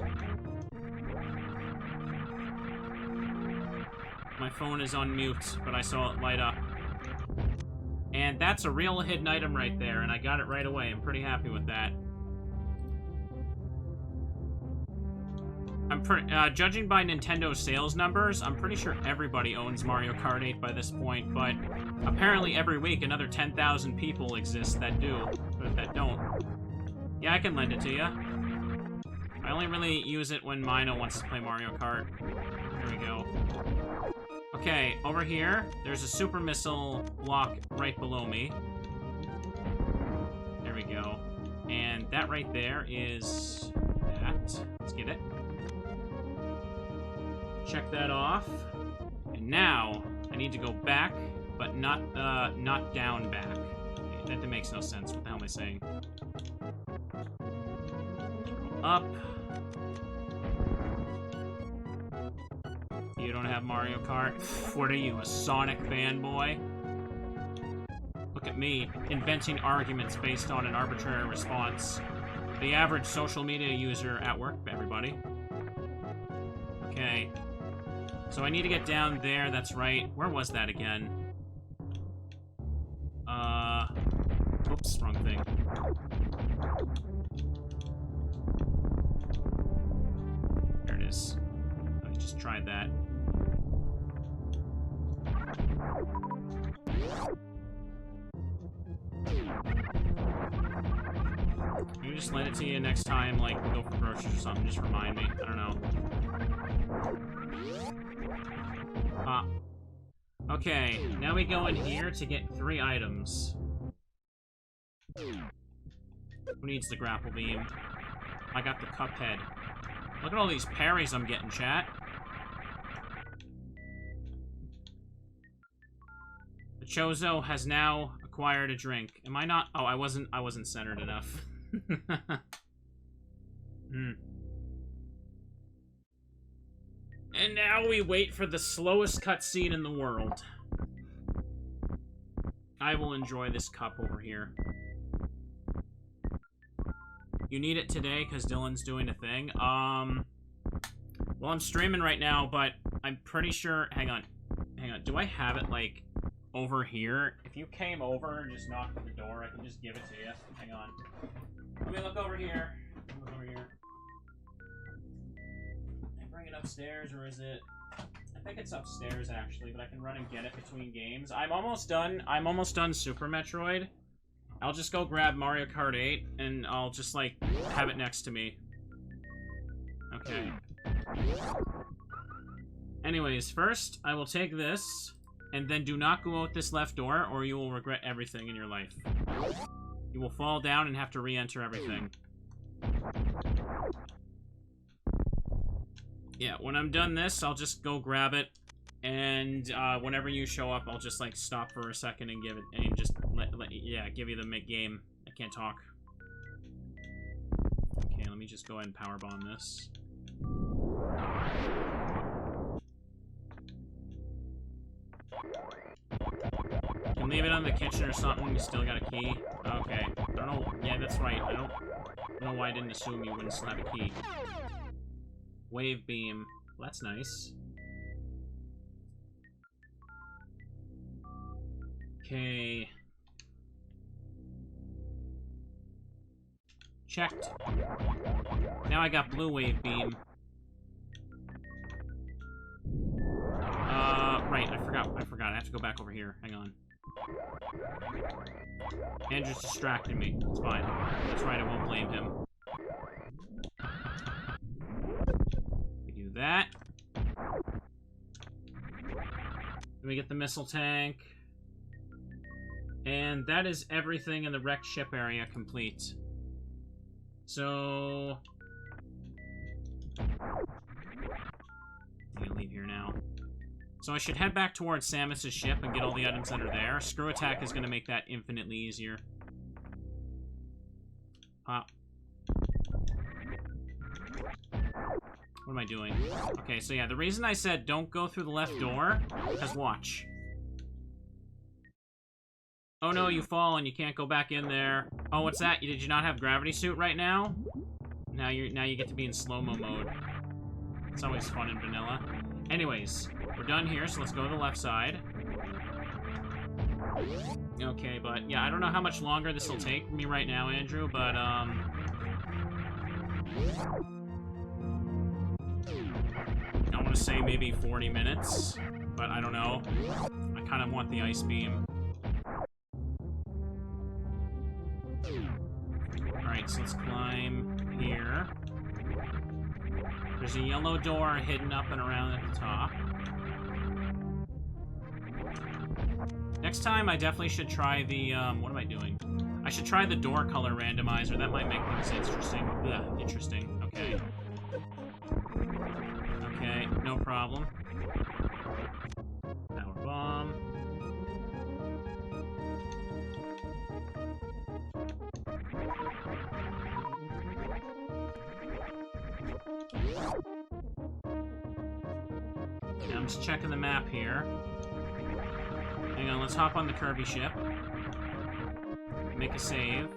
My phone is on mute, but I saw it light up. And that's a real hidden item right there, and I got it right away. I'm pretty happy with that. Judging by Nintendo sales numbers, I'm pretty sure everybody owns Mario Kart 8 by this point, but apparently every week another 10,000 people exist that do, but that don't. Yeah, I can lend it to you. I only really use it when Mino wants to play Mario Kart. There we go. Okay, over here, there's a super missile block right below me. There we go. And that right there is that. Let's get it. Check that off. And now, I need to go back, but not down back. That makes no sense. What the hell am I saying? Go up. You don't have Mario Kart? What are you, a Sonic fanboy? Look at me, inventing arguments based on an arbitrary response. The average social media user at work, everybody. Okay. So I need to get down there, that's right. Where was that again? Oops, wrong thing. There it is. I just tried that. Can you just lend it to you next time, like, we go for groceries or something? Just remind me. I don't know. Okay, now we go in here to get 3 items. Who needs the grapple beam? I got the cup head. Look at all these parries I'm getting, chat. The Chozo has now acquired a drink. Am I not? Oh, I wasn't centered enough. And now we wait for the slowest cutscene in the world. I will enjoy this cup over here. You need it today because Dylan's doing a thing. Well, I'm streaming right now, but I'm pretty sure... Hang on. Do I have it, like, over here? If you came over and just knocked at the door, I can just give it to you. Hang on. Let me look over here. I bring it upstairs, or is it... I think it's upstairs, actually, but I can run and get it between games. I'm almost done Super Metroid. I'll just go grab Mario Kart 8, and I'll just, like, have it next to me. Okay. Anyways, first, I will take this, and then do not go out this left door, or you will regret everything in your life. You will fall down and have to re-enter everything. Yeah, when I'm done this, I'll just go grab it, and whenever you show up, I'll just, like, stop for a second and give it, and just give you the game. I can't talk. Okay, let me just go ahead and powerbomb this. You can leave it on the kitchen or something, you still got a key. Okay. I don't know. Yeah, that's right. I don't know why I didn't assume you wouldn't still have a key. Wave beam. Well, that's nice. Okay. Checked. Now I got blue wave beam. Right, I forgot. I have to go back over here. Hang on. Andrew's distracting me. It's fine. That's right, I won't blame him. We do that. Then we get the missile tank. And that is everything in the wrecked ship area complete. So... I'm gonna leave here now. So I should head back towards Samus's ship and get all the items that are there. Screw attack is gonna make that infinitely easier. Pop. What am I doing? Okay, so yeah, the reason I said don't go through the left door, because watch. Oh no, you fall and you can't go back in there. Oh, what's that? Did you not have gravity suit right now? Now you get to be in slow-mo mode. It's always fun in vanilla. Anyways, we're done here, so let's go to the left side. Okay, but yeah, I don't know how much longer this will take me right now, Andrew, but I want to say maybe 40 minutes, but I don't know. I kind of want the ice beam. Alright, so let's climb here. There's a yellow door hidden up and around at the top. Next time, I definitely should try the, what am I doing? I should try the door color randomizer. That might make things interesting. Ugh, interesting. Okay. Okay, no problem. Power bomb. Now I'm just checking the map here. Hang on, let's hop on the Kirby ship. Make a save.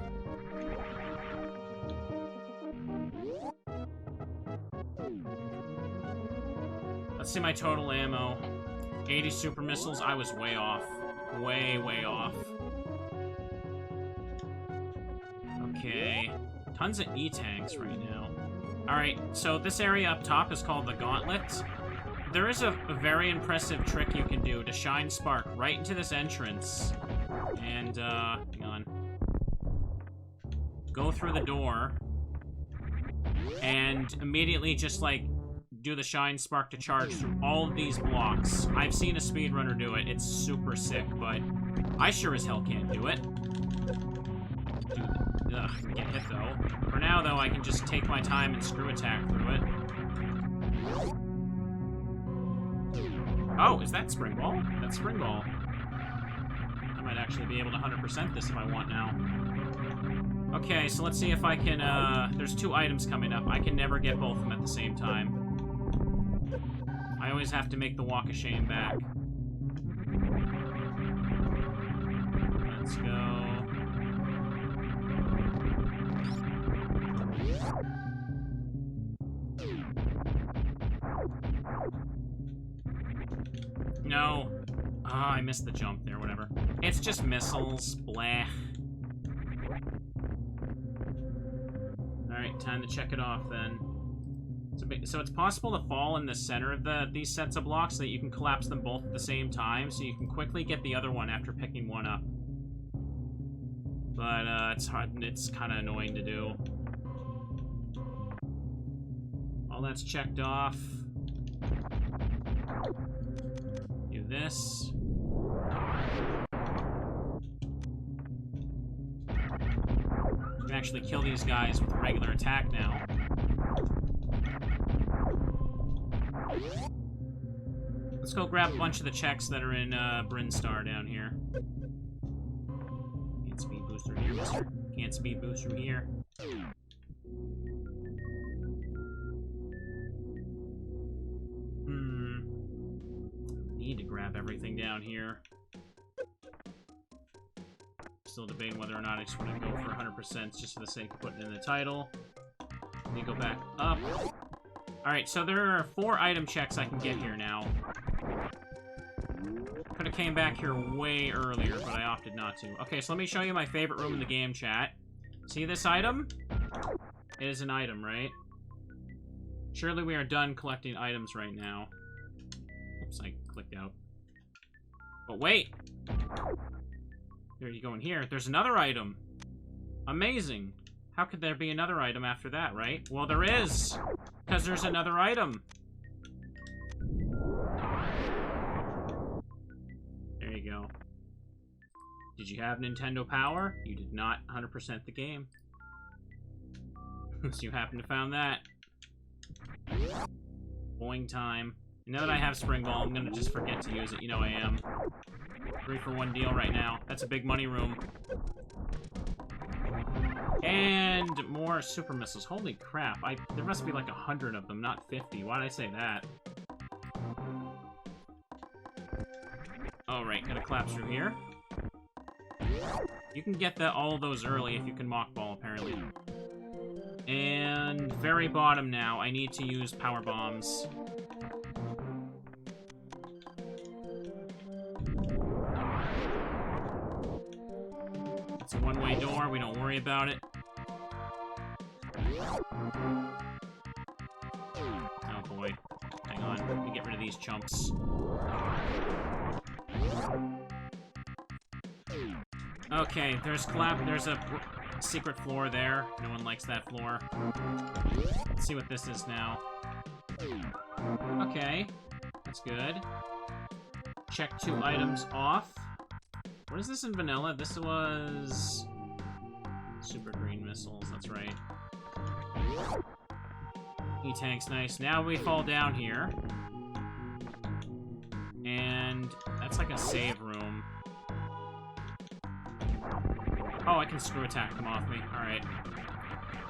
Let's see my total ammo. 80 super missiles. I was way off. Way, way off. Okay. Tons of E-tanks right now. Alright, so this area up top is called the Gauntlet. There is a very impressive trick you can do to shine Spark right into this entrance. And, hang on. Go through the door. And immediately just, like, do the shine Spark to charge through all of these blocks. I've seen a speedrunner do it. It's super sick, but I sure as hell can't do it. Dude, ugh, get hit, though. For now, though, I can just take my time and screw attack through it. Oh, is that Spring Ball? That's Spring Ball. I might actually be able to 100% this if I want now. Okay, so let's see if I can, there's 2 items coming up. I can never get both of them at the same time. I always have to make the walk of shame back. Let's go. No. Ah, I missed the jump there, whatever. It's just missiles. Blah. Alright, time to check it off then. So it's possible to fall in the center of these sets of blocks so that you can collapse them both at the same time, so you can quickly get the other one after picking one up. But, it's hard, it's kind of annoying to do. All that's checked off. Do this. You can actually kill these guys with a regular attack now. Let's go grab a bunch of the checks that are in Brinstar down here. Can't speed boost through here, mister. Can't speed boost through here. Need to grab everything down here. Still debating whether or not I just want to go for 100% just for the sake of putting it in the title. Let me go back up. Alright, so there are 4 item checks I can get here now. Could have came back here way earlier, but I opted not to. Okay, so let me show you my favorite room in the game, chat. See this item? It is an item, right? Surely we are done collecting items right now. Oops, I clicked out. But wait! There you go in here. There's another item! Amazing! How could there be another item after that, right? Well, there is! Because there's another item! There you go. Did you have Nintendo Power? You did not 100% the game. So you happen to found that. Boing time. And now that I have Spring Ball, I'm gonna just forget to use it. You know I am. 3-for-1 deal right now. That's a big money room. And more super missiles. Holy crap. There must be like 100 of them, not 50. Why did I say that? Alright, gonna collapse through here. You can get all of those early if you can Mock Ball, apparently. And very bottom now, I need to use Power Bombs. It's a one-way door, we don't worry about it. Oh boy. Hang on, let me get rid of these chumps. Okay, there's a secret floor there. No one likes that floor. Let's see what this is now. Okay, that's good. Check 2 items off. What is this in vanilla? This was... Super green missiles, that's right. E-tank's nice. Now we fall down here. And that's like a save room. Oh, I can screw attack come off me. Alright.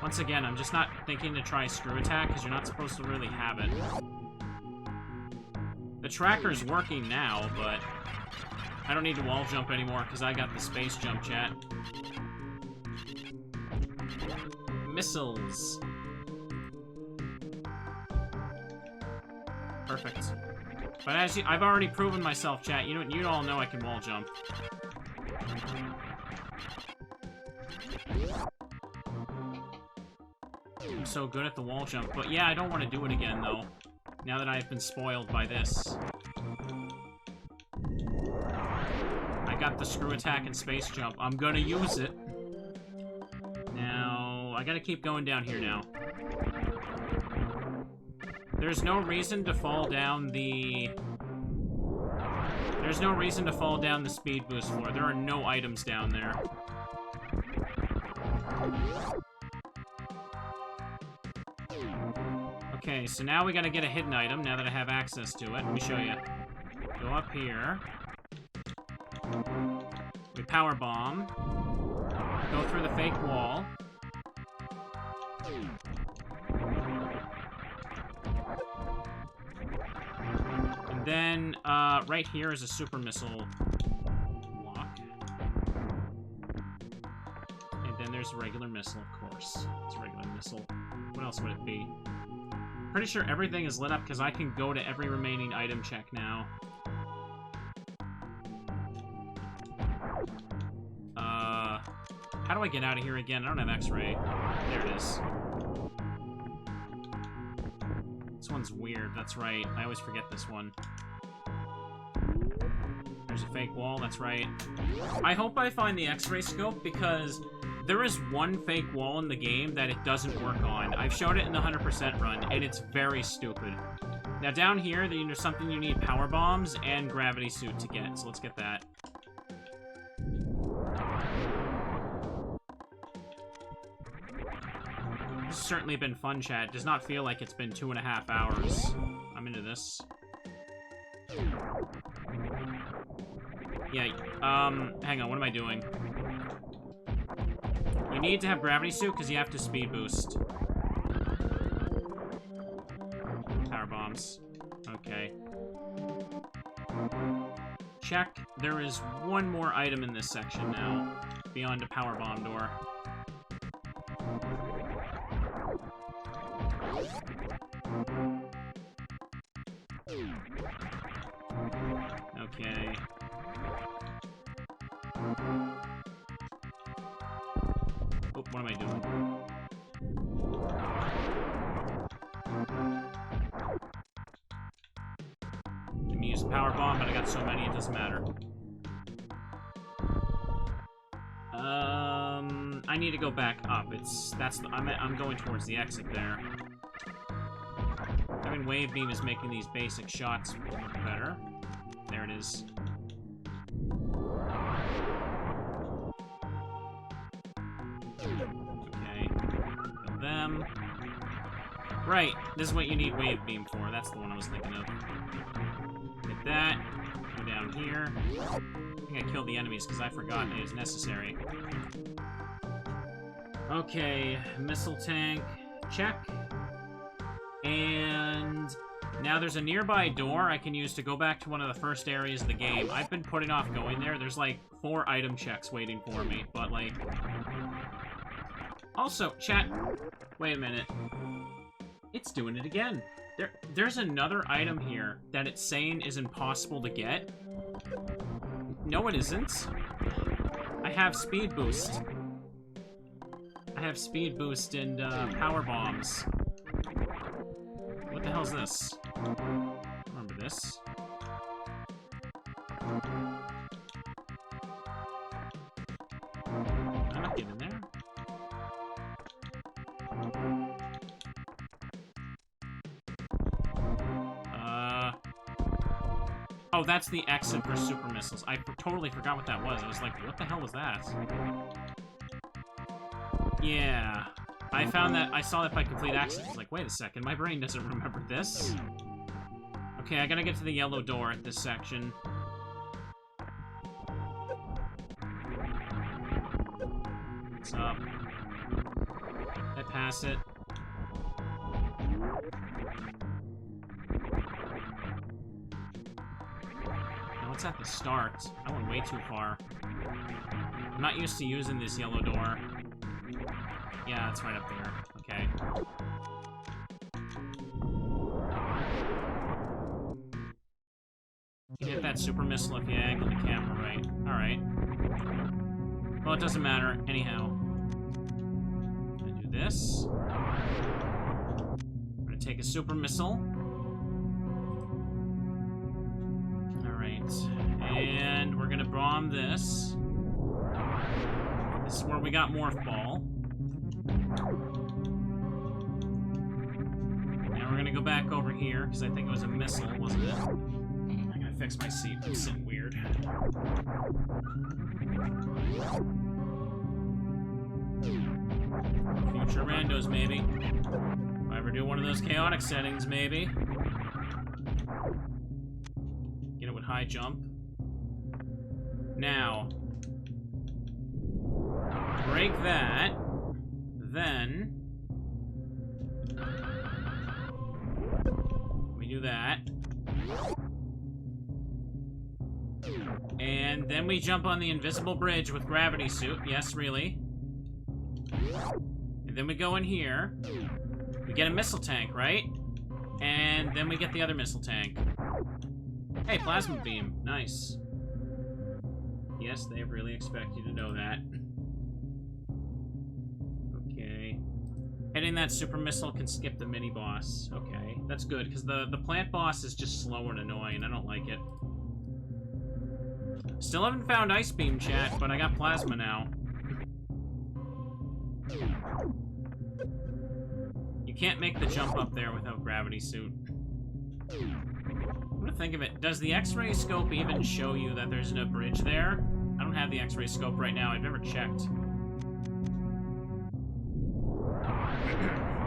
Once again, I'm just not thinking to try screw attack, because you're not supposed to really have it. The tracker's working now, but I don't need to wall jump anymore, because I got the space jump, chat. Missiles. Perfect. But as I've already proven myself, chat. You all know I can wall jump. I'm so good at the wall jump. But yeah, I don't want to do it again, though. Now that I've been spoiled by this. I got the screw attack and space jump. I'm gonna use it. Now, I gotta keep going down here now. There's no reason to fall down the... There's no reason to fall down the speed boost floor. There are no items down there. Okay, so now we gotta get a hidden item, now that I have access to it. Let me show you. Go up here. We power bomb. Go through the fake wall. And then, right here is a super missile block. And then there's a regular missile, of course. It's a regular missile. What else would it be? Pretty sure everything is lit up because I can go to every remaining item check now. How do I get out of here again? I don't have X-ray. There it is. This one's weird, that's right. I always forget this one. There's a fake wall, that's right. I hope I find the X-ray scope because there is one fake wall in the game that it doesn't work on. I've showed it in the 100% run, and it's very stupid. Now down here, there's something you need power bombs and gravity suit to get, so let's get that. This has certainly been fun, chat. It does not feel like it's been 2.5 hours. I'm into this. Yeah, hang on, what am I doing? You need to have gravity suit because you have to speed boost. Power bombs. Okay. Check. There is one more item in this section now. Beyond a power bomb door. Okay. Oh, what am I doing? Let me use the power bomb, but I got so many it doesn't matter. I need to go back up. I'm going towards the exit there. Having Wave Beam is making these basic shots work better. There it is. Okay. Kill them. Right, this is what you need Wave Beam for. That's the one I was thinking of. Get that. Go down here. I think I killed the enemies because I forgot it was necessary. Okay, missile tank. Check. And now there's a nearby door I can use to go back to one of the first areas of the game. I've been putting off going there. There's like 4 item checks waiting for me, but like... Also, chat, wait a minute. It's doing it again. There's another item here that it's saying is impossible to get. No, it isn't. I have speed boost. I have speed boost and power bombs. What the hell's this? Remember this? I'm not getting there. Oh, that's the exit for super missiles. I totally forgot what that was. I was like, what the hell was that? Yeah. I found that, I saw that by complete accident. I was like, wait a second, my brain doesn't remember this. Okay, I gotta get to the yellow door at this section. What's up? I pass it. No, it's at the start. I went way too far. I'm not used to using this yellow door. Yeah, it's right up there. Okay. You hit that super missile if you angle the camera right. Alright. Well, it doesn't matter. Anyhow. I do this. I'm gonna take a super missile. Alright. And we're gonna bomb this. This is where we got Morph Ball. Now we're gonna go back over here, because I think it was a missile, wasn't it? I gotta fix my seat, it's sitting weird. Future randos, maybe. If I ever do one of those chaotic settings, maybe. Get it with high jump. Now. Break that. Then we do that. And then we jump on the invisible bridge with gravity suit. Yes, really. And then we go in here. We get a missile tank, right? And then we get the other missile tank. Hey, plasma beam. Nice. Yes, they really expect you to know that. Okay. Hitting that super missile can skip the mini-boss. Okay, that's good, because the plant boss is just slow and annoying. I don't like it. Still haven't found Ice Beam, chat, but I got Plasma now. You can't make the jump up there without Gravity Suit. I'm gonna think of it. Does the X-ray scope even show you that there's a bridge there? I don't have the X-ray scope right now. I've never checked.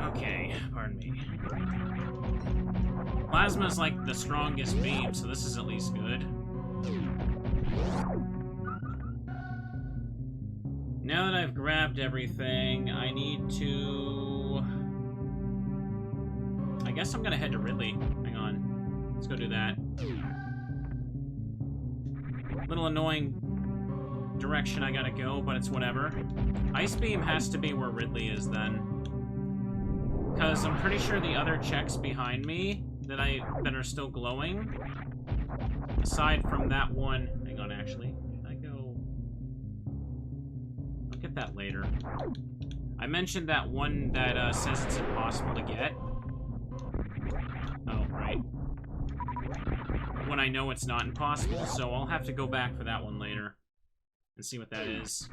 Okay, pardon me. Plasma's like the strongest beam, so this is at least good. Now that I've grabbed everything, I need to... I guess I'm gonna head to Ridley. Hang on. Let's go do that. Little annoying direction I gotta go, but it's whatever. Ice Beam has to be where Ridley is then. Because I'm pretty sure the other checks behind me that are still glowing, aside from that one... Hang on, actually. Should I go... I'll get that later. I mentioned that one that says it's impossible to get. Oh, right. When I know it's not impossible, so I'll have to go back for that one later and see what that is.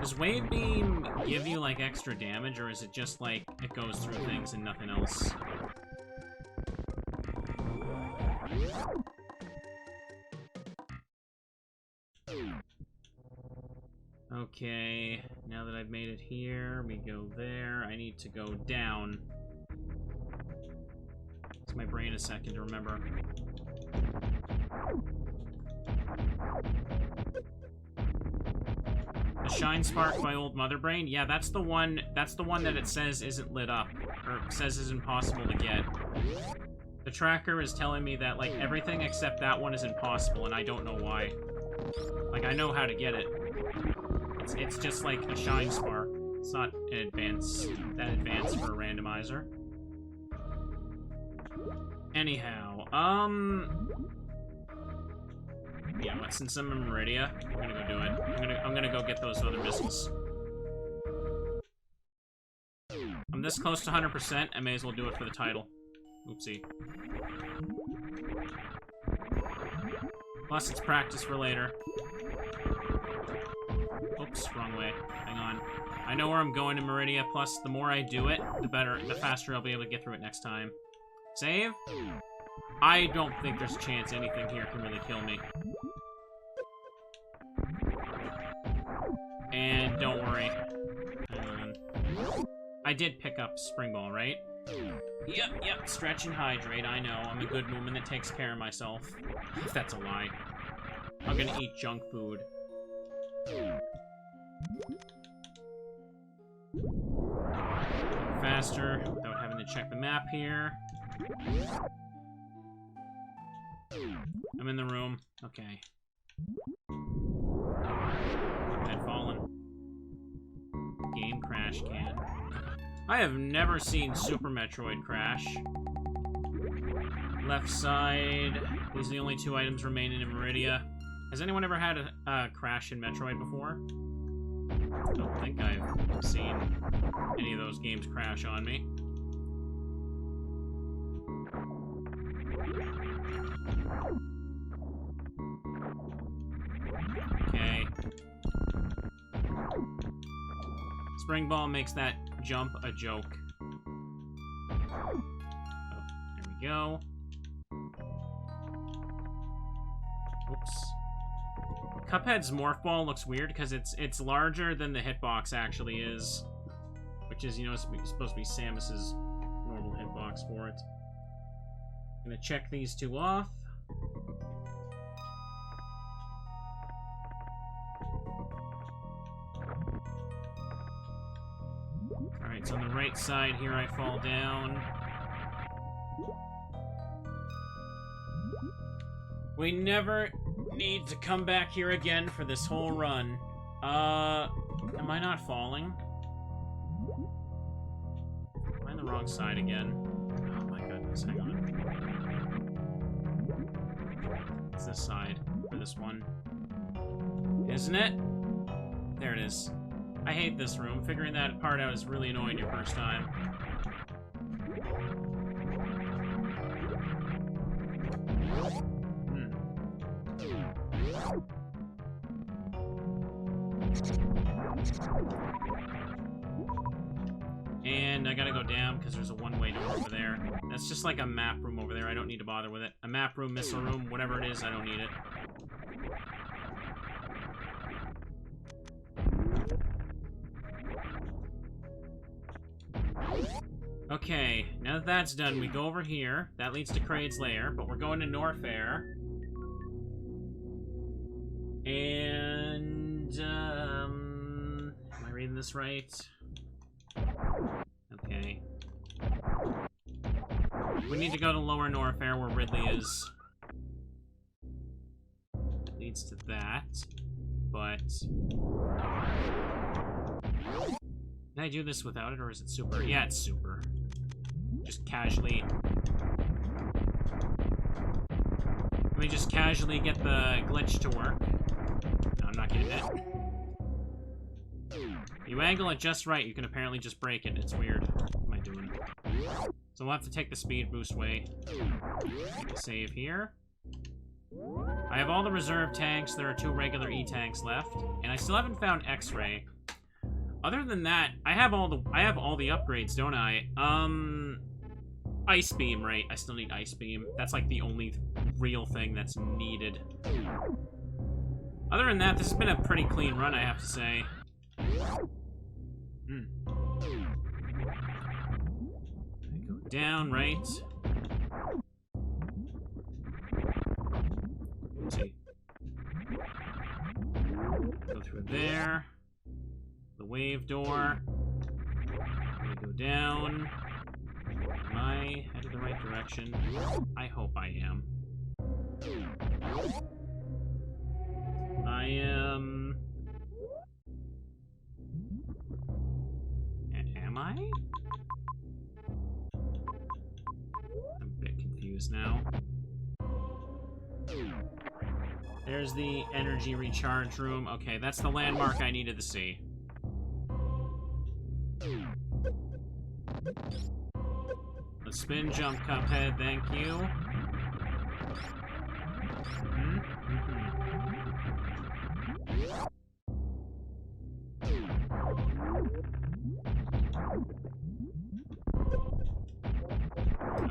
Does Wave Beam give you, like, extra damage, or is it just, like, it goes through things and nothing else? Okay, now that I've made it here, we go there. I need to go down. It's my brain a second to remember. The Shine Spark by Old Mother Brain? Yeah, that's the one that it says isn't lit up, or says is impossible to get. The tracker is telling me that, like, everything except that one is impossible, and I don't know why. Like, I know how to get it. It's just like a Shine Spark. It's not that advanced for a randomizer. Anyhow, yeah, since I'm in Maridia, I'm gonna go do it. I'm gonna go get those other missiles. I'm this close to 100%, I may as well do it for the title. Oopsie. Plus, it's practice for later. Oops, wrong way. Hang on. I know where I'm going in Maridia, plus the more I do it, the faster I'll be able to get through it next time. Save? I don't think there's a chance anything here can really kill me. And don't worry. Hang on. I did pick up Spring Ball, right? Yep, stretch and hydrate, I know. I'm a good woman that takes care of myself. If that's a lie. I'm gonna eat junk food. Faster, without having to check the map here. I'm in the room. Okay. I'd fallen. Game crash can. I have never seen Super Metroid crash. Left side. These are the only two items remaining in Maridia. Has anyone ever had a crash in Metroid before? I don't think I've seen any of those games crash on me. Okay. Spring Ball makes that jump a joke. Oh, there we go. Oops. Cuphead's Morph Ball looks weird because it's larger than the hitbox actually is. Which is, you know, it's supposed to be Samus's normal hitbox for it. Gonna check these two off. Alright, so on the right side here I fall down. We never need to come back here again for this whole run. Am I not falling? Am I on the wrong side again? Oh my goodness, hang on. It's this side, or this one. Isn't it? There it is. I hate this room. Figuring that part out is really annoying your first time. And I gotta go down because there's a one-way door over there. That's just like a map room over there. I don't need to bother with it. A map room, missile room, whatever it is, I don't need it. Okay, now that that's done, we go over here. That leads to Kraid's lair, but we're going to Norfair. And, am I reading this right? Okay. We need to go to Lower Norfair where Ridley is. It leads to that, but... Can I do this without it, or is it super? Yeah, it's super. Just casually... Let me just casually get the glitch to work. No, I'm not getting it. You angle it just right, you can apparently just break it. It's weird. What am I doing? So we'll have to take the speed boost way. Make a save here. I have all the reserve tanks. There are 2 regular E-tanks left. And I still haven't found X-Ray. Other than that, I have all the upgrades, don't I? Ice Beam, right? I still need Ice Beam. That's like the only real thing that's needed. Other than that, this has been a pretty clean run, I have to say. Go down, right? Let's see. Go through there. The wave door. Go down. Am I headed the right direction? I hope I am. I am... Am I? I'm a bit confused now. There's the energy recharge room. Okay, that's the landmark I needed to see. A spin jump, Cuphead, thank you.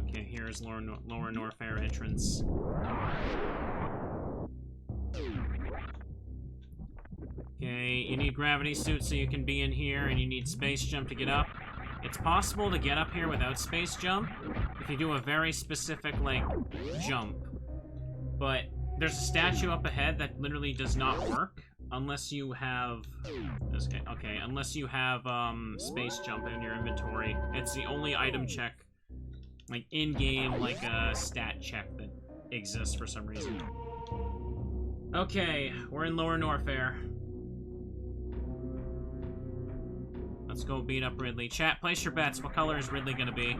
Okay, here's lower Norfair entrance. Okay, you need gravity suit so you can be in here, and you need space jump to get up. It's possible to get up here without space jump if you do a very specific, like, jump. But there's a statue up ahead that literally does not work unless you have... Okay, unless you have, space jump in your inventory. It's the only item check, like, in-game, like, a stat check that exists for some reason. Okay, we're in Lower Norfair. Let's go beat up Ridley. Chat, place your bets. What color is Ridley gonna be?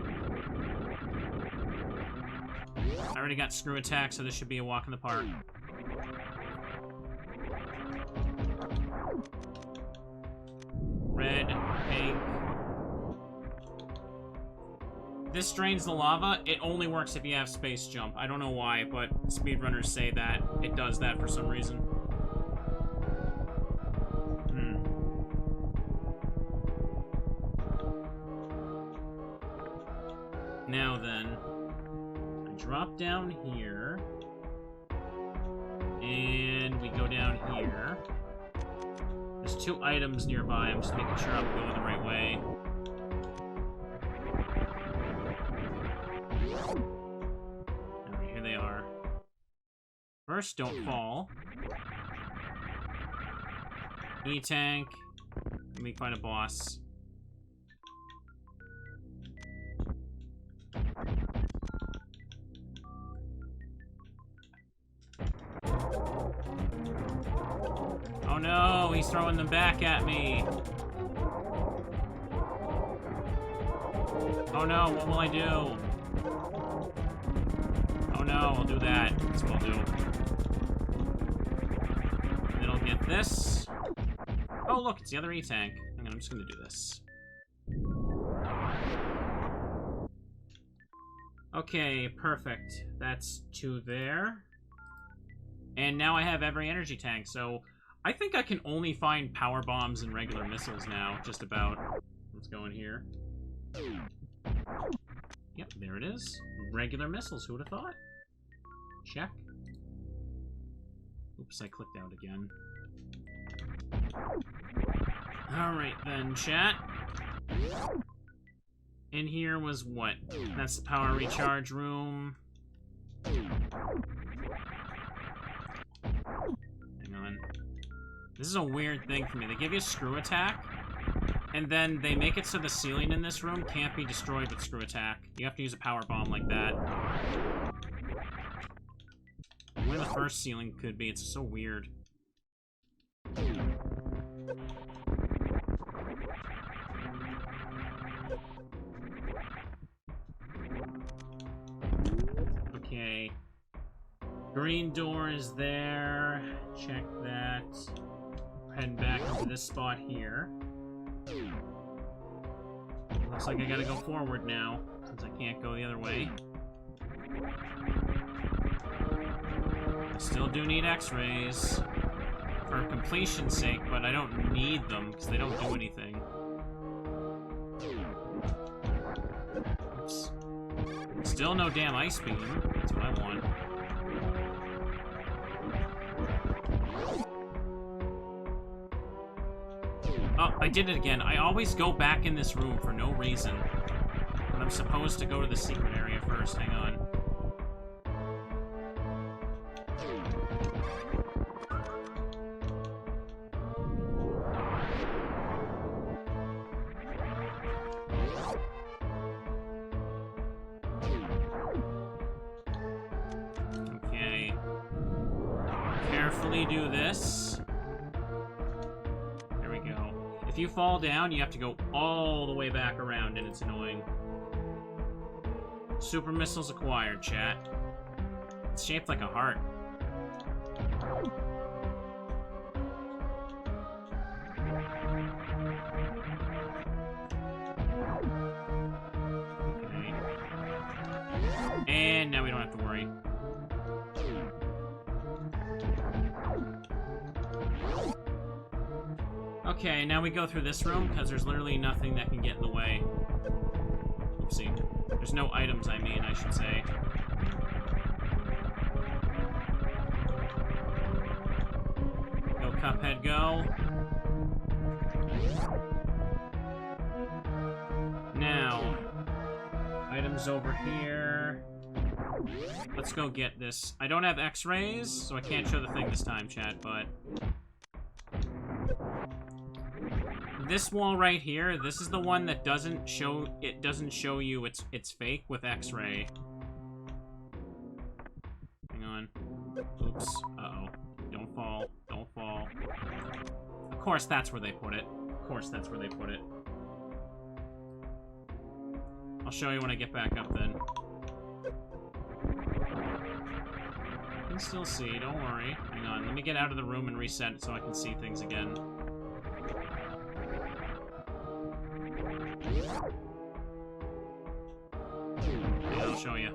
I already got screw attack, so this should be a walk in the park. Red, pink. This drains the lava. It only works if you have space jump. I don't know why, but speedrunners say that it does that for some reason. Now then, I drop down here, and we go down here. There's 2 items nearby. I'm just making sure I'm going the right way. Alright, here they are. First, don't fall. E-tank. Let me find a boss. Oh no, he's throwing them back at me. Oh no, what will I do? Oh no, I'll do that. That's what I'll do. Then I'll get this. Oh look, it's the other E-tank. I'm just gonna do this. Okay, perfect. That's 2 there. And now I have every energy tank, so I think I can only find power bombs and regular missiles now, just about. Let's go in here. Yep, there it is. Regular missiles, who would have thought? Check. Oops, I clicked out again. Alright then, chat. In here was what? That's the power recharge room. Hang on. This is a weird thing for me. They give you a screw attack, and then they make it so the ceiling in this room can't be destroyed with screw attack. You have to use a power bomb like that. Where the first ceiling could be, it's so weird. Okay. Green door is there. Check that. Heading back into this spot here. Looks like I gotta go forward now, since I can't go the other way. I still do need x-rays for completion's sake, but I don't need them, because they don't do anything. Still no damn ice beam. That's what I want. Oh, I did it again. I always go back in this room for no reason. But I'm supposed to go to the secret area first. Hang on. Okay. Carefully do this. There we go. If you fall down, you have to go all the way back around, and it's annoying. Super missiles acquired, chat. It's shaped like a heart. Okay. And now we don't have to worry. Okay, now we go through this room, because there's literally nothing that can get in the way. Oopsie. There's no items, I mean, I should say. Go, Cuphead, go. Now, items over here. Let's go get this. I don't have X-rays, so I can't show the thing this time, chat, but... This wall right here, this is the one that doesn't show you it's fake with X-ray. Hang on. Oops. Uh-oh. Don't fall. Don't fall. Of course that's where they put it. Of course that's where they put it. I'll show you when I get back up then. I can still see, don't worry. Hang on, let me get out of the room and reset it so I can see things again. Yeah, I'll show you.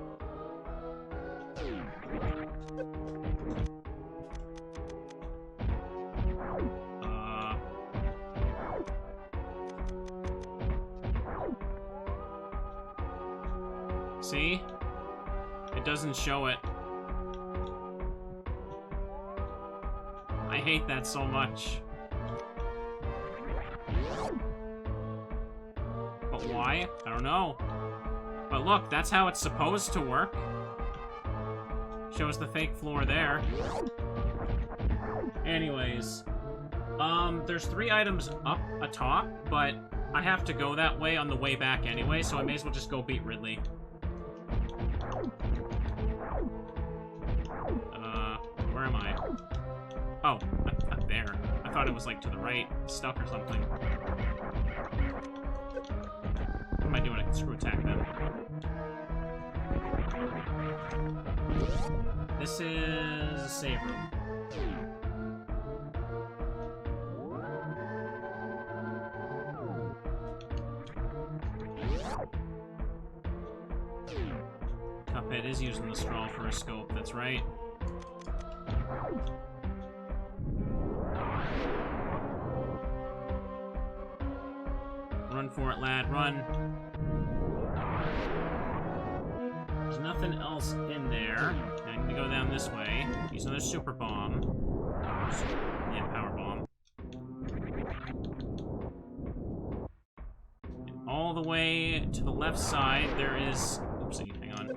See? It doesn't show it. I hate that so much. But why? I don't know. But look, that's how it's supposed to work. Shows the fake floor there. Anyways. There's 3 items up atop, but I have to go that way on the way back anyway, so I may as well just go beat Ridley. Where am I? Oh, I'm there. I thought it was, like, to the right, stuck or something. What am I doing? I can screw attack them. This is a save room. Cuphead is using the straw for a scope, that's right. Run for it, lad, run. There's nothing else in there. I need to go down this way. Use another super bomb. Yeah, power bomb. And all the way to the left side, there is... Oopsie, hang on.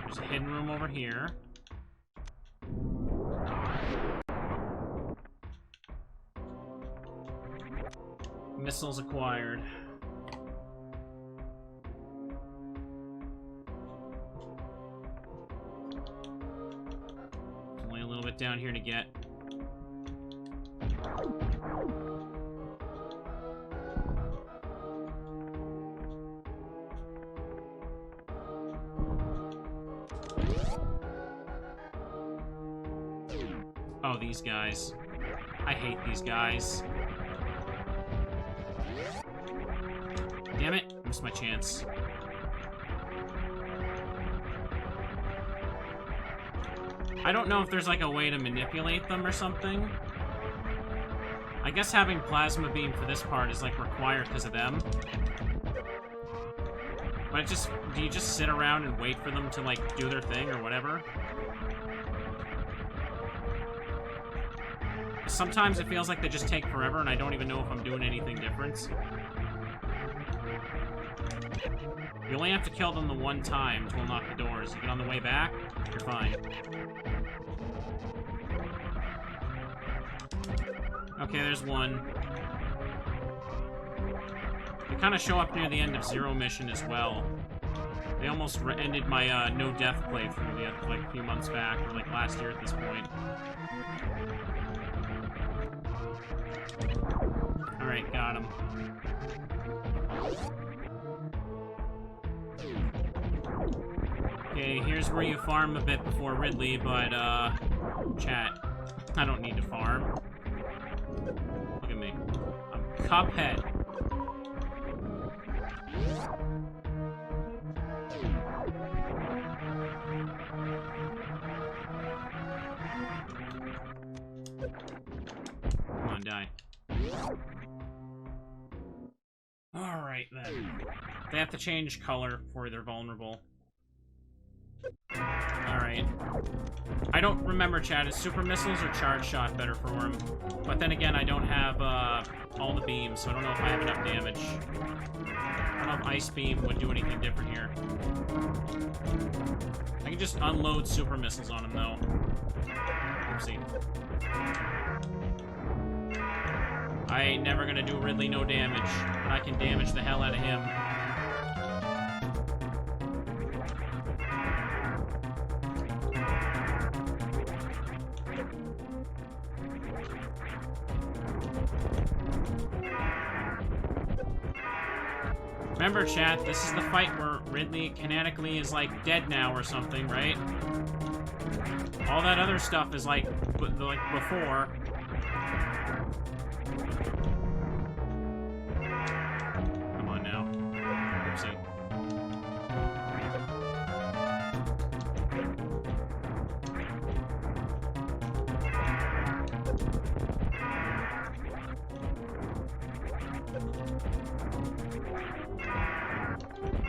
There's a hidden room over here. Missiles acquired. Only a little bit down here to get. Oh, these guys. I hate these guys. Damn it, missed my chance. I don't know if there's like a way to manipulate them or something. I guess having plasma beam for this part is like required because of them. But do you just sit around and wait for them to, like, do their thing or whatever? Sometimes it feels like they just take forever and I don't even know if I'm doing anything different. You only have to kill them the one time to unlock the doors. You get on the way back, you're fine. Okay, there's one. They kind of show up near the end of Zero Mission as well. They almost ended my no death playthrough like a few months back, or like last year at this point. Alright, got him. Okay, here's where you farm a bit before Ridley, but, chat, I don't need to farm. Look at me. I'm Cuphead. Come on, die. Alright, then. They have to change color before they're vulnerable. Alright. I don't remember, chat. Is Super Missiles or Charge Shot better for him? But then again, I don't have all the beams, so I don't know if I have enough damage. I don't know if Ice Beam would do anything different here. I can just unload Super Missiles on him, though. Oopsie. I ain't never gonna do Ridley no damage, but I can damage the hell out of him. Remember, chat, this is the fight where Ridley canonically is, like, dead now or something, right? All that other stuff is, like before. Come on now. Oopsie.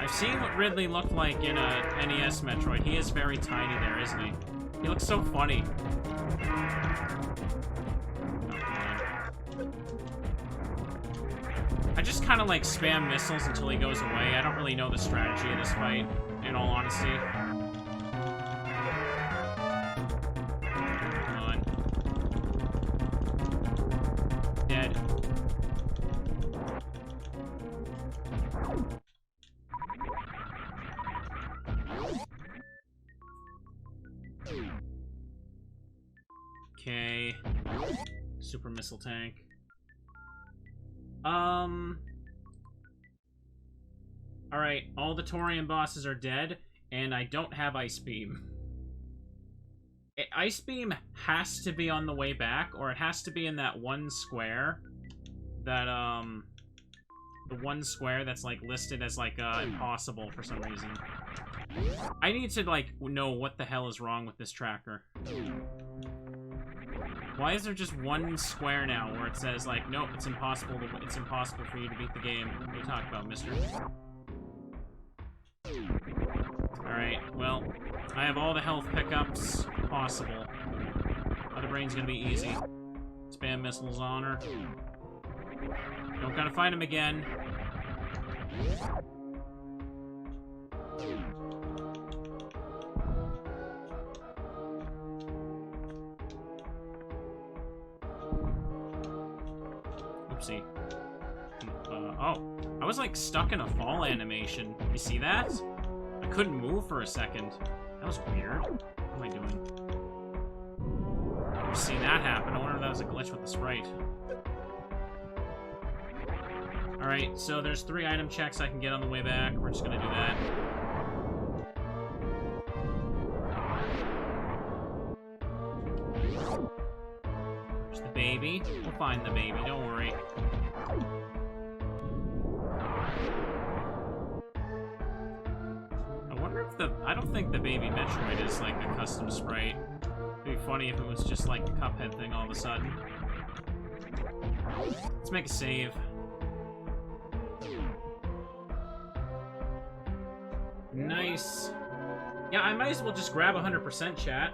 I've seen what Ridley looked like in a NES Metroid. He is very tiny there, isn't he? He looks so funny. I just kind of like spam missiles until he goes away. I don't really know the strategy of this fight, in all honesty. Come on. Dead. Okay. Super missile tank. Alright, all the Torian bosses are dead, and I don't have Ice Beam. Ice Beam has to be on the way back, or it has to be in that one square that, the one square that's, like, listed as, like, impossible for some reason. I need to, like, know what the hell is wrong with this tracker. Why is there just one square now where it says, like, nope, it's impossible for you to beat the game? What are you talking about, mister? Alright, well, I have all the health pickups possible. Other Brain's gonna be easy. Spam missiles on her. Don't gotta fight him again. Oopsie. Oh, I was like stuck in a fall animation. You see that? I couldn't move for a second. That was weird. What am I doing? I've seen that happen. I wonder if that was a glitch with the sprite. Alright, so there's 3 item checks I can get on the way back. We're just gonna do that. There's the baby. We'll find the baby, don't worry. I don't think the baby Metroid is like a custom sprite. It'd be funny if it was just like a Cuphead thing all of a sudden. Let's make a save. Nice. Yeah, I might as well just grab 100% chat.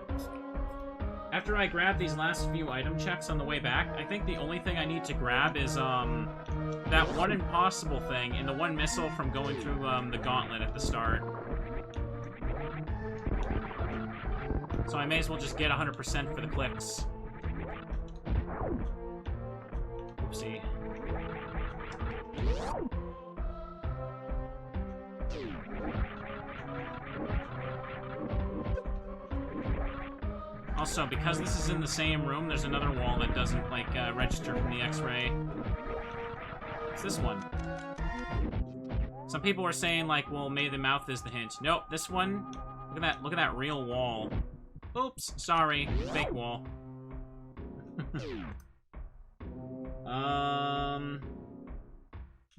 After I grab these last few item checks on the way back, I think the only thing I need to grab is, that one impossible thing and the one missile from going through, the gauntlet at the start. So I may as well just get 100% for the clicks. Oopsie. Also, because this is in the same room, there's another wall that doesn't, like, register from the X-ray. It's this one. Some people were saying, like, well, maybe the mouth is the hint. Nope, this one, look at that real wall. Oops, sorry, fake wall.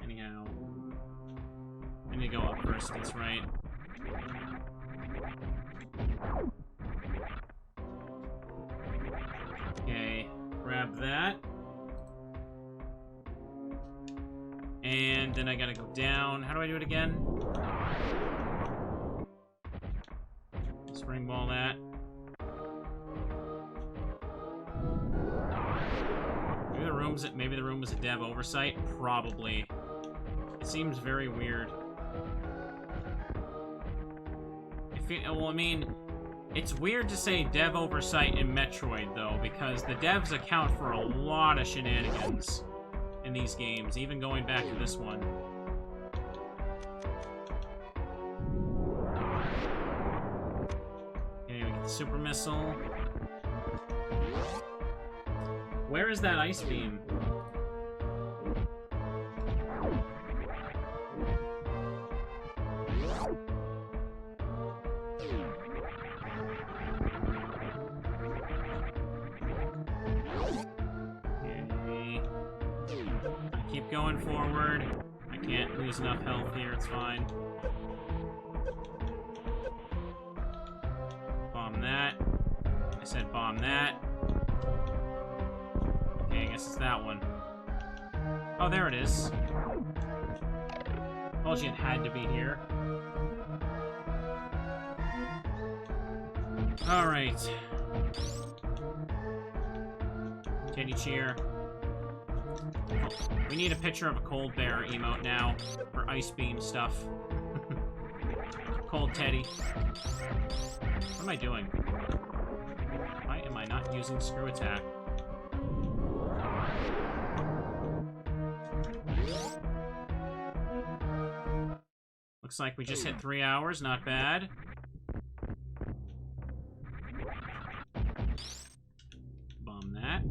Anyhow. I need to go up first, that's right. Okay, grab that. And then I gotta go down. How do I do it again? Spring ball that. Maybe the room was a dev oversight? Probably. It seems very weird. Well, I mean, it's weird to say dev oversight in Metroid, though, because the devs account for a lot of shenanigans in these games, even going back to this one. Okay, we get the super missile. Where is that ice beam? Okay. Keep going forward. I can't lose enough health here, it's fine. Bomb that. I said bomb that. Okay, I guess it's that one. Oh, there it is. Told you it had to be here. Alright. Teddy cheer. We need a picture of a cold bear emote now for ice beam stuff. Cold Teddy. What am I doing? Why am I not using screw attack? Looks like we just hit 3 hours, not bad. Bomb that.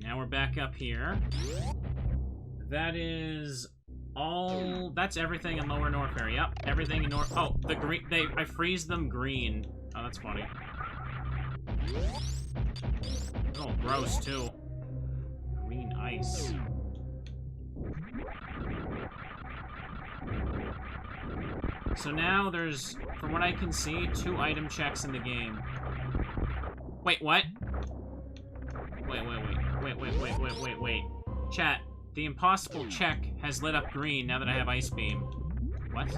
Now we're back up here. That is all... That's everything in Lower Norfair. Yep, everything in North... Oh, the green... I freeze them green. Oh, that's funny. Oh, gross, too. Green ice. So now there's, from what I can see, 2 item checks in the game. Wait, what? Wait. Chat, the impossible check has lit up green now that I have Ice Beam. What?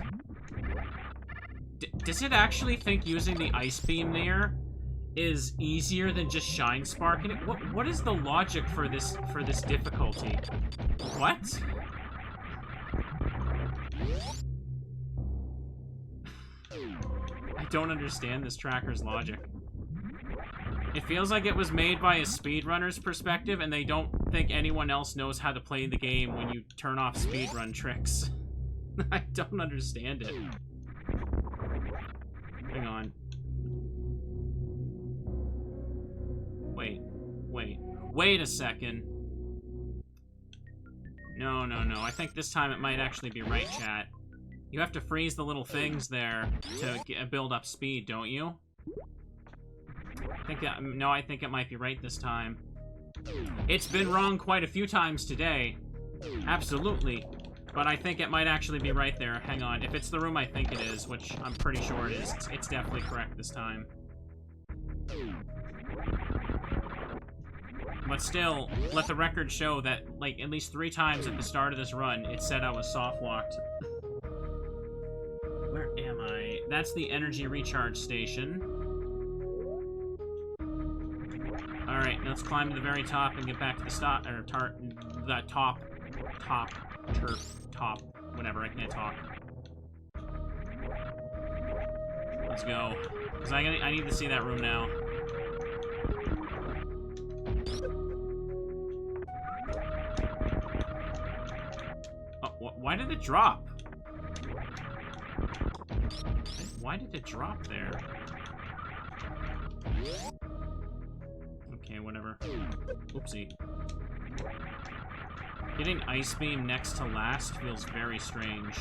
Does it actually think using the Ice Beam there is easier than just Shine Spark? And what is the logic for this difficulty? What? I don't understand this tracker's logic. It feels like it was made by a speedrunner's perspective, and they don't think anyone else knows how to play the game when you turn off speedrun tricks. I don't understand it. Hang on. Wait a second. No. I think this time it might actually be right, chat. You have to freeze the little things there to build up speed, don't you? No, I think it might be right this time. It's been wrong quite a few times today. Absolutely. But I think it might actually be right there. Hang on. If it's the room I think it is, which I'm pretty sure it is, it's definitely correct this time. But still, let the record show that, like, at least 3 times at the start of this run, it said I was soft-walked. Where am I? That's the energy recharge station. Alright, let's climb to the very top and get back to the top, whatever, I can't talk. Let's go. Because I need to see that room now. Oh, why did it drop? Why did it drop there? Okay, whatever. Oopsie. Getting Ice Beam next to last feels very strange.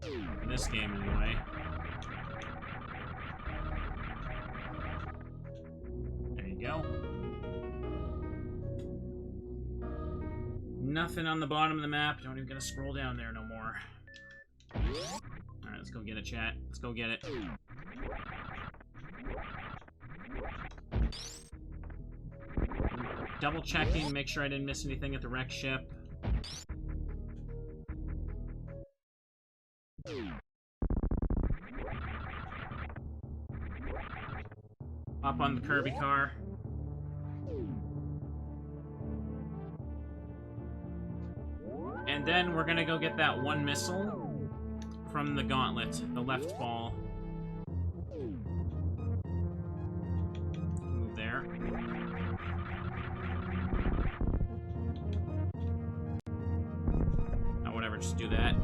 In this game, anyway. There you go. Nothing on the bottom of the map. Don't even gonna scroll down there no more. Alright, let's go get it, chat. Let's go get it. Double checking, make sure I didn't miss anything at the wreck ship. Up on the Kirby car. And then we're gonna go get that one missile from the gauntlet, the left ball. Move there. Oh, whatever, just do that.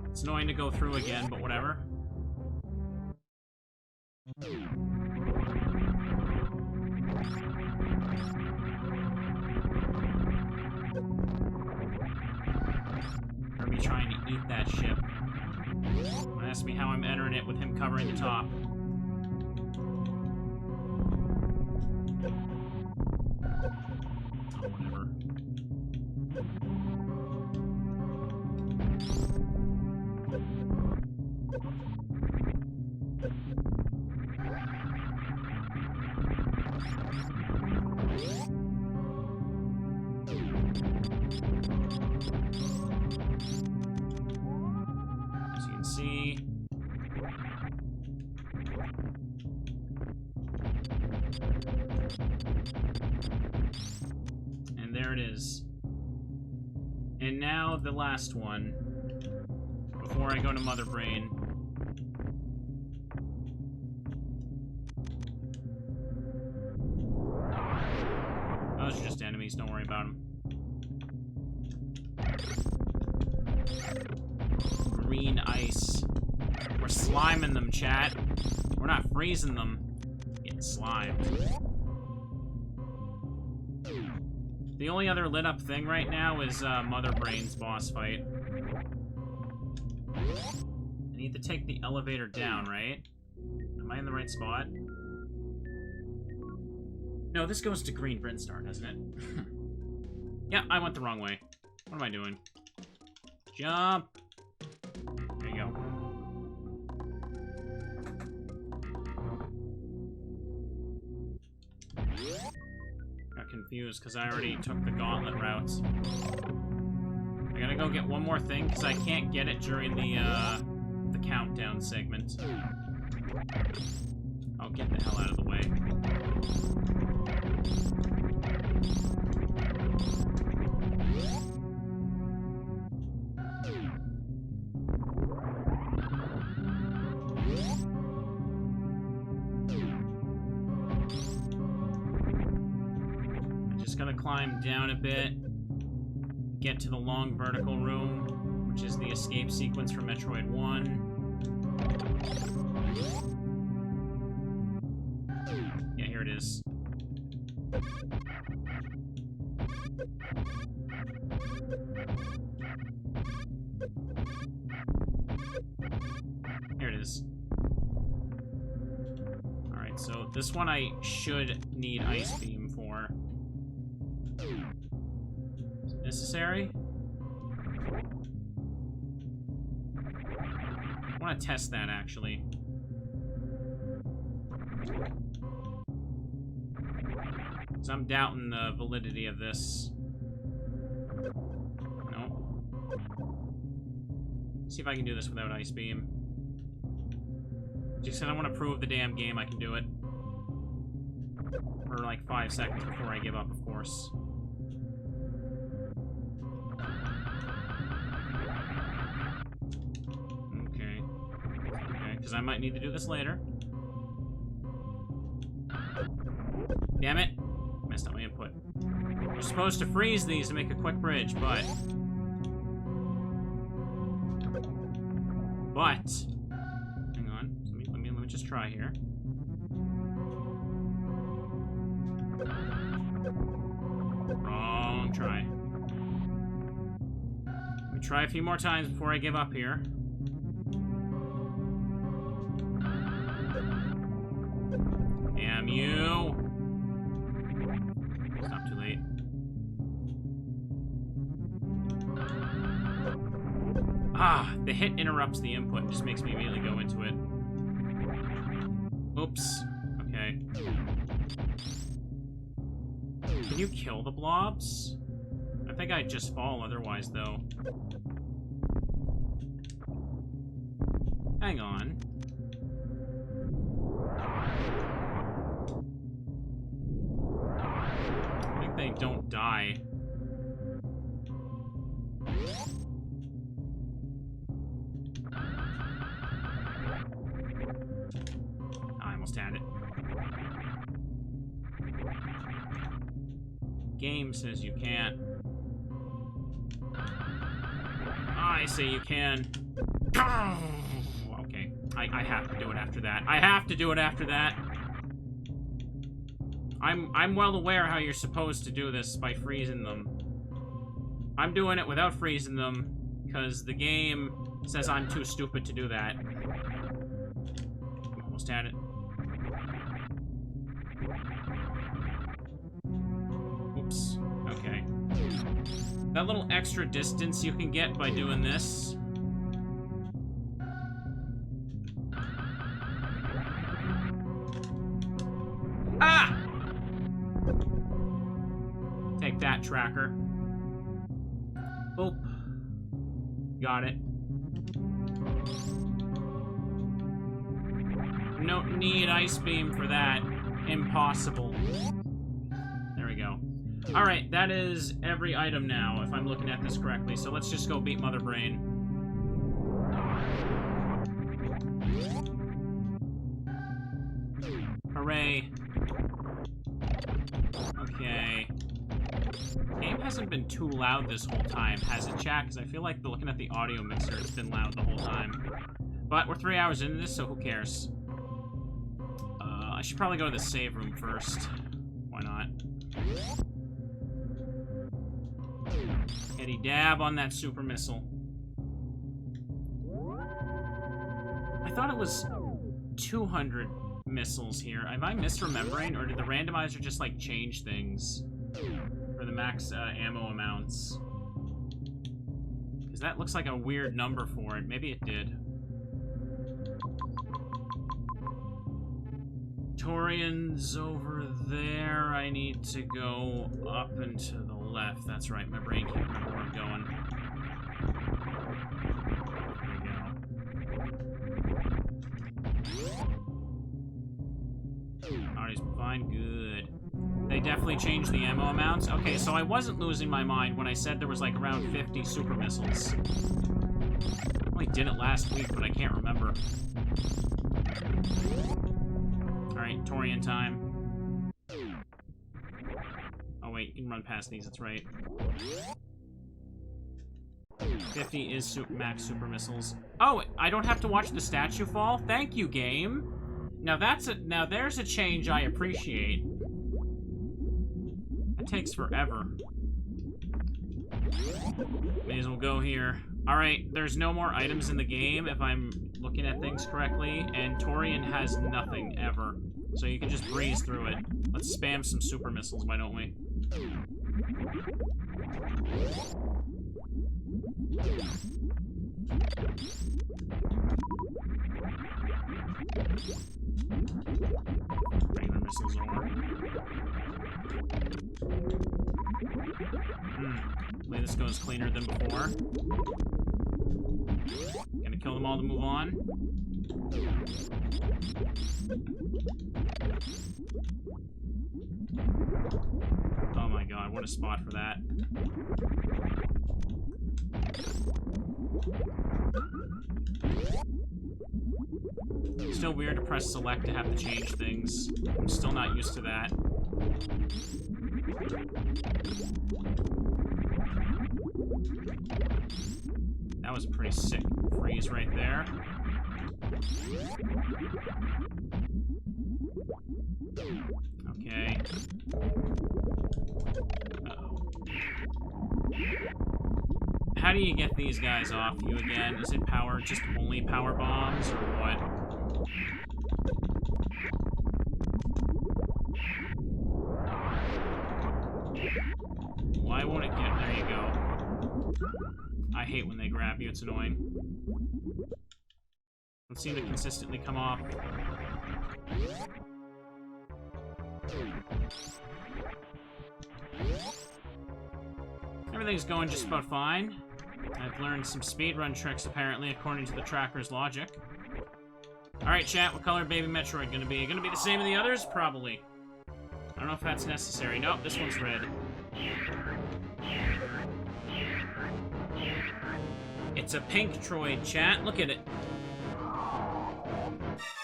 It's annoying to go through again, but whatever. Are we trying to eat that ship? Don't ask me how I'm entering it with him covering the top. Oh, whatever. As you can see, and there it is. And now the last one, before I go to Mother Brain. Those are just enemies, don't worry about them. Green ice. We're sliming them, chat. We're not freezing them. Getting slimed. The only other lit up thing right now is Mother Brain's boss fight. I need to take the elevator down, right? Am I in the right spot? No, this goes to Green Brinstar, doesn't it? Yeah, I went the wrong way. What am I doing? Jump! There you go. Got confused because I already took the gauntlet routes. I gotta go get one more thing because I can't get it during the countdown segment. I'll get the hell out of the way. I'm just gonna climb down a bit, get to the long vertical room, which is the escape sequence from Metroid 1. Yeah, here it is. Here it is. Alright, so this one I should need Ice Beam for. Is it necessary? I want to test that, actually. So I'm doubting the validity of this. No. See if I can do this without Ice Beam. Just because I want to prove the damn game I can do it. For like 5 seconds before I give up, of course. Okay. Okay, because I might need to do this later. Damn it. Messed up my input. You're supposed to freeze these to make a quick bridge, but... Hang on. Let me just try here. Wrong try. Let me try a few more times before I give up here. Damn you! It's not too late. Ah, the hit interrupts the input and just makes me immediately go into it. Oops. Okay. Can you kill the blobs? I think I'd just fall otherwise, though. Hang on. I think they don't die. I almost had it. Game says you can't. I say you can. Okay. I have to do it after that. I have to do it after that. I'm well aware how you're supposed to do this by freezing them. I'm doing it without freezing them because the game says I'm too stupid to do that. Almost had it. Oops. Okay. That little extra distance you can get by doing this. Ah! Take that, tracker. Boop. Got it. No need Ice Beam for that. Impossible. There we go. Alright, that is every item now, if I'm looking at this correctly. So let's just go beat Mother Brain. Hooray. Okay. The game hasn't been too loud this whole time, has it, chat? Because I feel like looking at the audio mixer, it's been loud the whole time. But we're 3 hours into this, so who cares? I should probably go to the save room first. Why not? Heady dab on that super missile. I thought it was 200 missiles here. Am I misremembering, or did the randomizer just, like, change things for the max ammo amounts? Because that looks like a weird number for it. Maybe it did. Torian's over there. I need to go up and to the left. That's right. My brain can't remember where I'm going. There we go. Alright, fine. Good. They definitely changed the ammo amounts. Okay, so I wasn't losing my mind when I said there was like around 50 super missiles. I only did it last week, but I can't remember. Alright, Torian time. Oh wait, you can run past these, that's right. 50 is max super missiles. Oh, I don't have to watch the statue fall? Thank you, game. Now there's a change I appreciate. That takes forever. May as well go here. Alright, there's no more items in the game if I'm looking at things correctly, and Torian has nothing ever. So you can just breeze through it. Let's spam some super missiles, why don't we? Regular missiles over. this goes cleaner than before. Gonna kill them all to move on. Oh my god, what a spot for that. Still weird to press select to have to change things. I'm still not used to that. That was a pretty sick freeze right there. Okay. Uh-oh. How do you get these guys off you again? Is it power, just only power bombs, or what? Why won't it get? There you go. I hate when they grab you, it's annoying. Don't seem to consistently come off. Everything's going just about fine. I've learned some speedrun tricks, apparently, according to the tracker's logic. Alright, chat, what color Baby Metroid gonna be? Gonna be the same as the others? Probably. I don't know if that's necessary. Nope, this one's red. It's a pink Troid, chat. Look at it.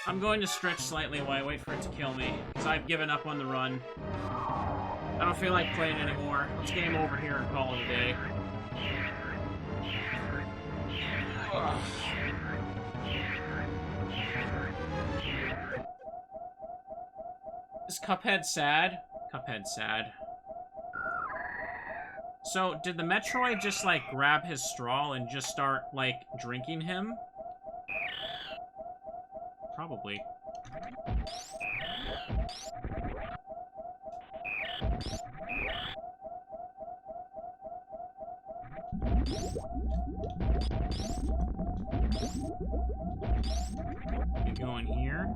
I'm going to stretch slightly while I wait for it to kill me, because I've given up on the run. I don't feel like playing anymore. Let's game over here and call it a day. Ugh. Is Cuphead sad? Cuphead's sad. So, did the Metroid just, like, grab his straw and just start, like, drinking him? Probably. You go in here.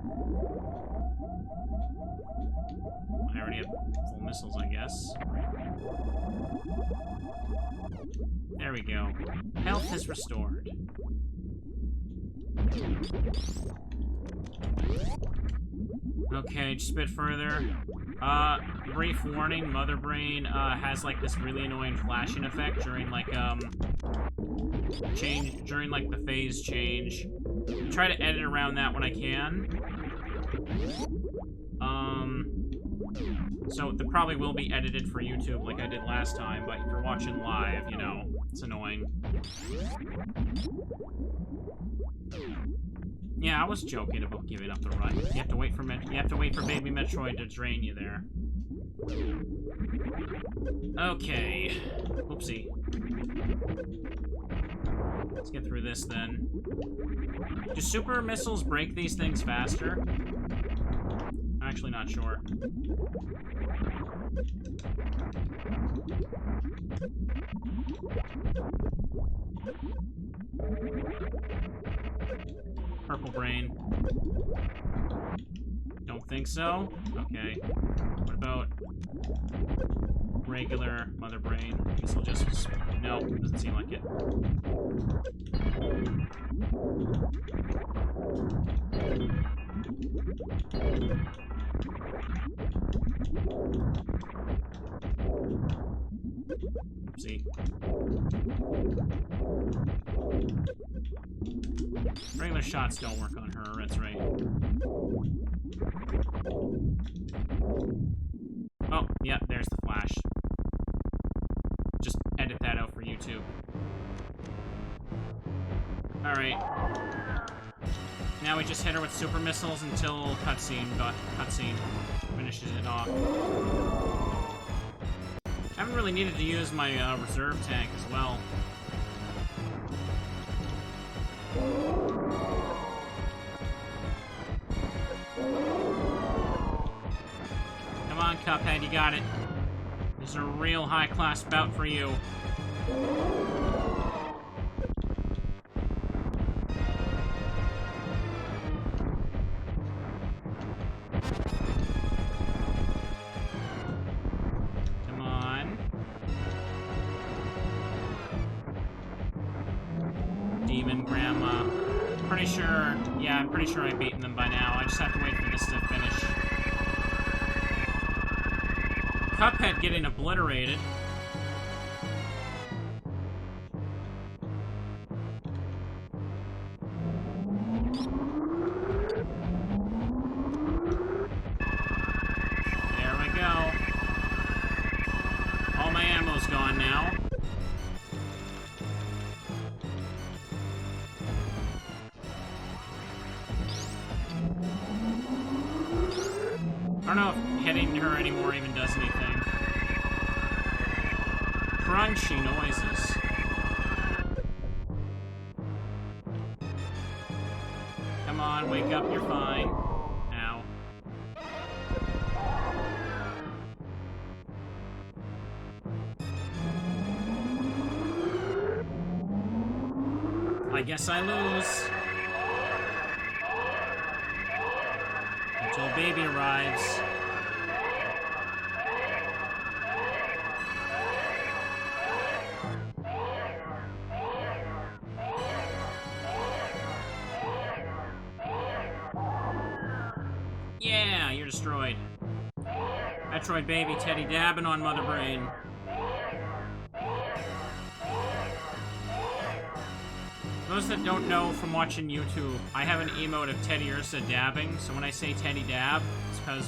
I already have full missiles, I guess. There we go. Health is restored. Okay, just a bit further. Brief warning, Mother Brain, has, like, this really annoying flashing effect during, like, during, like, the phase change. Try to edit around that when I can. So, there probably will be edited for YouTube like I did last time, but if you're watching live, you know, it's annoying. Yeah, I was joking about giving up the run. You have to wait for Baby Metroid to drain you there. Okay. Oopsie. Let's get through this then. Do super missiles break these things faster? I'm actually not sure. Purple brain. Don't think so? Okay. What about regular Mother Brain? This will just... No, doesn't seem like it. Oopsie. Regular shots don't work on her, that's right. Oh, yeah, there's the flash. Just edit that out for YouTube. Alright. Now we just hit her with super missiles until cutscene finishes it off. I haven't really needed to use my reserve tank as well. Come on, Cuphead, you got it. This is a real high-class bout for you. Come on. pretty sure... Yeah, I'm pretty sure I've beaten them by now. I just have to wait for this to finish. Cuphead getting obliterated. There we go. All my ammo's gone now. I don't know if hitting her anymore even does anything. Crunchy noises. Come on, wake up, you're fine. Ow. I guess I lose. Until baby arrives. Yeah, you're destroyed. Metroid baby Teddy dabbing on Mother Brain. Those that don't know from watching YouTube, I have an emote of Teddy Ursa dabbing, so when I say Teddy dab, it's because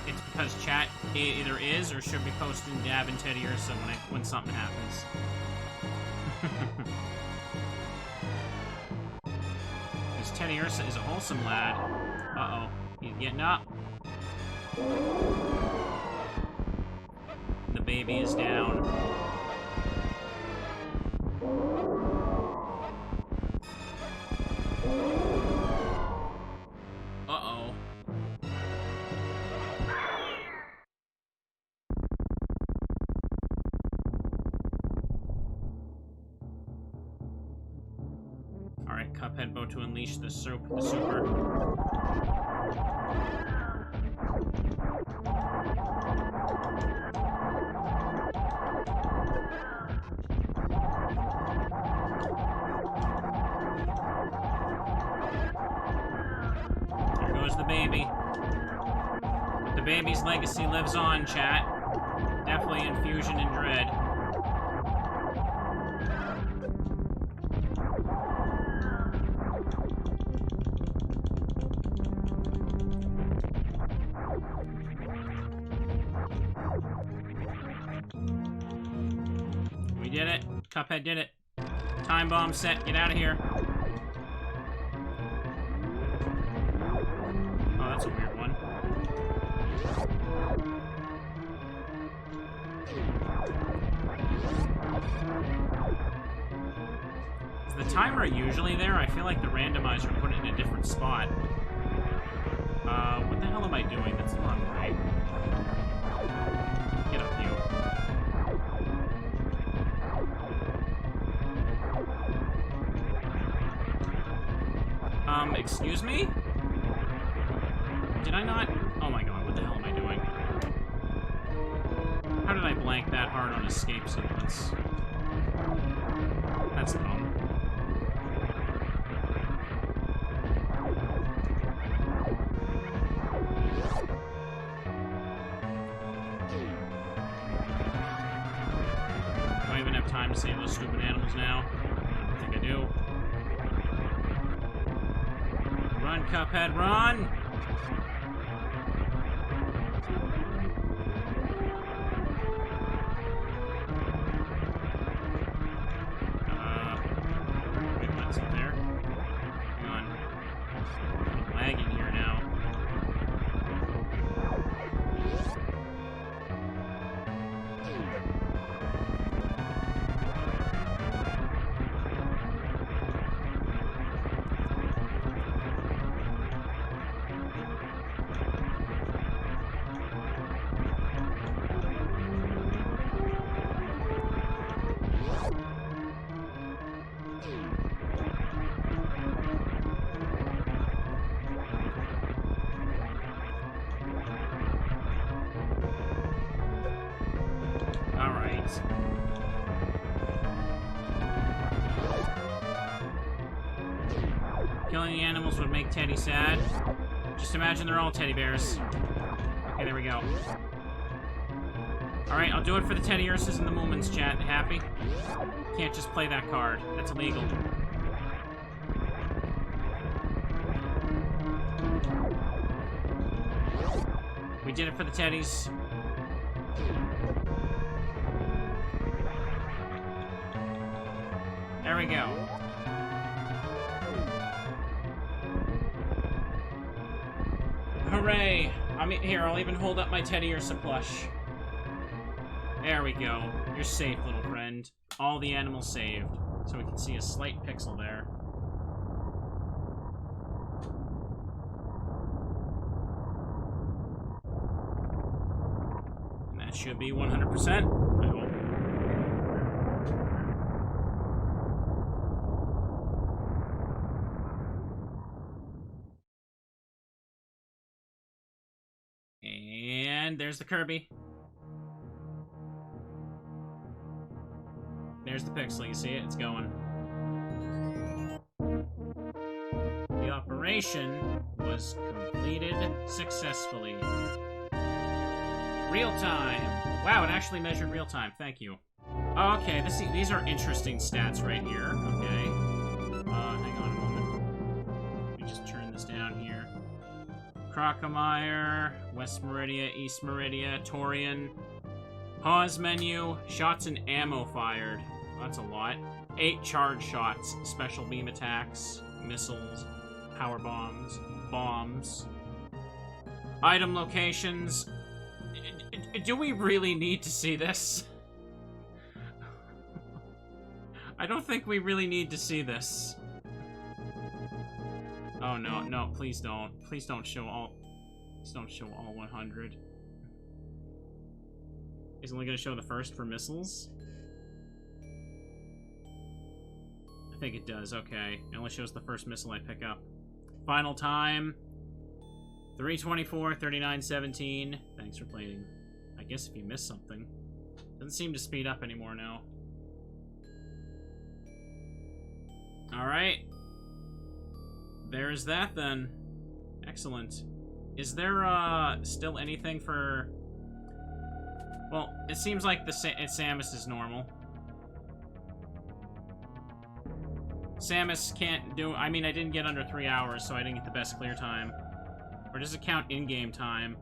it's because chat either is or should be posting dab and Teddy Ursa when something happens. Because Teddy Ursa is a wholesome lad. Uh-oh. He's getting up. The baby is down. Uh-oh. Alright, Cuphead about to unleash the super. There goes the baby. The baby's legacy lives on, chat. Definitely in Fusion and Dread. We did it. Cuphead did it. Time bomb set. Get out of here. Oh, that's a weird one. Is the timer usually there? I feel like the randomizer put it in a different spot. What the hell am I doing? That's the wrong way. Get up, you. Excuse me? Did I not? Oh my god, what the hell am I doing? How did I blank that hard on escape sequence? That's dumb. Do I even have time to save those stupid animals now? I don't think I do. Run, Cuphead, run! Wait, what's up there? Hang on. I'm lagging here now. Killing the animals would make Teddy sad. Just imagine they're all teddy bears. Okay, there we go. Alright, I'll do it for the Teddy Ursus and the Moomins, chat. Happy? Can't just play that card. That's illegal. We did it for the Teddies. There we go. Hooray! Here, I'll even hold up my Teddy Ursa plush. There we go. You're safe, little friend. All the animals saved. So we can see a slight pixel there. And that should be 100%. I hope. And there's the Kirby. There's the pixel, you see it? It's going. The operation was completed successfully. Real time. Wow, it actually measured real time. Thank you. Okay, these are interesting stats right here. Okay. Hang on a moment. Let me just turn this down here. Crocomire, West Maridia, East Maridia, Torian. Pause menu, shots and ammo fired. That's a lot. 8 charge shots, special beam attacks, missiles, power bombs, bombs. Item locations. Do we really need to see this? I don't think we really need to see this. Oh no, no, please don't. Please don't show all. Please don't show all 100. It's only gonna show the first for missiles? I think it does, okay. It only shows the first missile I pick up. Final time. 3:24, 39:17. Thanks for playing. I guess if you miss something. Doesn't seem to speed up anymore now. Alright. There's that then. Excellent. Is there, still anything for... Well, it seems like Samus is normal. Samus can't do... I mean, I didn't get under 3 hours, so I didn't get the best clear time. Or does it count in-game time?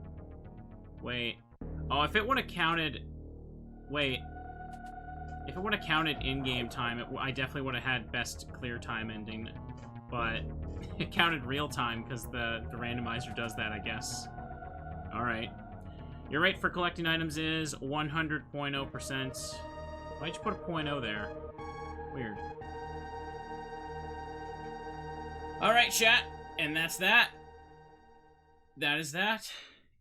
Wait. Oh, if it would have counted... Wait. If it would have counted in-game time, I definitely would have had best clear time ending. But it counted real time, because the randomizer does that, I guess. Alright. Your rate for collecting items is 100.0%. Why'd you put a .0 there? Weird. Alright, chat. And that's that. That is that.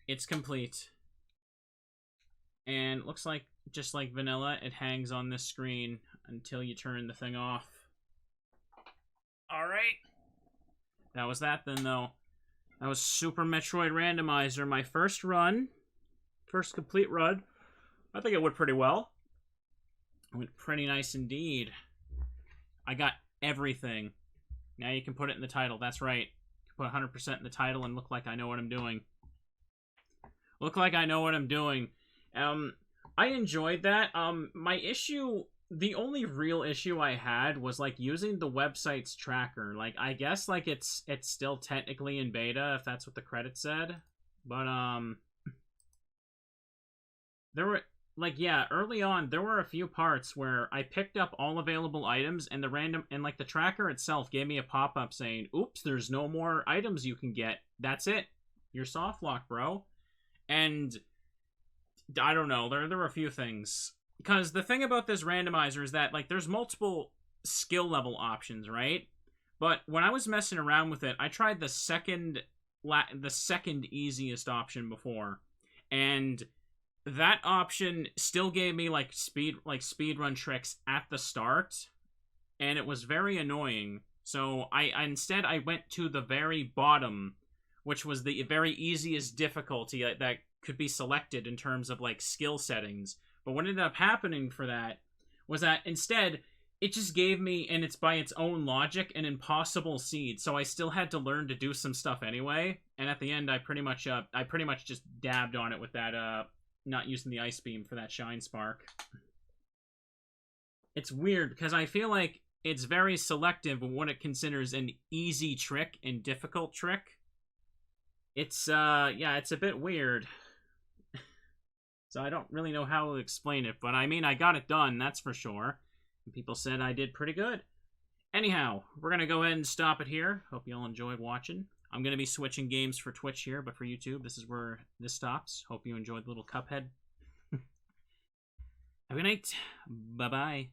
It's complete. And looks like, just like vanilla, it hangs on this screen until you turn the thing off. Alright. That was that then, though. That was Super Metroid Randomizer, my first run. First complete run. I think it went pretty well. It went pretty nice indeed. I got everything. Now you can put it in the title. That's right. You can put 100% in the title and look like I know what I'm doing. Look like I know what I'm doing. I enjoyed that. My issue... The only real issue I had was, like, using the website's tracker. Like, I guess, like, it's still technically in beta, if that's what the credit said. But, there were, like, yeah, early on, there were a few parts where I picked up all available items, and like, the tracker itself gave me a pop-up saying, oops, there's no more items you can get. That's it. You're soft locked, bro. And, I don't know, there were a few things. Because the thing about this randomizer is that, like, there's multiple skill level options, right? But when I was messing around with it, I tried the second easiest option before. And that option still gave me, like, speedrun tricks at the start. And it was very annoying. So instead I went to the very bottom, which was the very easiest difficulty that could be selected in terms of, like, skill settings. But what ended up happening for that was that instead, it just gave me, and it's by its own logic, an impossible seed. So I still had to learn to do some stuff anyway. And at the end, I pretty much just dabbed on it with that, not using the ice beam for that shine spark. It's weird because I feel like it's very selective of what it considers an easy trick and difficult trick. It's yeah, it's a bit weird. So I don't really know how to explain it, but I mean, I got it done, that's for sure. And people said I did pretty good. Anyhow, we're going to go ahead and stop it here. Hope you all enjoyed watching. I'm going to be switching games for Twitch here, but for YouTube, this is where this stops. Hope you enjoyed the little Cuphead. Have a good night. Bye-bye.